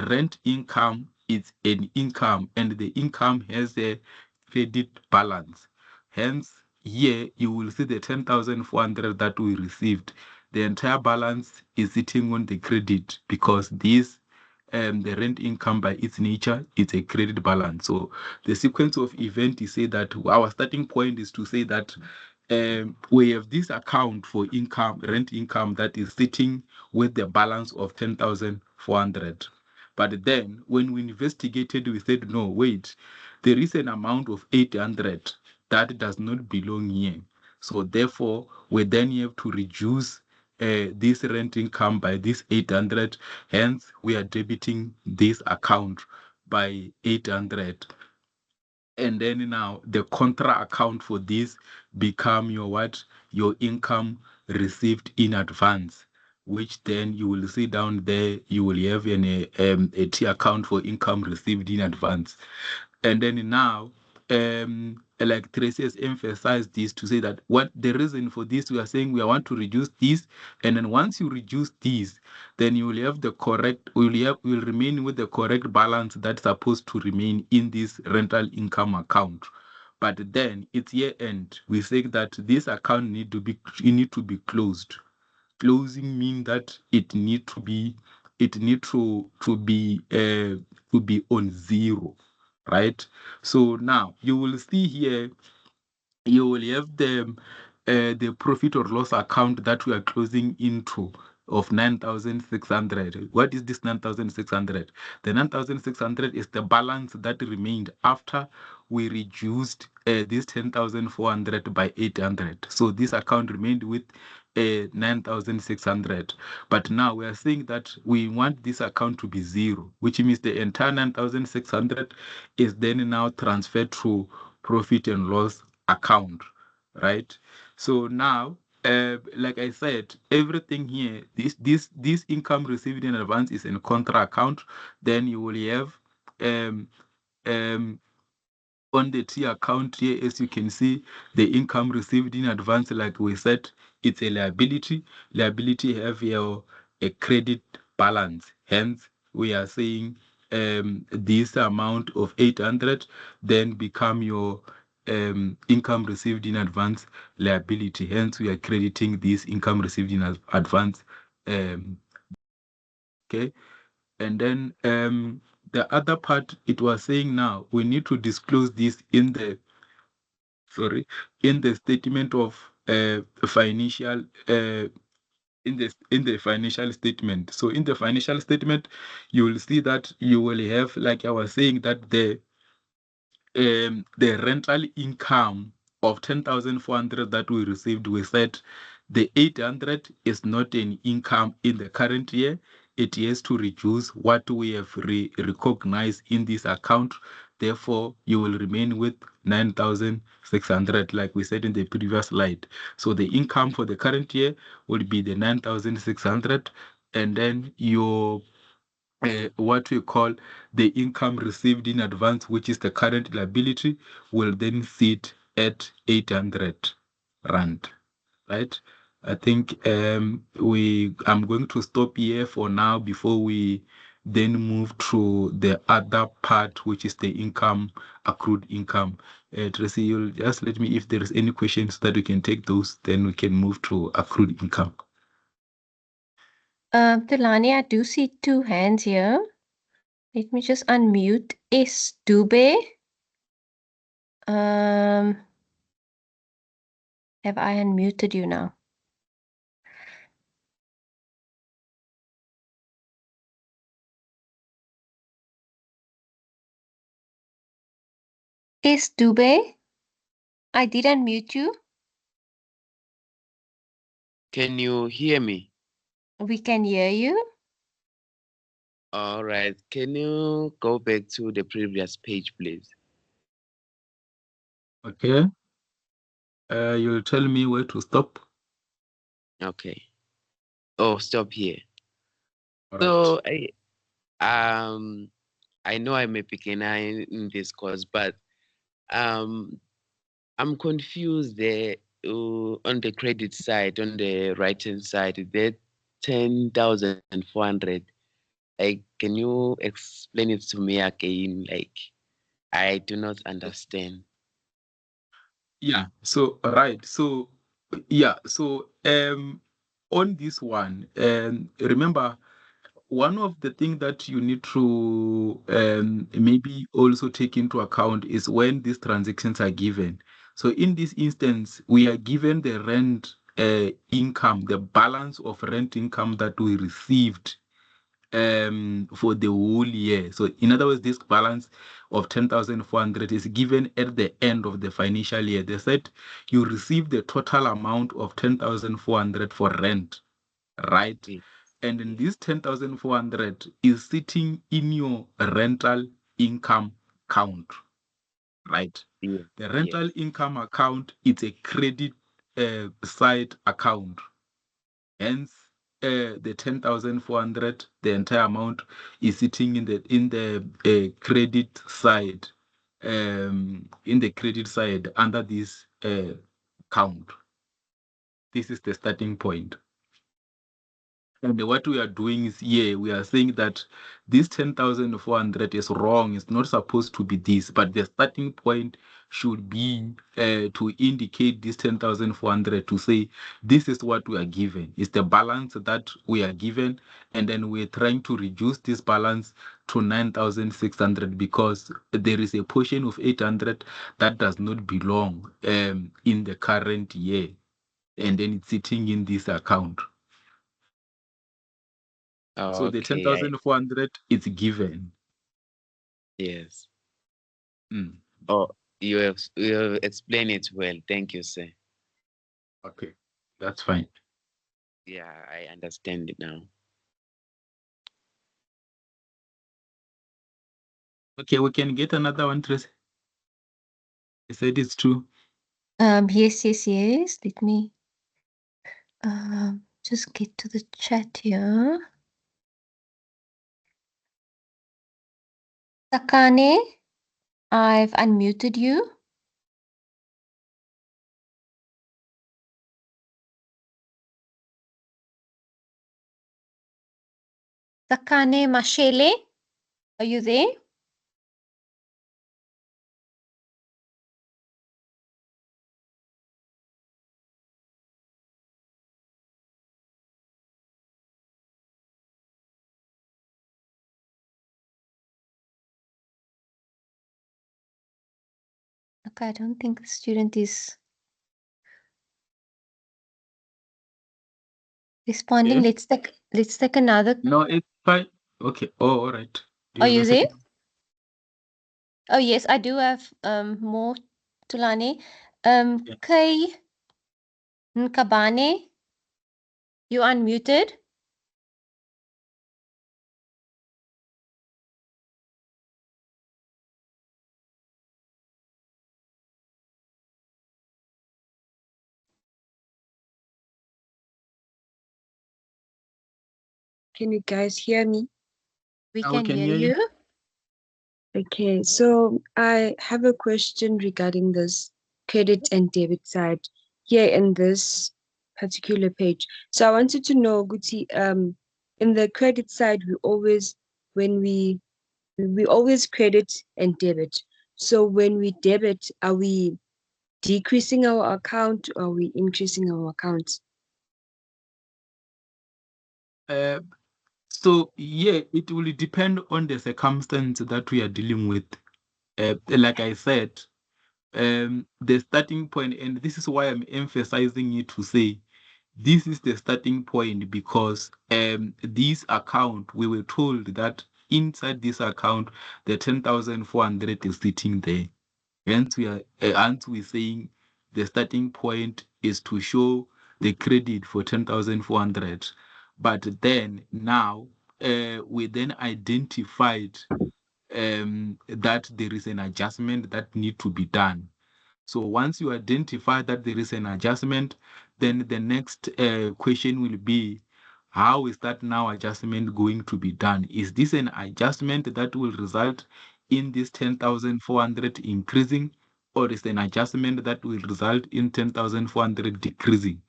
rent income is an income, and the income has a credit balance. Hence, here you will see the 10,400 that we received. The entire balance is sitting on the credit because this the rent income by its nature is a credit balance. So the sequence of event is say that our starting point is to say that we have this account for income, rent income, that is sitting with the balance of 10,400. But then when we investigated, we said, no, wait, there is an amount of 800 that does not belong here. So therefore, we then have to reduce this rent income by this 800. Hence, we are debiting this account by 800. And then now the contra account for this become your what? Your income received in advance, which then you will see down there, you will have a T account for income received in advance. And then now like Tracy has emphasized this to say that what the reason for this, we are saying we want to reduce this, and then once you reduce this, then you will have the correct, will remain with the correct balance that's supposed to remain in this rental income account. But then it's year end. We say that this account need to be closed. Closing means that it need to be on zero, right? So now you will see here, you will have the profit or loss account that we are closing into of 9,600. What is this 9,600? The 9,600 is the balance that remained after we reduced this 10,400 by 800. So this account remained with 9,600. But now we are saying that we want this account to be zero, which means the entire 9,600 is then now transferred to profit and loss account, right? So now, like I said, everything here, this income received in advance is in contra account. Then you will have on the T account here, as you can see, the income received in advance, like we said, it's a liability. Liability have here a credit balance. Hence, we are saying this amount of 800 then become your income received in advance liability. Hence, we are crediting this income received in advance. Okay. And then the other part, it was saying now we need to disclose this in the statement of financial in the financial statement. So in the financial statement, you will see that you will have, like I was saying, that the rental income of 10,400 that we received, we said the 800 is not an income in the current year. It has to reduce what we have recognized in this account. Therefore, you will remain with 9,600, like we said in the previous slide. So the income for the current year would be the 9,600, and then your what we call the income received in advance, which is the current liability, will then sit at 800 rand, right? I think I'm going to stop here for now before we then move to the other part, which is the income, accrued income. Tracy, you'll just let me, if there is any questions that we can take those, then we can move to accrued income. Delani, I do see two hands here. Let me just unmute. S. Dube. Have I unmuted you now? S. Dube. I did unmute you. Can you hear me? We can hear you. All right. Can you go back to the previous page, please? Okay. You'll tell me where to stop. Okay. Oh, stop here. All so I know I'm a beginner in this course, but I'm confused there on the credit side, on the right-hand side, that 10,400. Like, can you explain it to me again? Like, I do not understand. Yeah. So right. So yeah. So on this one, remember, one of the things that you need to maybe also take into account is when these transactions are given. So in this instance, we are given the rent income, the balance of rent income that we received for the whole year. So in other words, this balance of 10,400 is given at the end of the financial year. They said you receive the total amount of 10,400 for rent, right? And then this 10,400 is sitting in your rental income account, right? The rental income account, it's a credit side account. Hence, the 10,400, the entire amount is sitting in the credit side. in the credit side under this count. This is the starting point. And what we are doing is here, we are saying that this 10,400 is wrong. It's not supposed to be this, but the starting point should be to indicate this 10,400 to say this is what we are given. It's the balance that we are given, and then we're trying to reduce this balance to 9,600 because there is a portion of 800 that does not belong in the current year, and then it's sitting in this account. So the Okay, 10,400 is given. yes. Mm. Oh, you have explained it well. Thank you, sir. Okay, that's fine. Yeah, I understand it now. Okay, we can get another one, Tracy. I said it's true. Yes. Let me just get to the chat here. Sakane, I've unmuted you. Sakane Mashele, are you there? Okay, I don't think the student is responding. Yes. Let's take another. No, it's fine. Okay. Oh, all right. Do Are have you a there? second? Oh yes, I do have more, Tulani. Yeah. Kay Nkabane, you unmuted. Can you guys hear me? We Now we can can hear hear you. you. Okay, so I have a question regarding this credit and debit side here in this particular page. So I wanted to know, Guti, in the credit side, when we always credit and debit. So when we debit, are we decreasing our account or are we increasing our account? So yeah, it will depend on the circumstance that we are dealing with. Like I said, the starting point, and this is why I'm emphasizing it to say this is the starting point because this account, we were told that inside this account, the 10,400 is sitting there. Hence, we're saying the starting point is to show the credit for 10,400. But then now, we then identified that there is an adjustment that need to be done. So once you identify that there is an adjustment, then the next question will be, how is that now adjustment going to be done? Is this an adjustment that will result in this 10,400 increasing, or is an adjustment that will result in 10,400 decreasing?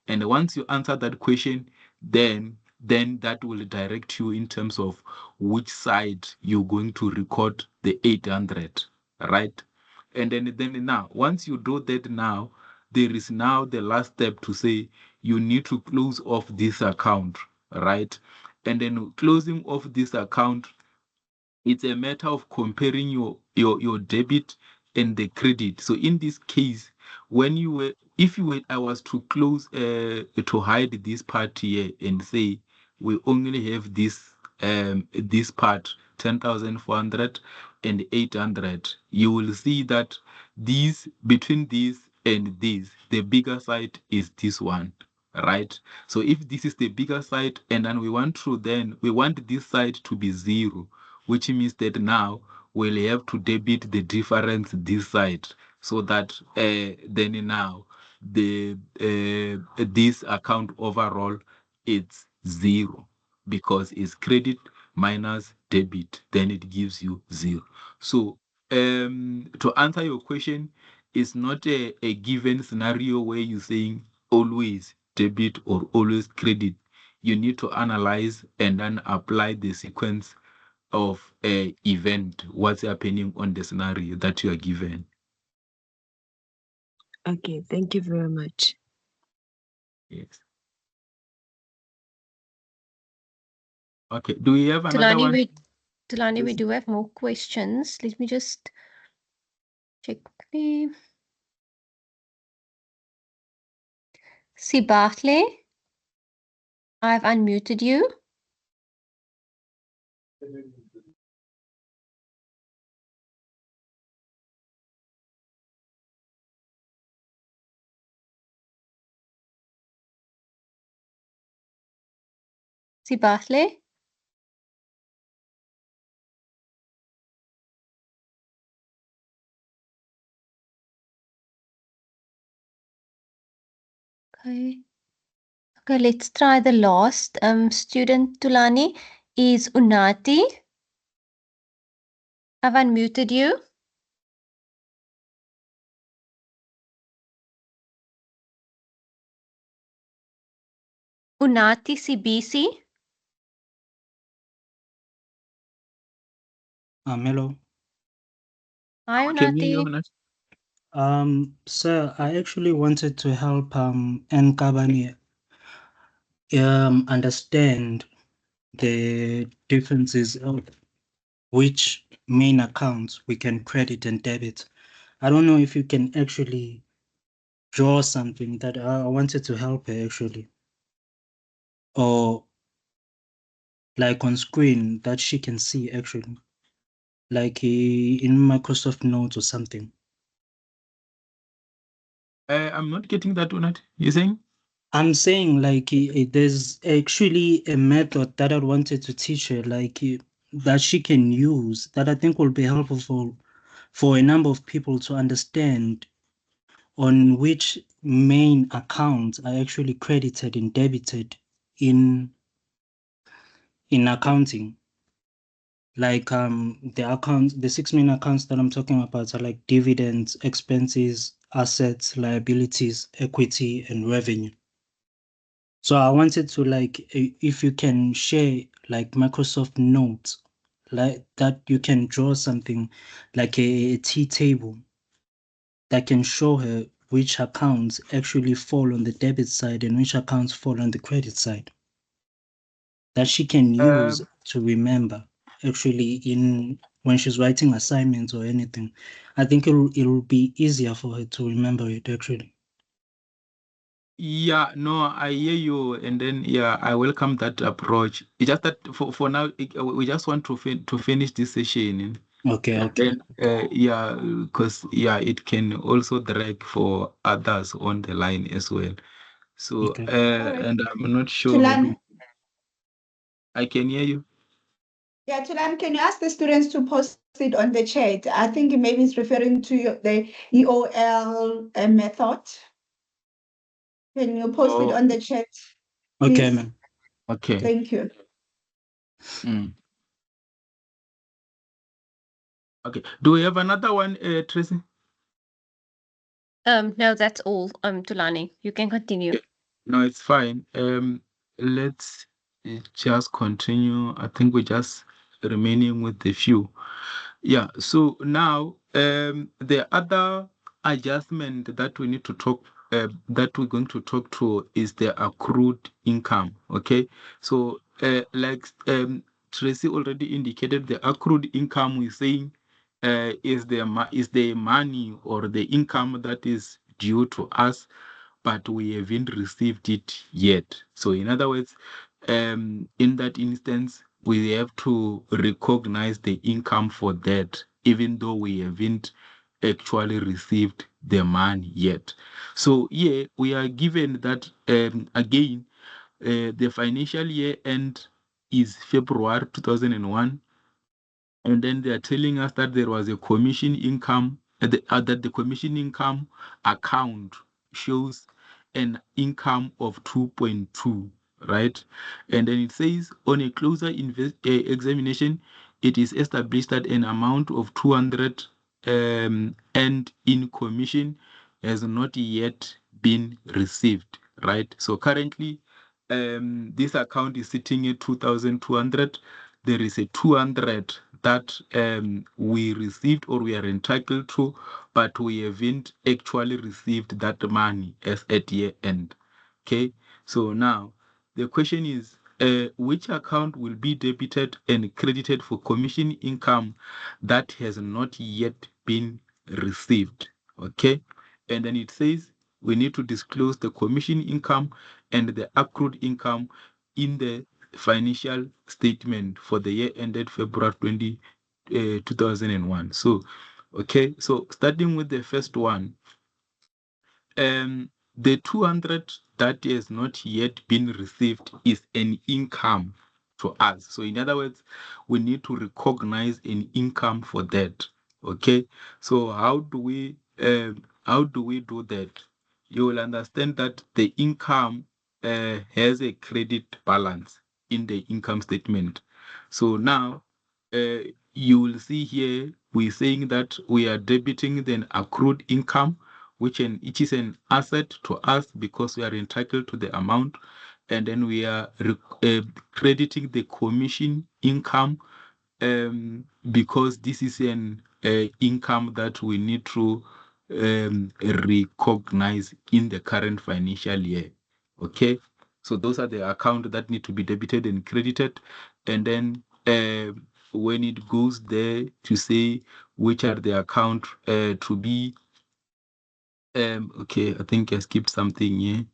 And once you answer that question, then that will direct you in terms of which side you're going to record the 800, right? And then now, once you do that now, there is now the last step to say you need to close off this account, right? And then closing off this account, it's a matter of comparing your debit and the credit. So in this case, when you were, if you were, I was to close to hide this part here and say we only have this part 10,400 and 800, you will see that these between this and this, the bigger side is this one, right? So if this is the bigger side and then we want this side to be 0, which means that now we'll have to debit the difference this side, so that then now the this account overall it's 0 because it's credit minus debit, then it gives you 0. So to answer your question, it's not a given scenario where you're saying always debit or always credit. You need to analyze and then apply the sequence of a event, what's happening on the scenario that you are given. Okay, thank you very much. Yes. Okay. Do we have another one? Tulani, we Yes. do have more questions. Let me just check quickly. Sibahle, I've unmuted you. Sibahle? Okay. Okay, let's try the last student, Tulani, is Unati. I've unmuted you. Unati CBC. Hello. Hi, Can you hear Unati. me? Sir, I actually wanted to help Nkabani understand the differences of which main accounts we can credit and debit. I don't know if you can actually draw something that I wanted to help her actually, or like on screen that she can see actually, like in Microsoft Notes or something. I'm not getting that, Unati. You saying? I'm saying like there's actually a method that I wanted to teach her, like that she can use that I think will be helpful for a number of people to understand on which main accounts are actually credited and debited in accounting. Like the 6 main accounts that I'm talking about are like dividends, expenses, assets, liabilities, equity, and revenue. So I wanted to like if you can share like Microsoft Notes, like that you can draw something like a T table that can show her which accounts actually fall on the debit side and which accounts fall on the credit side. That she can use to remember actually in when she's writing assignments or anything. I think it'll be easier for her to remember it actually. Yeah, no, I hear you, and then yeah, I welcome that approach. It's just that for now, we just want to finish this session. Okay, And okay. then yeah, because yeah, it can also drag for others on the line as well. So Okay. and I'm not sure. Tulan, Maybe I can hear you. yeah, Tulan, can you ask the students to post it on the chat? I think maybe it's referring to the EOL method. Can you post it Oh, on the chat, Okay, please? ma'am. okay. Thank you. Okay. Do we have another one, Tracy? No, that's all, Tulani. You can continue. No, it's fine. Let's just continue. I think we're just remaining with the few. Yeah. So now, the other adjustment that we need to talk, that we're going to talk to is the accrued income. Okay. So, like Tracy already indicated, the accrued income we're saying is the money or the income that is due to us, but we haven't received it yet. So, in other words, in that instance, we have to recognize the income for that, even though we haven't actually received the money yet. So, yeah, we are given that again, the financial year end is February 2001, and then they are telling us that there was a commission income, that the commission income account shows an income of 2.2, right? And then it says on a closer examination, it is established that an amount of 200 and in commission has not yet been received, right? So currently, this account is sitting at 2,200. There is a 200 that we received or we are entitled to, but we haven't actually received that money as at year end. Okay, so now the question is, which account will be debited and credited for commission income that has not yet been received? Okay, and then it says we need to disclose the commission income and the accrued income in the financial statement for the year ended February 2001. So, okay, so starting with the first one, the 200 that has not yet been received is an income to us. So in other words, we need to recognize an income for that. Okay, so how do we do that? You will understand that the income has a credit balance in the income statement. So now you will see here we're saying that we are debiting the accrued income, which is an asset to us because we are entitled to the amount, and then we are crediting the commission income because this is an income that we need to recognize in the current financial year. Okay, so those are the accounts that need to be debited and credited, and then when it goes there to say which are the account to be okay, I think I skipped something here.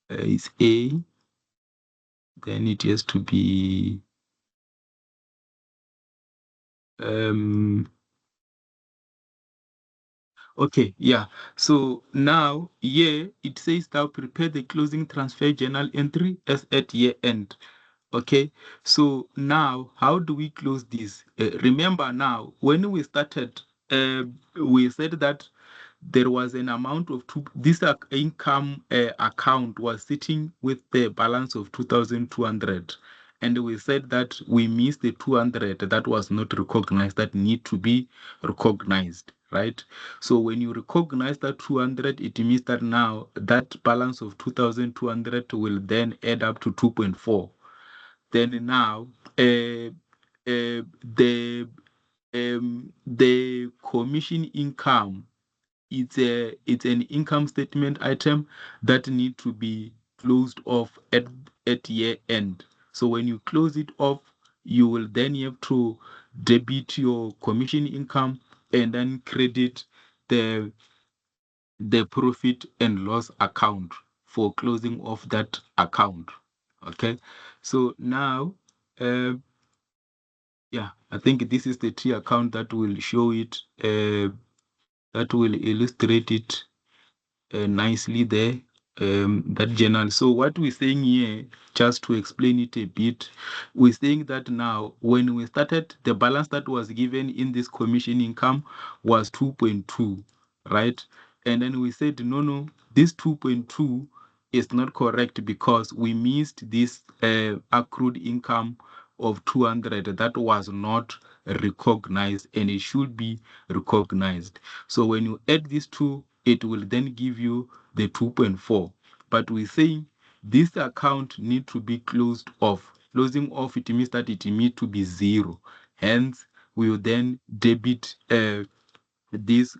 It's A, then it has to be okay, yeah. So now here it says thou prepare the closing transfer journal entry as at year end. Okay, so now how do we close this? Remember now, when we started, we said that there was an amount of this income account was sitting with the balance of 2,200. And we said that we missed the 200 that was not recognized, that need to be recognized, right? So when you recognize that 200, it means that now that balance of 2,200 will then add up to 2.4. Then now the commission income, it's an income statement item that need to be closed off at year end. So when you close it off, you will then have to debit your commission income and then credit the profit and loss account for closing off that account. Okay, so now yeah, I think this is the T account that will show it, that will illustrate it nicely there, that journal. So what we're saying here, just to explain it a bit, we're saying that now when we started, the balance that was given in this commission income was 2.2, right? And then we said, no, this 2.2 is not correct because we missed this accrued income of 200 that was not recognized, and it should be recognized. So when you add these two, it will then give you the 2.4. But we're saying this account need to be closed off. Closing off, it means that it needs to be zero. Hence, we will then debit this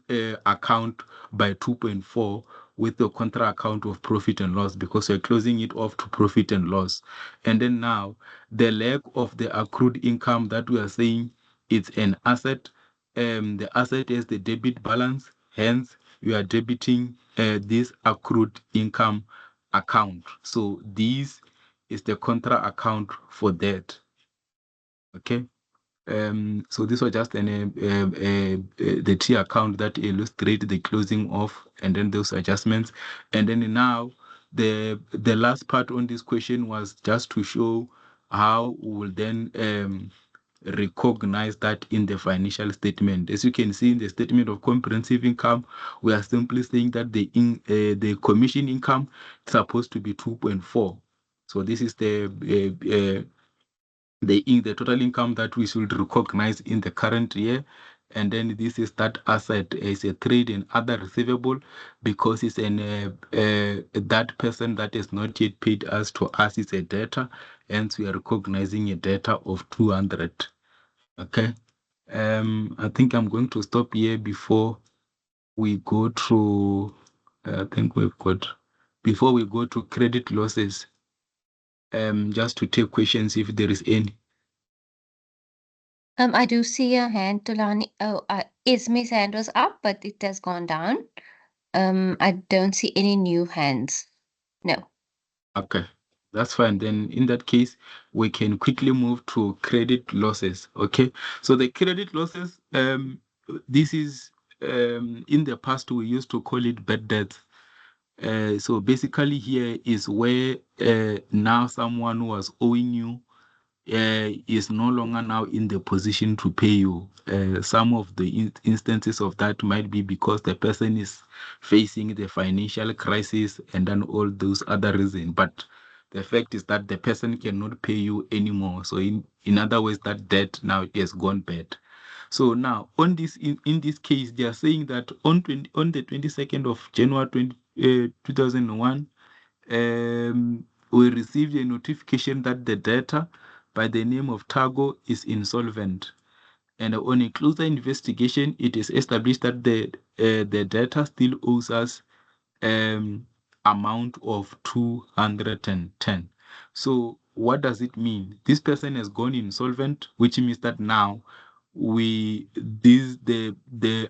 account by 2.4 with the contra account of profit and loss because we're closing it off to profit and loss. And then now the leg of the accrued income that we are saying it's an asset. The asset is the debit balance. Hence, we are debiting this accrued income account. So this is the contra account for that. Okay. So this was just the T account that illustrates the closing off and then those adjustments. And then now the last part on this question was just to show how we will then recognize that in the financial statement. As you can see in the statement of comprehensive income, we are simply saying that the commission income is supposed to be 2.4. So this is the total income that we should recognize in the current year, and then this is that asset is a trade and other receivable because it's that person that is not yet paid us to us is a debtor, hence we are recognizing a debtor of 200. Okay. I think I'm going to stop here before we go through. I think we've got before we go to credit losses. Just to take questions if there is any. I do see a hand, Tulani. Oh, Ismi's hand was up, but it has gone down. I don't see any new hands. No. Okay, that's fine. Then in that case, we can quickly move to credit losses. Okay, so the credit losses, this is in the past we used to call it bad debts. So basically here is where now someone who was owing you is no longer now in the position to pay you. Some of the instances of that might be because the person is facing the financial crisis and then all those other reasons. But the fact is that the person cannot pay you anymore. So in other words, that debt now has gone bad. So now on this in this case, they are saying that on the 22nd of January 2001, we received a notification that the debtor by the name of Tago is insolvent. And on a closer investigation, it is established that the debtor still owes us amount of 210. So what does it mean? This person has gone insolvent, which means that now the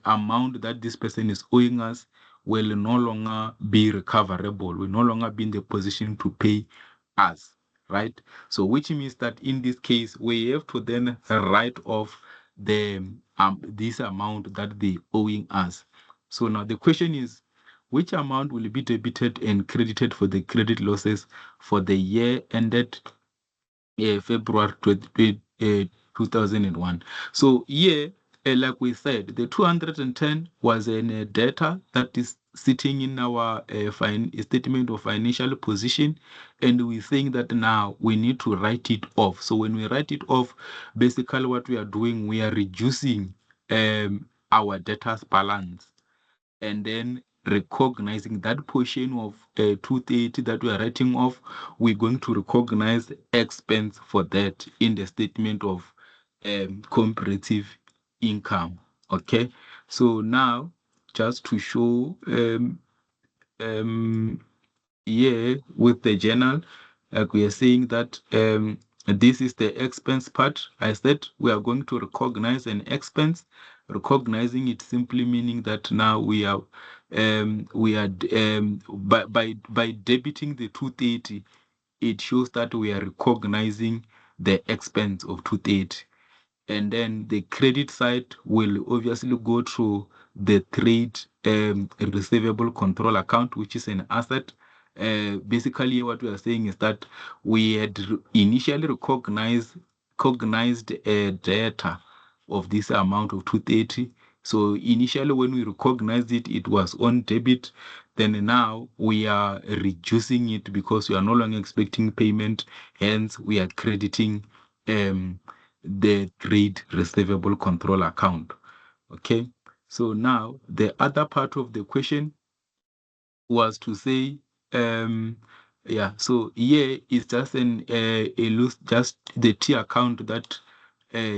amount that this person is owing us will no longer be recoverable, will no longer be in the position to pay us, right? So which means that in this case we have to then write off the this amount that they owing us. So now the question is, which amount will be debited and credited for the credit losses for the year ended February 2001? So here, like we said, the 210 was a data that is sitting in our statement of financial position, and we think that now we need to write it off. So when we write it off, basically what we are doing, we are reducing our debtors balance, and then recognizing that portion of 230 that we are writing off, we're going to recognize expense for that in the statement of comparative income. Okay, so now just to show here with the journal, like we are saying that this is the expense part. I said we are going to recognize an expense. Recognizing it simply meaning that now we are by debiting the 230, it shows that we are recognizing the expense of 230. And then the credit side will obviously go through the trade receivable control account, which is an asset. Basically, what we are saying is that we had initially recognized a data of this amount of 230. So initially, when we recognized it, it was on debit. Then now we are reducing it because we are no longer expecting payment. Hence, we are crediting the trade receivable control account. Okay, so now the other part of the question was to say, so here is just a loose, just the T account that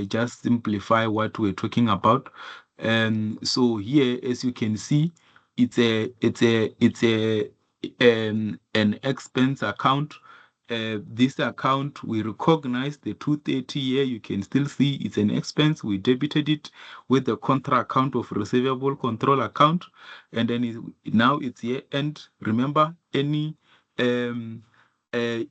just simplify what we're talking about. So here, as you can see, it's an expense account. This account, we recognize the 230 here. You can still see it's an expense. We debited it with the contra account of receivable control account, and then now it's year end. Remember, any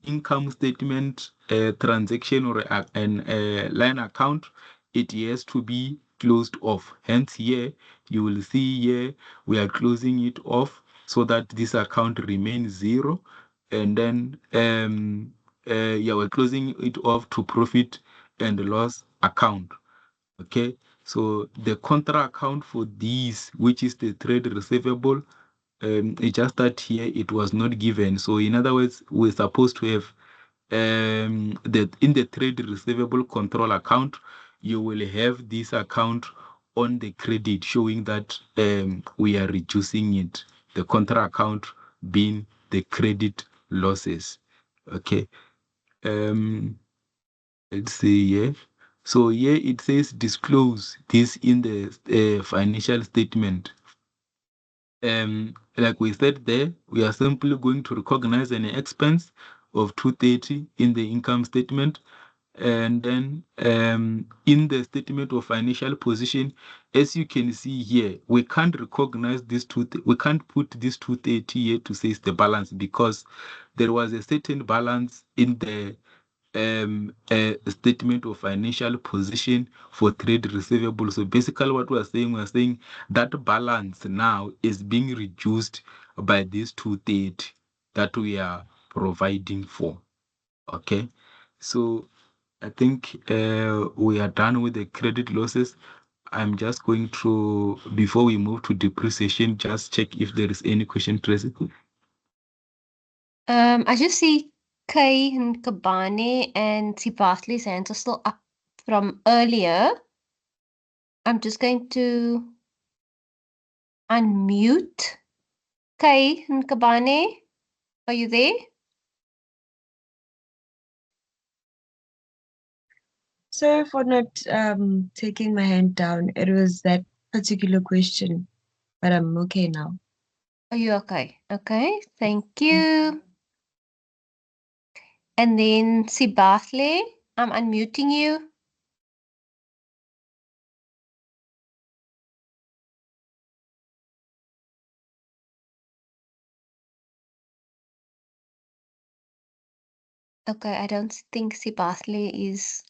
income statement transaction or an line account, it has to be closed off. Hence here you will see here we are closing it off so that this account remains zero, and then we're closing it off to profit and loss account. Okay, so the contra account for these, which is the trade receivable, it's just that here it was not given. So in other words, we're supposed to have that in the trade receivable control account, you will have this account on the credit, showing that we are reducing it. The contra account being the credit losses. Okay. Let's see here. So here it says disclose this in the financial statement. Like we said there, we are simply going to recognize an expense of 230 in the income statement. And then in the statement of financial position, as you can see here, we can't recognize this we can't put this 230 here to say it's the balance, because there was a certain balance in the statement of financial position for trade receivable. So basically what we're saying that balance now is being reduced by this 230 that we are providing for. Okay, so I think we are done with the credit losses. I'm just going to, before we move to depreciation, just check if there is any question, Tracy. I just see Kay and Kabane and Sibathli's hands are still up from earlier. I'm just going to unmute Kay and Kabane. Are you there? Sorry for not taking my hand down. It was that particular question, but I'm okay now. Are you okay? Okay, thank you. And then Sibathli, I'm unmuting you. Okay, I don't think Sibathli is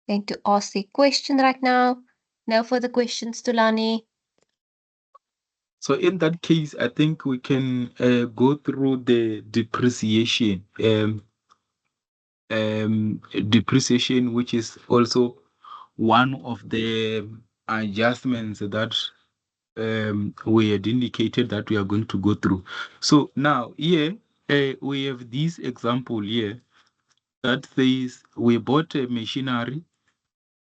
going to ask the question right now. No further questions, Tulani. So in that case, I think we can go through the depreciation. Depreciation, which is also one of the adjustments that we had indicated that we are going to go through. So now here we have this example here that says we bought a machinery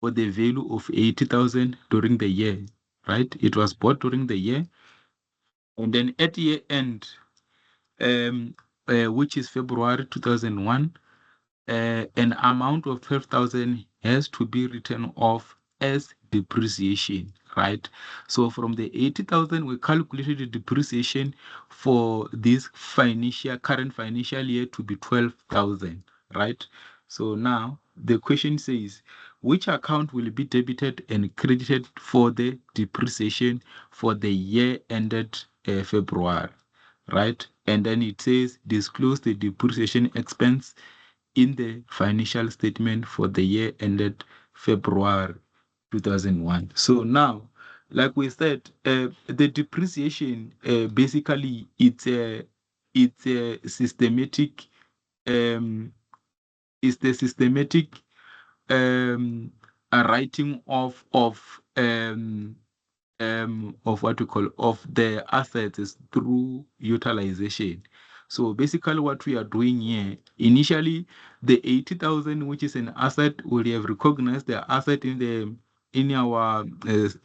for the value of 80,000 during the year, right? It was bought during the year, and then at year end, which is February 2001, an amount of 12,000 has to be written off as depreciation, right? So from the 80,000, we calculated the depreciation for this current financial year to be 12,000, right? So now the question says, which account will be debited and credited for the depreciation for the year ended February, right? And then it says disclose the depreciation expense in the financial statement for the year ended February 2001. So now, like we said, the depreciation basically it's a systematic it's the systematic a writing of what we call of the assets is through utilization. So basically what we are doing here, initially the 80,000, which is an asset, we have recognized the asset in our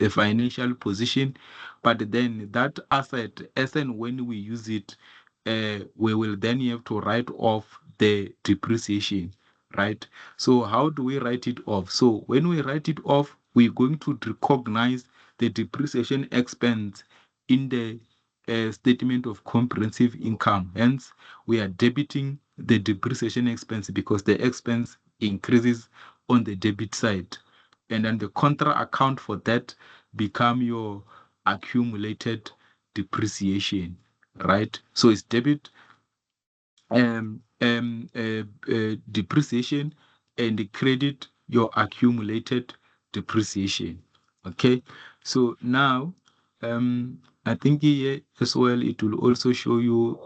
financial position, but then that asset, as and when we use it, we will then have to write off the depreciation, right? So how do we write it off? So when we write it off, we're going to recognize the depreciation expense in the statement of comprehensive income. Hence, we are debiting the depreciation expense because the expense increases on the debit side. And then the contra account for that become your accumulated depreciation, right? So it's debit depreciation and credit your accumulated depreciation. Okay, so now I think here as well it will also show you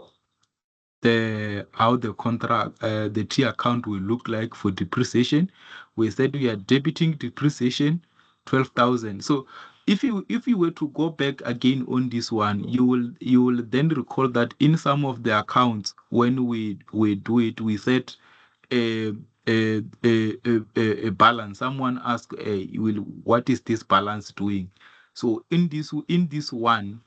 how the contract the T account will look like for depreciation. We said we are debiting depreciation 12,000. So if you were to go back again on this one, you will then recall that in some of the accounts when we do it, we said a balance. Someone asked, what is this balance doing? So in this one,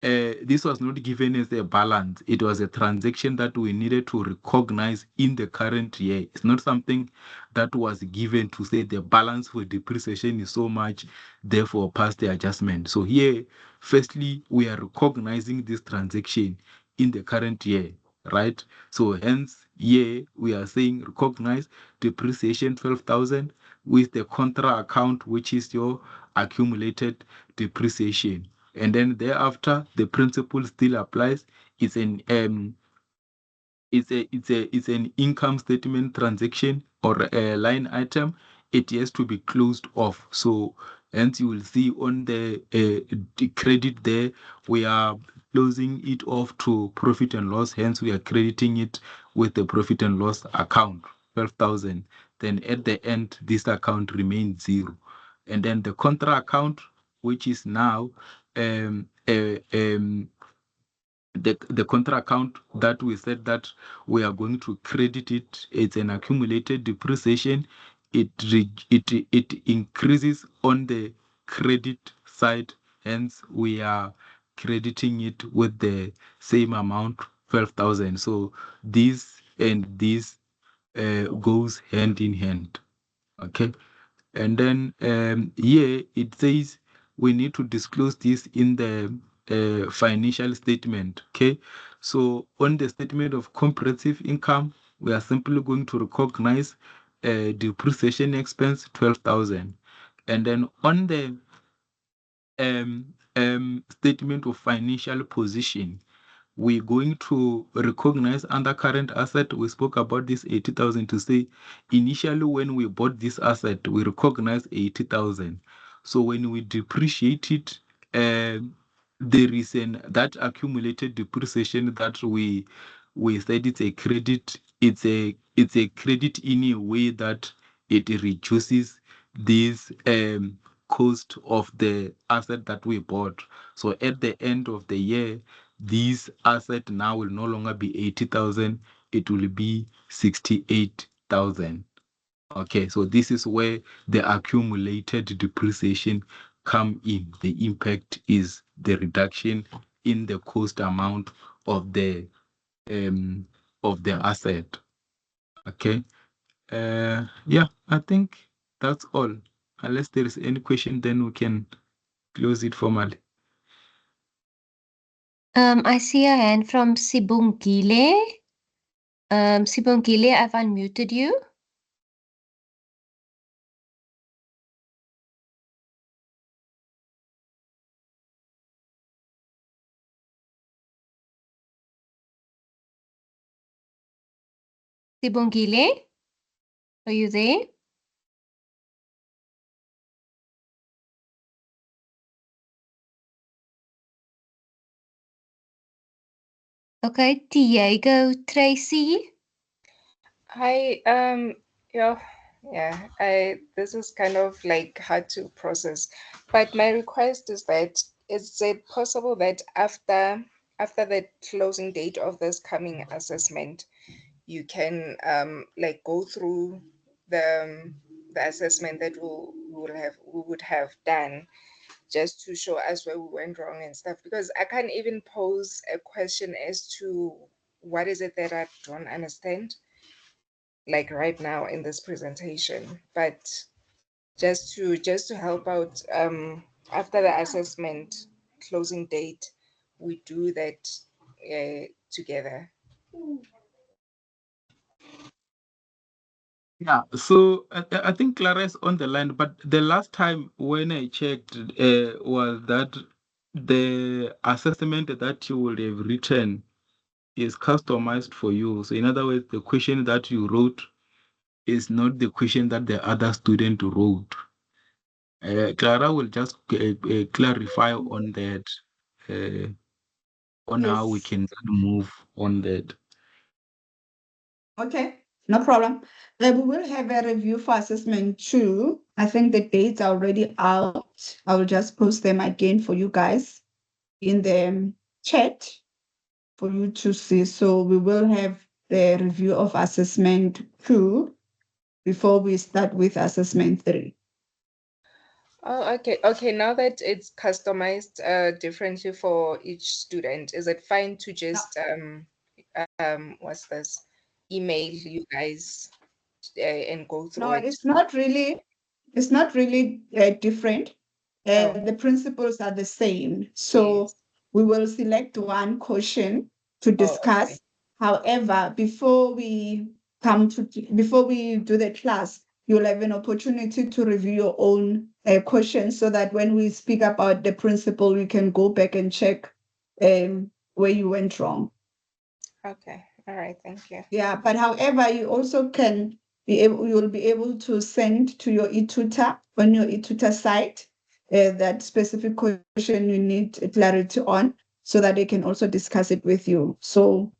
this was not given as a balance. It was a transaction that we needed to recognize in the current year. It's not something that was given to say the balance for depreciation is so much, therefore pass the adjustment. So here, firstly, we are recognizing this transaction in the current year, right? So hence, here we are saying recognize depreciation 12,000 with the contra account, which is your accumulated depreciation. And then thereafter the principle still applies. It's an it's an income statement transaction or a line item. It has to be closed off. So hence you will see on the credit there, we are closing it off to profit and loss. Hence we are crediting it with the profit and loss account 12,000. Then at the end this account remains zero. And then the contra account, which is now um, the contra account that we said that we are going to credit it. It's an accumulated depreciation. It increases on the credit side. Hence, we are crediting it with the same amount, 12,000. So this and this goes hand in hand. Okay. And then here it says we need to disclose this in the financial statement. Okay, so on the statement of comprehensive income, we are simply going to recognize depreciation expense 12,000, and then on the statement of financial position, we're going to recognize under current asset. We spoke about this 80,000 to say initially when we bought this asset, we recognize 80,000. So when we depreciate it, there is that accumulated depreciation that we said it's a credit. It's a credit in a way that it reduces this cost of the asset that we bought. So at the end of the year, this asset now will no longer be 80,000, it will be 68,000. Okay, so this is where the accumulated depreciation come in. The impact is the reduction in the cost amount of the asset. Okay. Yeah, I think that's all. Unless there is any question, then we can close it formally. I see a hand from Sibongile. Sibongile, I've unmuted you. Sibongile, are you there? Okay, Diego Tracy. Hi, yeah, this is kind of like hard to process, but my request is that is it possible that after the closing date of this coming assessment, you can like go through the assessment that we would have done just to show us where we went wrong and stuff, because I can't even pose a question as to what is it that I don't understand like right now in this presentation, but just to help out after the assessment closing date, we do that together. Yeah, so I think Clara is on the line, but the last time when I checked was that the assessment that you would have written is customized for you. So in other words, the question that you wrote is not the question that the other student wrote. Clara will just clarify on that, on how we Yes. can move on that. Okay, no problem. We will have a review for assessment 2. I think the dates are already out. I will just post them again for you guys in the chat for you to see. So we will have the review of assessment 2 before we start with assessment 3. Oh, okay. Okay, now that it's customized differently for each student, is it fine to just what's this? Email you guys and go through No, it? it's not really different. The principles are the same. So we will select one question to discuss. However, before we do the class, you'll have an opportunity to review your own questions so that when we speak about the principle, we can go back and check where you went wrong. Okay. All right. Thank you. Yeah, but however, you also you'll be able to send to your e-tutor on your e-tutor site that specific question you need clarity on so that they can also discuss it with you. So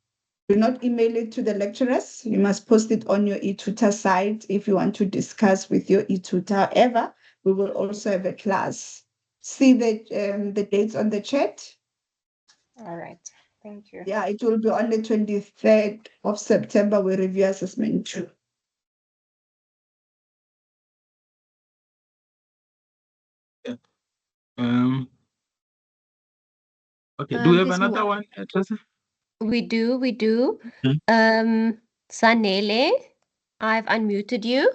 do not email it to the lecturers. You must post it on your e-tutor site if you want to discuss with your e-tutor. However, we will also have a class. See the dates on the chat. All right. Thank you. Yeah, it will be on the 23rd of September. We review assessment 2. Okay. Do we have There's another one, Tracy? We do. Hmm? Sanele, I've unmuted you.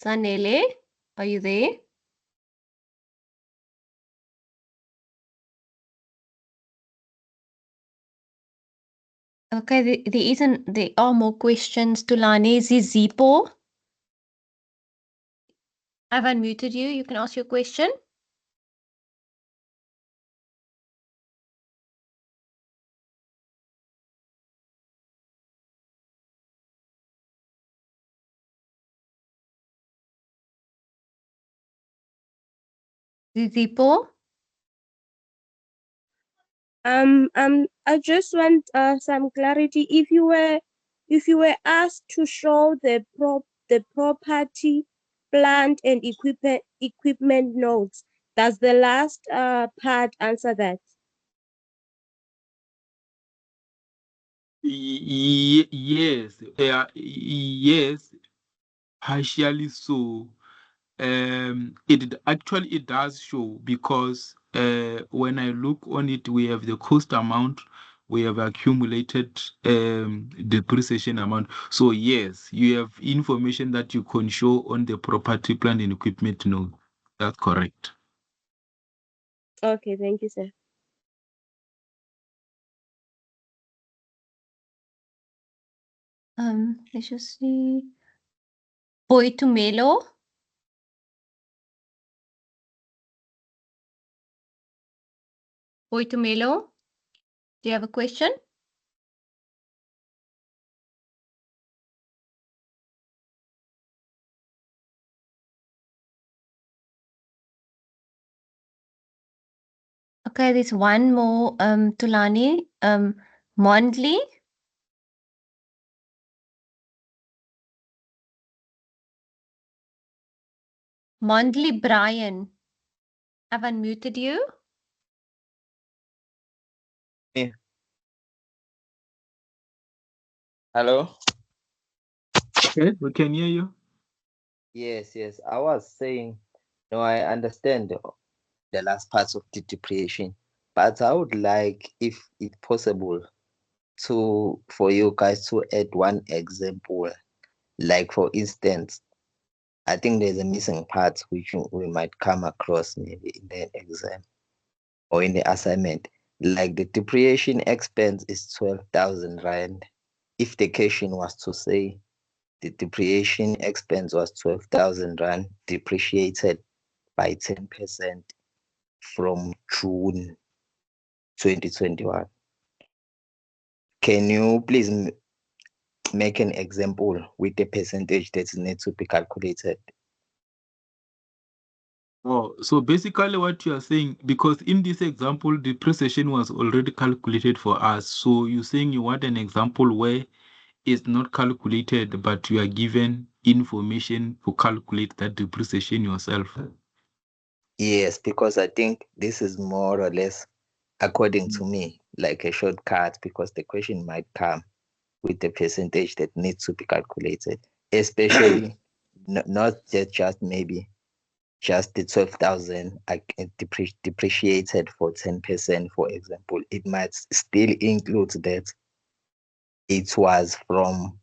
Sanele, are you there? Okay, there are more questions. Tulani Zizipo. I've unmuted you. You can ask your question. Zizipo. I just want some clarity. If you were asked to show the property, plant and equipment notes, does the last part answer that? Yes. Yes. Partially so. It does show because when I look on it, we have the cost amount, we have accumulated depreciation amount. So yes, you have information that you can show on the property, plant and equipment note. That's correct. Okay, thank you, sir. Let's just see. Boitumelo. Boitumelo, do you have a question? Okay, there's one more, Tulani, Mondli. Mondli Brian, I've unmuted you. Yeah. Hello? Okay, we can hear you. Yes, yes. I was saying, no, I understand the last parts of the depreciation, but I would like, if it's possible, for you guys to add one example. Like for instance, I think there's a missing part which we might come across maybe in the exam or in the assignment. Like the depreciation expense is 12,000 Rand. If the question was to say the depreciation expense was 12,000 Rand depreciated by 10% from June 2021. Can you please make an example with the percentage that needs to be calculated? Oh, so basically what you are saying, because in this example, depreciation was already calculated for us. So you're saying you want an example where it's not calculated, but you are given information to calculate that depreciation yourself. Yes, because I think this is more or less, according to me, like a shortcut, because the question might come with the percentage that needs to be calculated, especially not just maybe just the 12,000 depreciated for 10%, for example. It might still include that it was from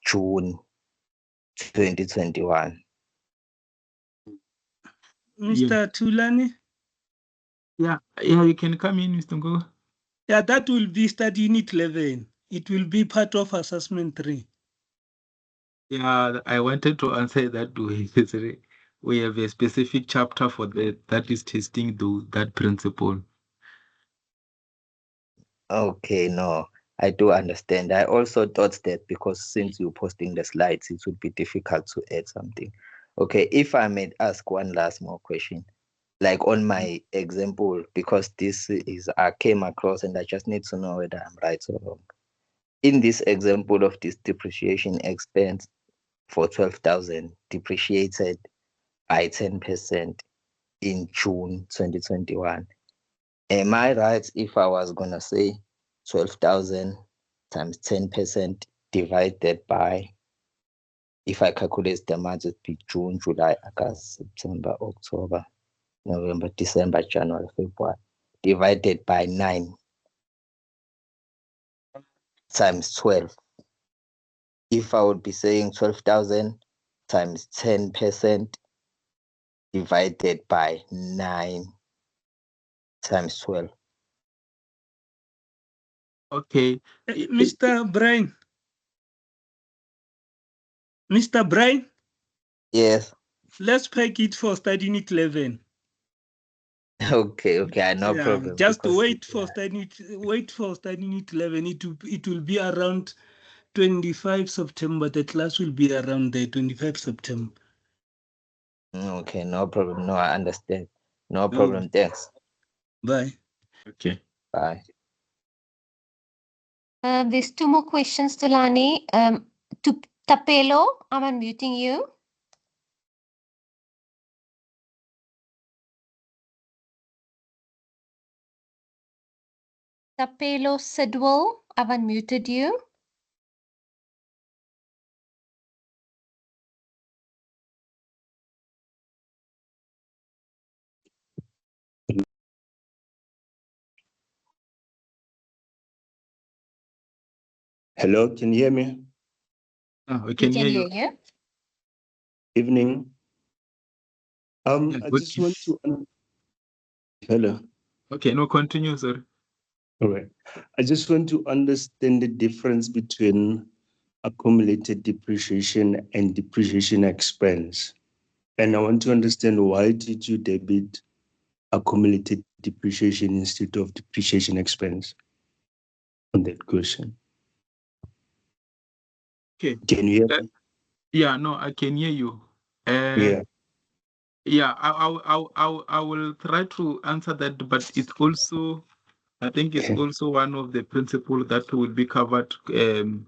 June 2021. Mr. Tulani? Yeah, you can come in, Mr. Ngo. Yeah, that will be study unit 11. It will be part of assessment 3. Yeah, I wanted to answer that way. We have a specific chapter for that is testing that principle. Okay, no, I do understand. I also thought that because since you're posting the slides, it would be difficult to add something. Okay, if I may ask one last more question, like on my example, because this is I came across and I just need to know whether I'm right or wrong. In this example of this depreciation expense for 12,000 depreciated by 10% in June 2021. Am I right if I was gonna say 12,000 times 10% divided by, if I calculate the months, it'd be June, July, August, September, October, November, December, January, February, divided by 9 times 12. If I would be saying 12,000 times 10% divided by 9 times 12. Okay. Mr. Brian? Mr. Brian? Yes. Let's pack it for study unit 11. Okay, no Yeah, problem. just because wait for study unit 11. It will be around 25 September. The class will be around the 25 September. Okay, no problem. No, I understand. No problem. Thanks. Bye. Okay. Bye. There's 2 more questions, Tulani. To Tapelo, I'm unmuting you. Tapelo Sidwell, I've unmuted you. Hello, can you hear me? We can hear you. Evening. Yeah, I just want to. Hello. Okay, no, continue, sir. All right. I just want to understand the difference between accumulated depreciation and depreciation expense. And I want to understand, why did you debit accumulated depreciation instead of depreciation expense on that question? Okay. Can you hear me? Yeah, no, I can hear you. Yeah. Yeah, I will try to answer that, but it's also, I think it's also one of the principles that will be covered in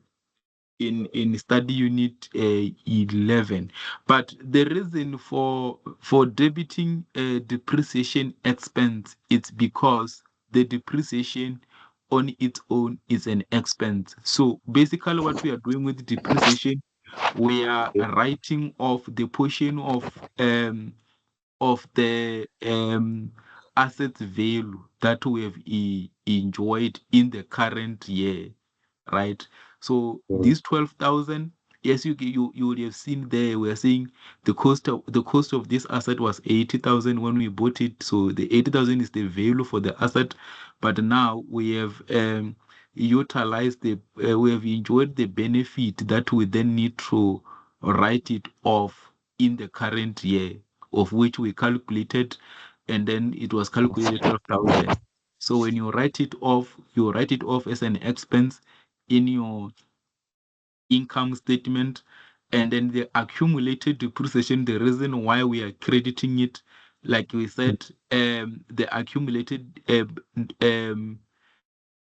study unit 11. But the reason for debiting depreciation expense, it's because the depreciation on its own is an expense. So basically what we are doing with depreciation, we are writing off the portion of the asset value that we have enjoyed in the current year, right? So these 12,000, yes, you would have seen there. We are saying the cost of this asset was 80,000 when we bought it. So the 80,000 is the value for the asset, but now we have utilized we have enjoyed the benefit that we then need to write it off in the current year, of which we calculated, and then it was calculated 12,000. So when you write it off, as an expense in your income statement, and then the accumulated depreciation, the reason why we are crediting it, like we said, the accumulated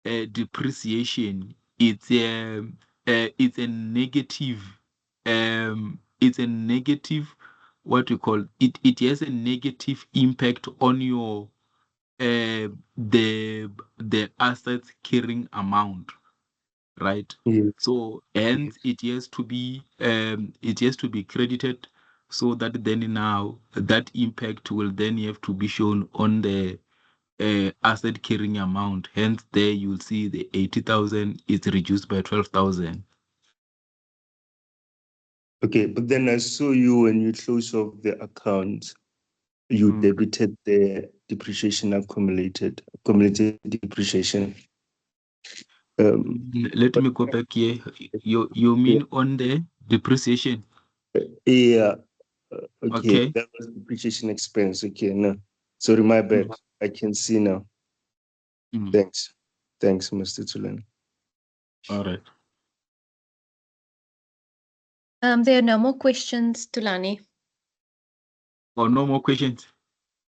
depreciation, it's a negative what you call it. It has a negative impact on your the assets carrying amount, right? Yes. So hence it has to be credited, so that then now that impact will then have to be shown on the asset carrying amount. Hence there you'll see the 80,000 is reduced by 12,000. Okay, but then I saw you when you close off the account, you debited the depreciation accumulated depreciation. Let me go back here. You mean on the depreciation? Yeah. Okay. Okay. That was depreciation expense. Okay, no. Sorry, my bad. I can see now. Thanks. Thanks, Mr. Tulani. All right. There are no more questions, Tulani. Or no more questions?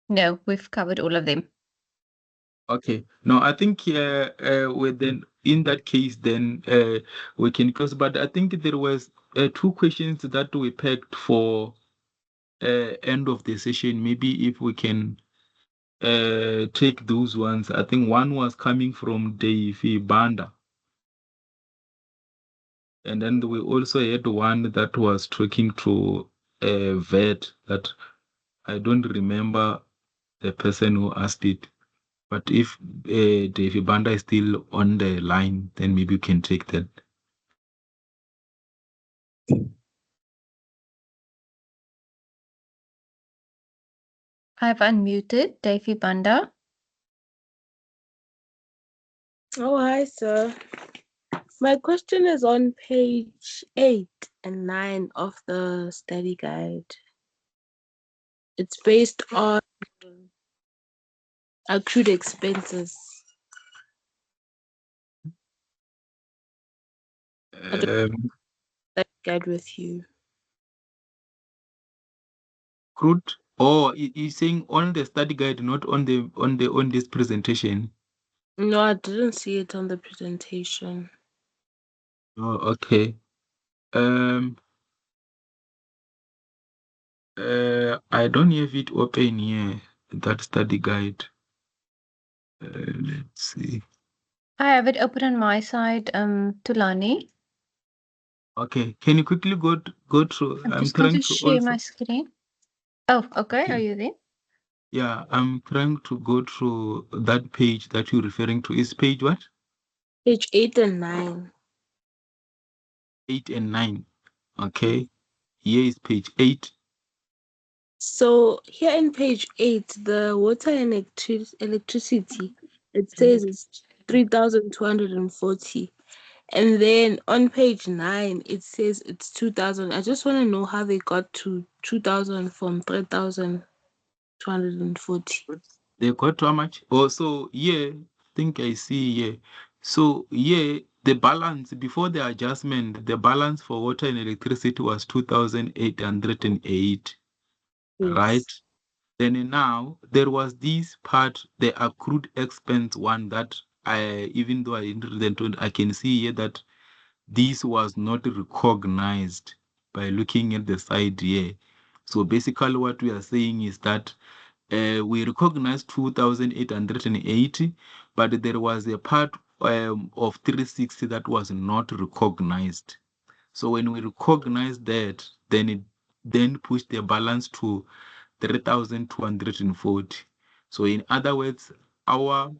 No, we've covered all of them. Okay. No, I think with then in that case, then we can close. But I think there was 2 questions that we packed for end of the session. Maybe if we can take those ones. I think one was coming from Dave Banda. And then we also had one that was talking to a vet that I don't remember the person who asked it. But if Dave Banda is still on the line, then maybe you can take that. I've unmuted Davy Banda. Oh, hi, sir. My question is on page 8 and 9 of the study guide. It's based on accrued expenses. That guide with you. Accrued? Oh, you're saying on the study guide, not on this presentation. No, I didn't see it on the presentation. Oh, okay. I don't have it open here, that study guide. Let's see. I have it open on my side, Tulani. Okay, can you quickly go through? I'm I'm just going trying to to share also. my screen. Oh, okay. Okay. Are you there? Yeah, I'm trying to go through that page that you're referring to. Is page what? Page 8 and 9. 8 and 9. Okay. Here is page 8. So here in page 8, the water and electricity, it says it's 3,240. And then on page 9, it says it's 2,000. I just want to know how they got to 2,000 from 3,240. They got how much? Oh, so yeah, think I see here. So yeah, the balance before the adjustment, the balance for water and electricity was 2,808. Yes. Right? Then now there was this part, the accrued expense one that even though I didn't, I can see here that this was not recognized by looking at the side here. So basically what we are saying is that we recognized 2,880, but there was a part of 360 that was not recognized. So when we recognize that, then it then push the balance to 3,240. So in other words, our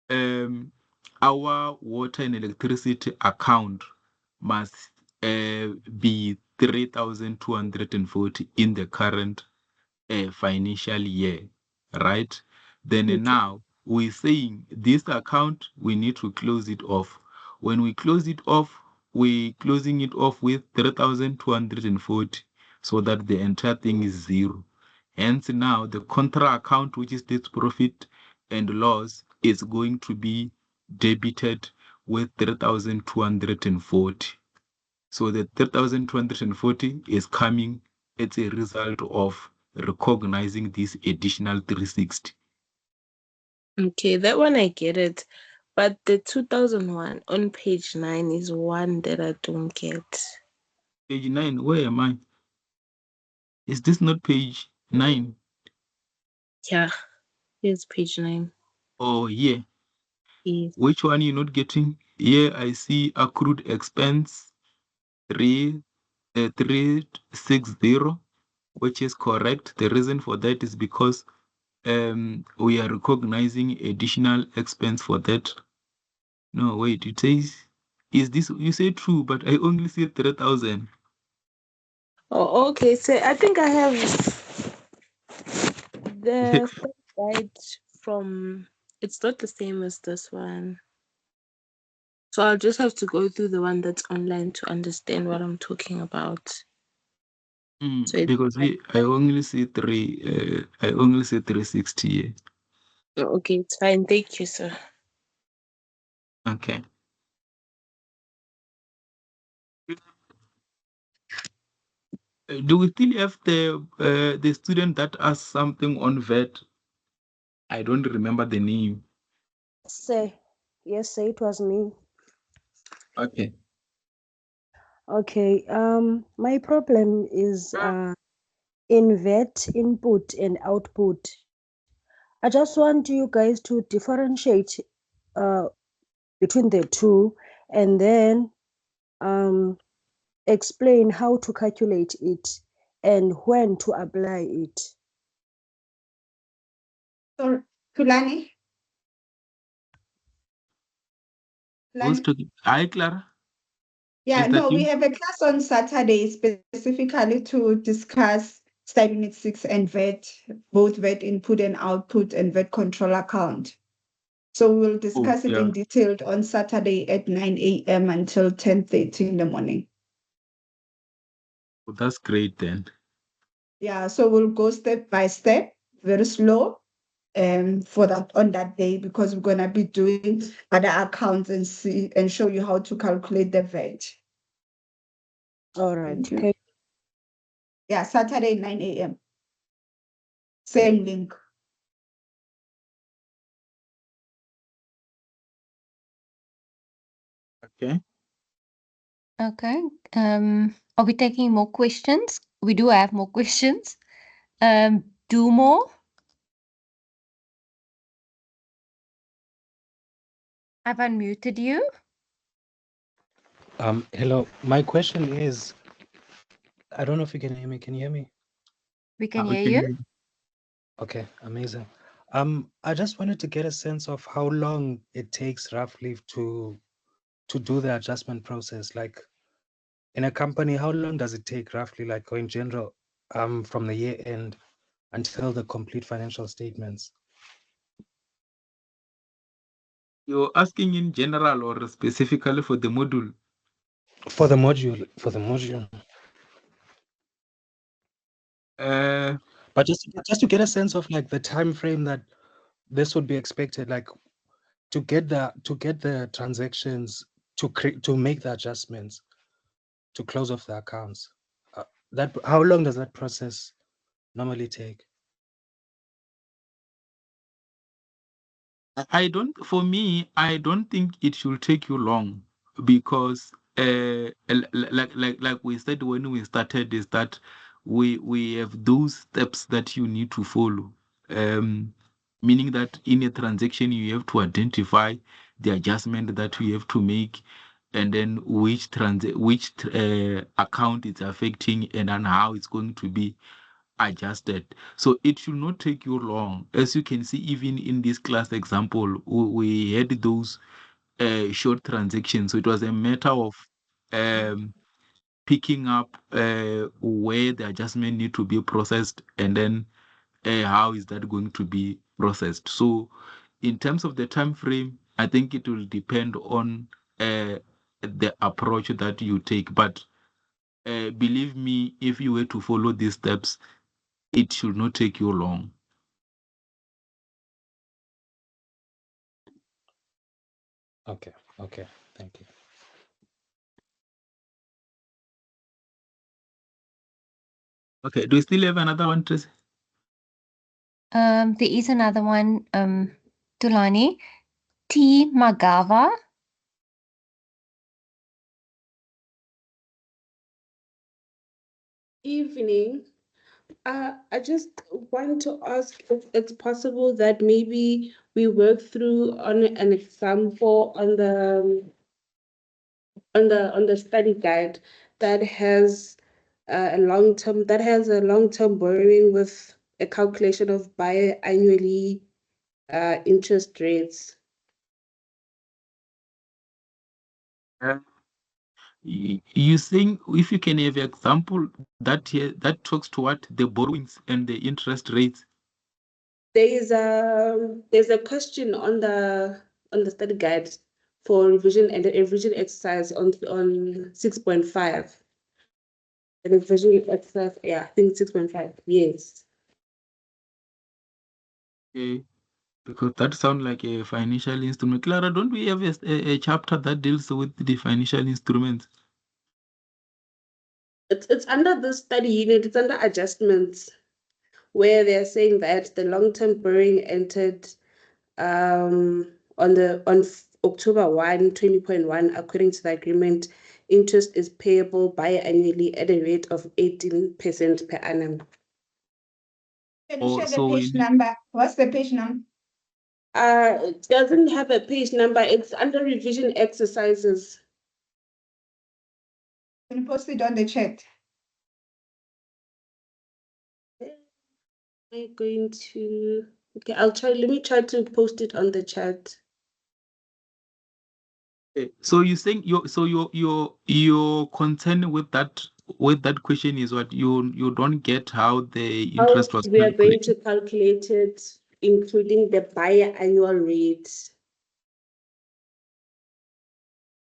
water and electricity account must be 3,240 in the current financial year, right? Then now we're saying this account, we need to close it off. When we close it off, we're closing it off with 3,240 so that the entire thing is zero. Hence now the contra account, which is this profit and loss, is going to be debited with 3,240. So the 3,240 is coming as a result of recognizing this additional 360. Okay, that one I get it. But the 2001 on page 9 is one that I don't get. Page 9, where am I? Is this not page 9? Yeah, here's page 9. Oh, yeah. Yes. Which one you not getting? Here I see accrued expense 360, which is correct. The reason for that is because we are recognizing additional expense for that. No, wait, it says, is this, you say true, but I only see 3,000. Oh, okay. So I think I have the study guide from. It's not the same as this one. So I'll just have to go through the one that's online to understand what I'm talking about. So Because I only see 360 here. Okay, it's fine. Thank you, sir. Okay. Do we still have the student that asked something on VAT? I don't remember the name. Say, yes, say it was me. Okay. Okay. My problem is in VAT input and output. I just want you guys to differentiate uh between the two, and then explain how to calculate it and when to apply it. So, Kulani? Who's talking? Hi, Clara. Yeah, Is that no, we you? have a class on Saturday specifically to discuss study unit 6 and VAT, both VAT input and output and VAT control account. So we'll discuss it in detail on Saturday at 9 a.m. until 10:30 in the morning. Oh, that's great then. Yeah, so we'll go step by step, very slow, for that on that day, because we're gonna be doing other accounts and show you how to calculate the VAT. All right. Thank you. Yeah, Saturday 9 a.m. Same link. Okay. Okay. Are we taking more questions? We do have more questions. Do more. I've unmuted you. Hello. My question is, I don't know if you can hear me. Can you hear me? We can hear you. Okay, amazing. I just wanted to get a sense of how long it takes roughly to do the adjustment process. Like in a company, how long does it take roughly, like in general, from the year end until the complete financial statements? You're asking in general or specifically for the module? For the module. But just to get a sense of like the time frame that this would be expected, like to get the transactions, to make the adjustments, to close off the accounts. That how long does that process normally take? For me, I don't think it should take you long, because like we said when we started, is that we have those steps that you need to follow. Meaning that in a transaction you have to identify the adjustment that you have to make, and then which account it's affecting, and then how it's going to be adjusted. So it should not take you long. As you can see, even in this class example, we had those short transactions. So it was a matter of picking up where the adjustment need to be processed, and then how is that going to be processed. So in terms of the time frame, I think it will depend on the approach that you take. But believe me, if you were to follow these steps, it should not take you long. Okay, thank you. Okay, do you still have another one, Tracy? There is another one, Tulani. T. Magava. Evening. I just want to ask if it's possible that maybe we work through on an example on the study guide that has a long-term borrowing with a calculation of biannually interest rates. You think if you can have example that here that talks to what the borrowings and the interest rates. There's a question on the study guide for revision and a revision exercise on 6.5. The revision exercise, yeah, I think 6.5. Yes. Okay, because that sounds like a financial instrument. Clara, don't we have a chapter that deals with the financial instruments? It's under the study unit, it's under adjustments, where they're saying that the long-term borrowing entered on October 1, 20.1, according to the agreement, interest is payable biannually at a rate of 18% per annum. Can you Oh, share the so page number? What's the page number? It doesn't have a page number. It's under revision exercises. Can you post it on the chat? I'm going to, okay, let me try to post it on the chat. So you think your concern with that question is what you don't get how the interest was We are going calculated. to calculate it, including the biannual rate.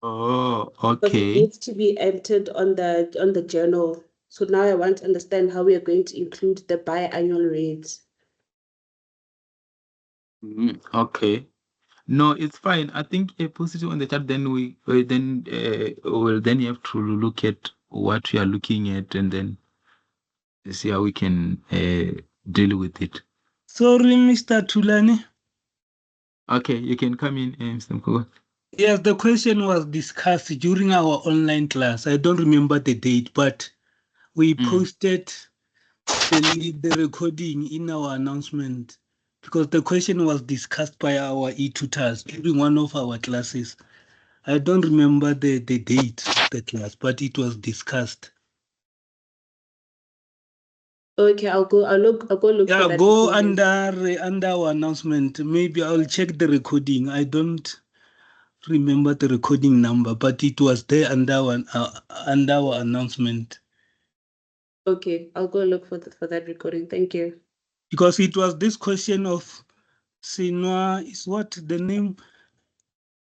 Oh, Because it okay. needs to be entered on the journal. So now I want to understand how we are going to include the biannual rate. Okay. No, it's fine. I think a positive on the chat. Then we'll then you have to look at what we are looking at and then see how we can deal with it. Sorry, Mr. Tulani. Okay, you can come in, Mr. Mkoko. Yes, the question was discussed during our online class. I don't remember the date, but we posted the recording in our announcement because the question was discussed by our e-tutors during one of our classes. I don't remember the date of the class, but it was discussed. Okay, I'll go look Yeah, for that. go under our announcement. Maybe I'll check the recording. I don't remember the recording number, but it was there under our announcement. Okay, I'll go look for that recording. Thank you. Because it was this question of Sinwa, is what the name?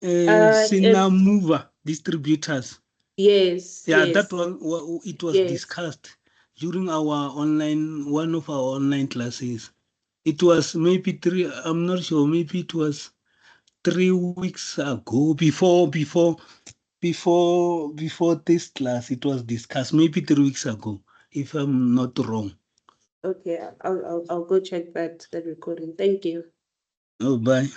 Sina Mover Distributors. Yes. Yeah, yes. that one, it was discussed during one of our online classes. It was maybe I'm not sure, maybe it was 3 weeks ago, before this class, it was discussed, maybe 3 weeks ago, if I'm not wrong. Okay, I'll go check that recording. Thank you. Oh, bye.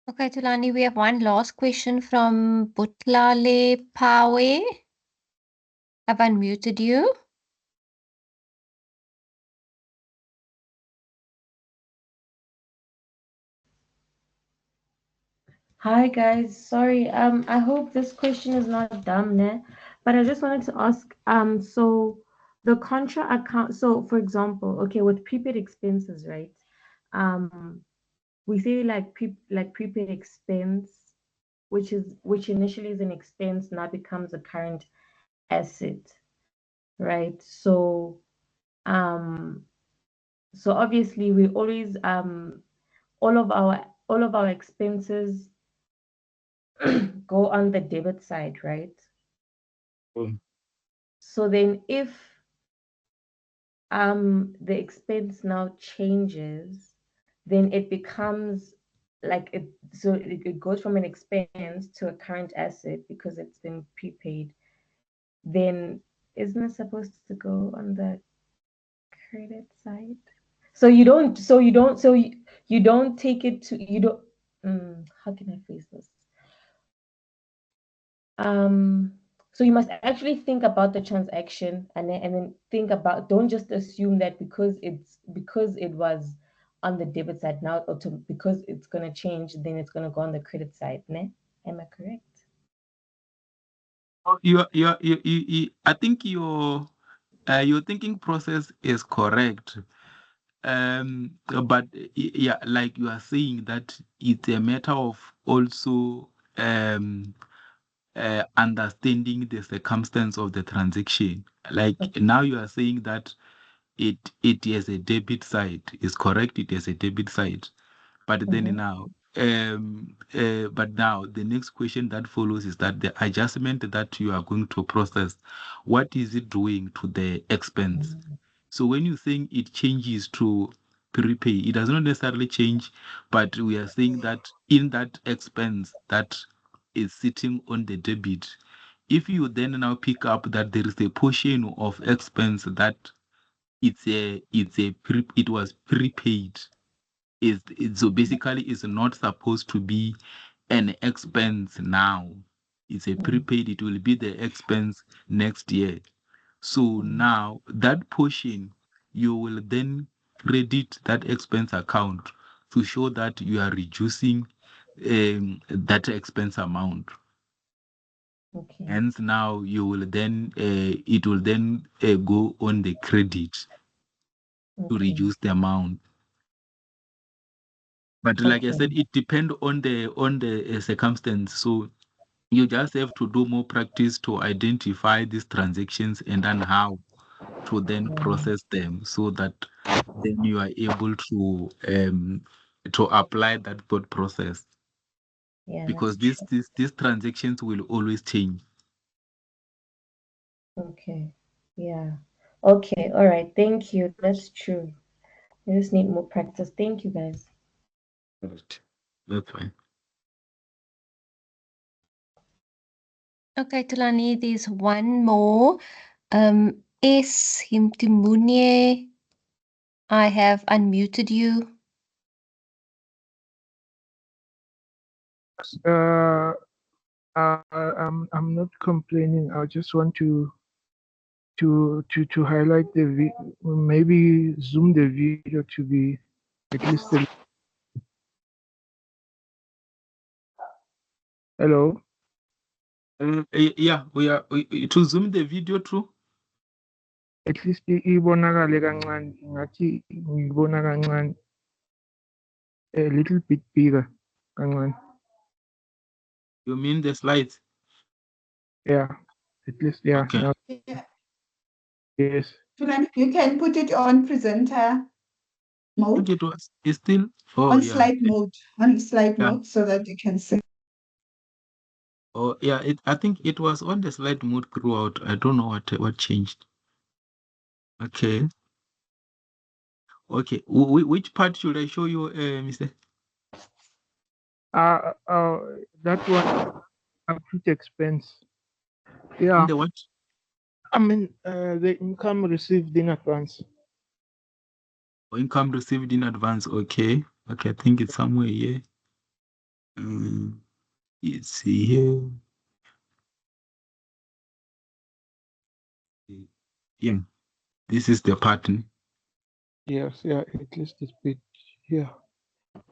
Okay, Tulani, we have one last question from Butlale Pawe. I've unmuted you. Hi guys, sorry. I hope this question is not dumb, ne? But I just wanted to ask. So the contra account. So for example, okay, with prepaid expenses, right? We say like prepaid expense, which initially is an expense, now becomes a current asset, right? So obviously we always all of our expenses go on the debit side, right? So then if the expense now changes, then it becomes like it goes from an expense to a current asset because it's been prepaid. Then isn't it supposed to go on the credit side? So you don't take it to how can I phrase this? So you must actually think about the transaction and then think about, don't just assume that because it was on the debit side now, because it's gonna change, then it's gonna go on the credit side, ne? Am I correct? I think your thinking process is correct. But yeah, like you are saying that it's a matter of also understanding the circumstance of the transaction. Like now you are saying that it has a debit side. Is correct, it has a debit side. But then now but now the next question that follows is that the adjustment that you are going to process, what is it doing to the expense? So when you're saying it changes to prepay, it does not necessarily change, but we are saying that in that expense that is sitting on the debit, if you then now pick up that there is a portion of expense that it was prepaid, so basically it's not supposed to be an expense now. It's a prepaid, it will be the expense next year. So now that portion, you will then credit that expense account to show that you are reducing that expense amount. Okay. Hence now you will then it will then go on the credit to reduce the amount. But like I said, it depends on the circumstance. So you just have to do more practice to identify these transactions and then how to then process them so that then you are able to apply that thought process. Yeah, Because that's these transactions will always change. okay. Yeah. Okay. All right. Thank you. That's true. I just need more practice. Thank you, guys. Right. That's fine. Okay, Tulani, there's one more. S. Himtimunye, I have unmuted you. I'm not complaining. I just want to highlight maybe zoom the video to be at least hello. Yeah, to zoom the video through. At least ibonakale kancane, ngathi ngibona kancane, a little bit bigger kancane. You mean the slides? Yeah, at least yeah. Okay. Now, Yeah. yes. You can put it on presenter mode. It's still on yeah. slide mode, on slide Yeah. mode, so that you can see. Oh yeah, I think it was on the slide mode throughout. I don't know what changed. Okay. Okay. Which part should I show you, Mr.? That one accrued expense. Yeah. In the what? I mean, the income received in advance. Income received in advance. Okay. Okay. I think it's somewhere here. It's here. Yeah. This is the pattern. Yes. Yeah. At least it's bit. Yeah.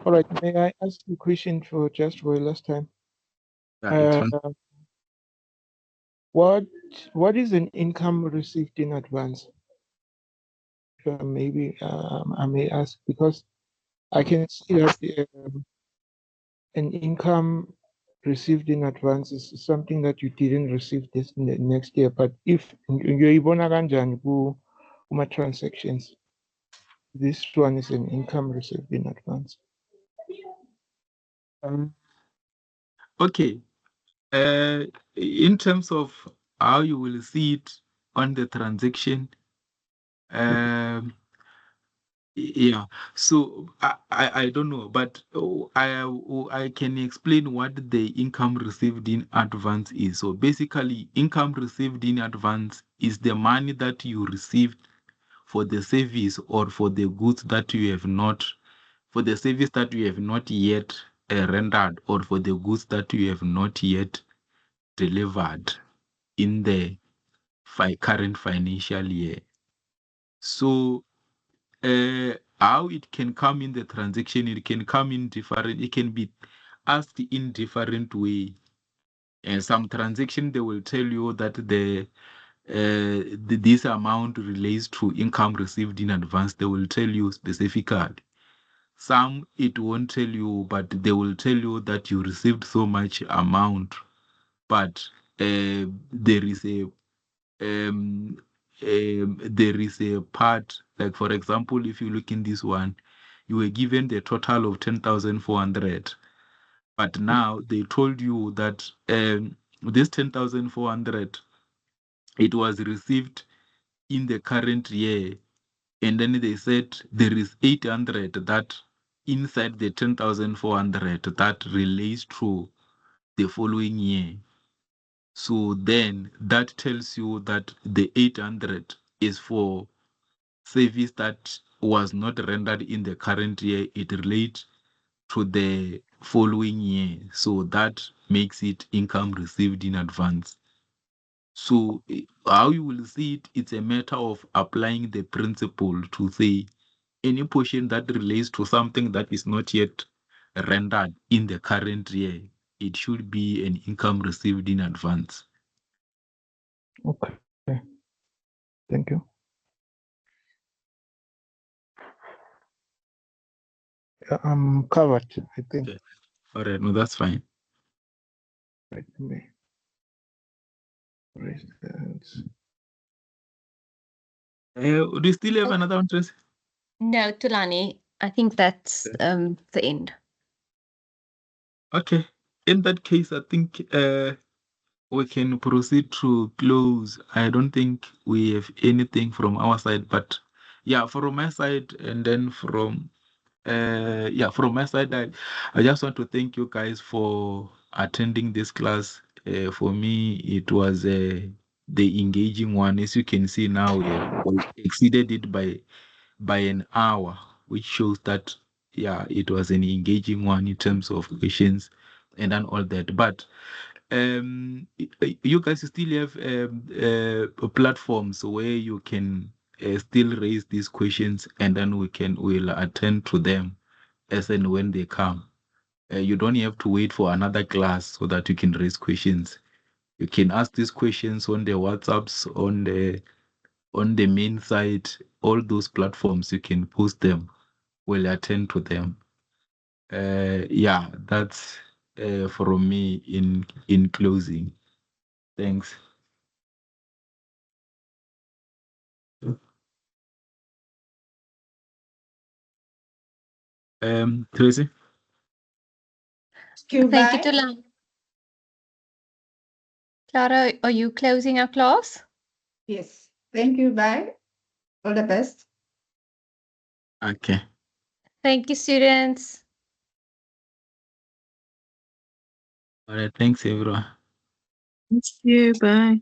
All right. May I ask a question for last time? Yeah, What is an income received in advance? Maybe I may ask because I can see that an income received in advance is something that you didn't receive this next year. But if uyoyibona kanjani kuma transactions, this one is an income received in advance. Okay. In terms of how you will see it on the transaction, yeah. So I don't know, but I can explain what the income received in advance is. So basically, income received in advance is the money that you received for the service or for the goods that you have not, for the service that you have not yet rendered or for the goods that you have not yet delivered. in the current financial year. So how it can come in the transaction, it can come in different, it can be asked in different way. And some transaction they will tell you that this amount relates to income received in advance. They will tell you specifically. Some it won't tell you, but they will tell you that you received so much amount. But there is a part, like for example, if you look in this one, you were given the total of 10,400, but now they told you that this 10,400, it was received in the current year, and then they said there is 800 that inside the 10,400 that relates to the following year. So then that tells you that the 800 is for service that was not rendered in the current year. It relates to the following year. So that makes it income received in advance. So how you will see it, it's a matter of applying the principle to say any portion that relates to something that is not yet rendered in the current year, it should be an income received in advance. Okay. Thank you. I'm covered, I think. Okay. All right, no, that's fine. Right, let me raise the hands. Do you still have another one, Tracy? No, Tulani, I think that's the end. Okay. In that case, I think we can proceed to close. I don't think we have anything from our side, but yeah, from my side, and then from from my side, I just want to thank you guys for attending this class. For me, it was the engaging one. As you can see now, we exceeded it by an hour, which shows that it was an engaging one in terms of questions and then all that. But you guys still have platforms where you can still raise these questions, and then we'll attend to them as and when they come. You don't have to wait for another class so that you can raise questions. You can ask these questions on the WhatsApps, on the main site, all those platforms. You can post them. We'll attend to them. That's from me in closing. Thanks. Tracy? Thank you, Tulani. Clara, are you closing our class? Yes. Thank you. Bye. All the best. Okay. Thank you, students. All right. Thanks, everyone. Thank you. Bye.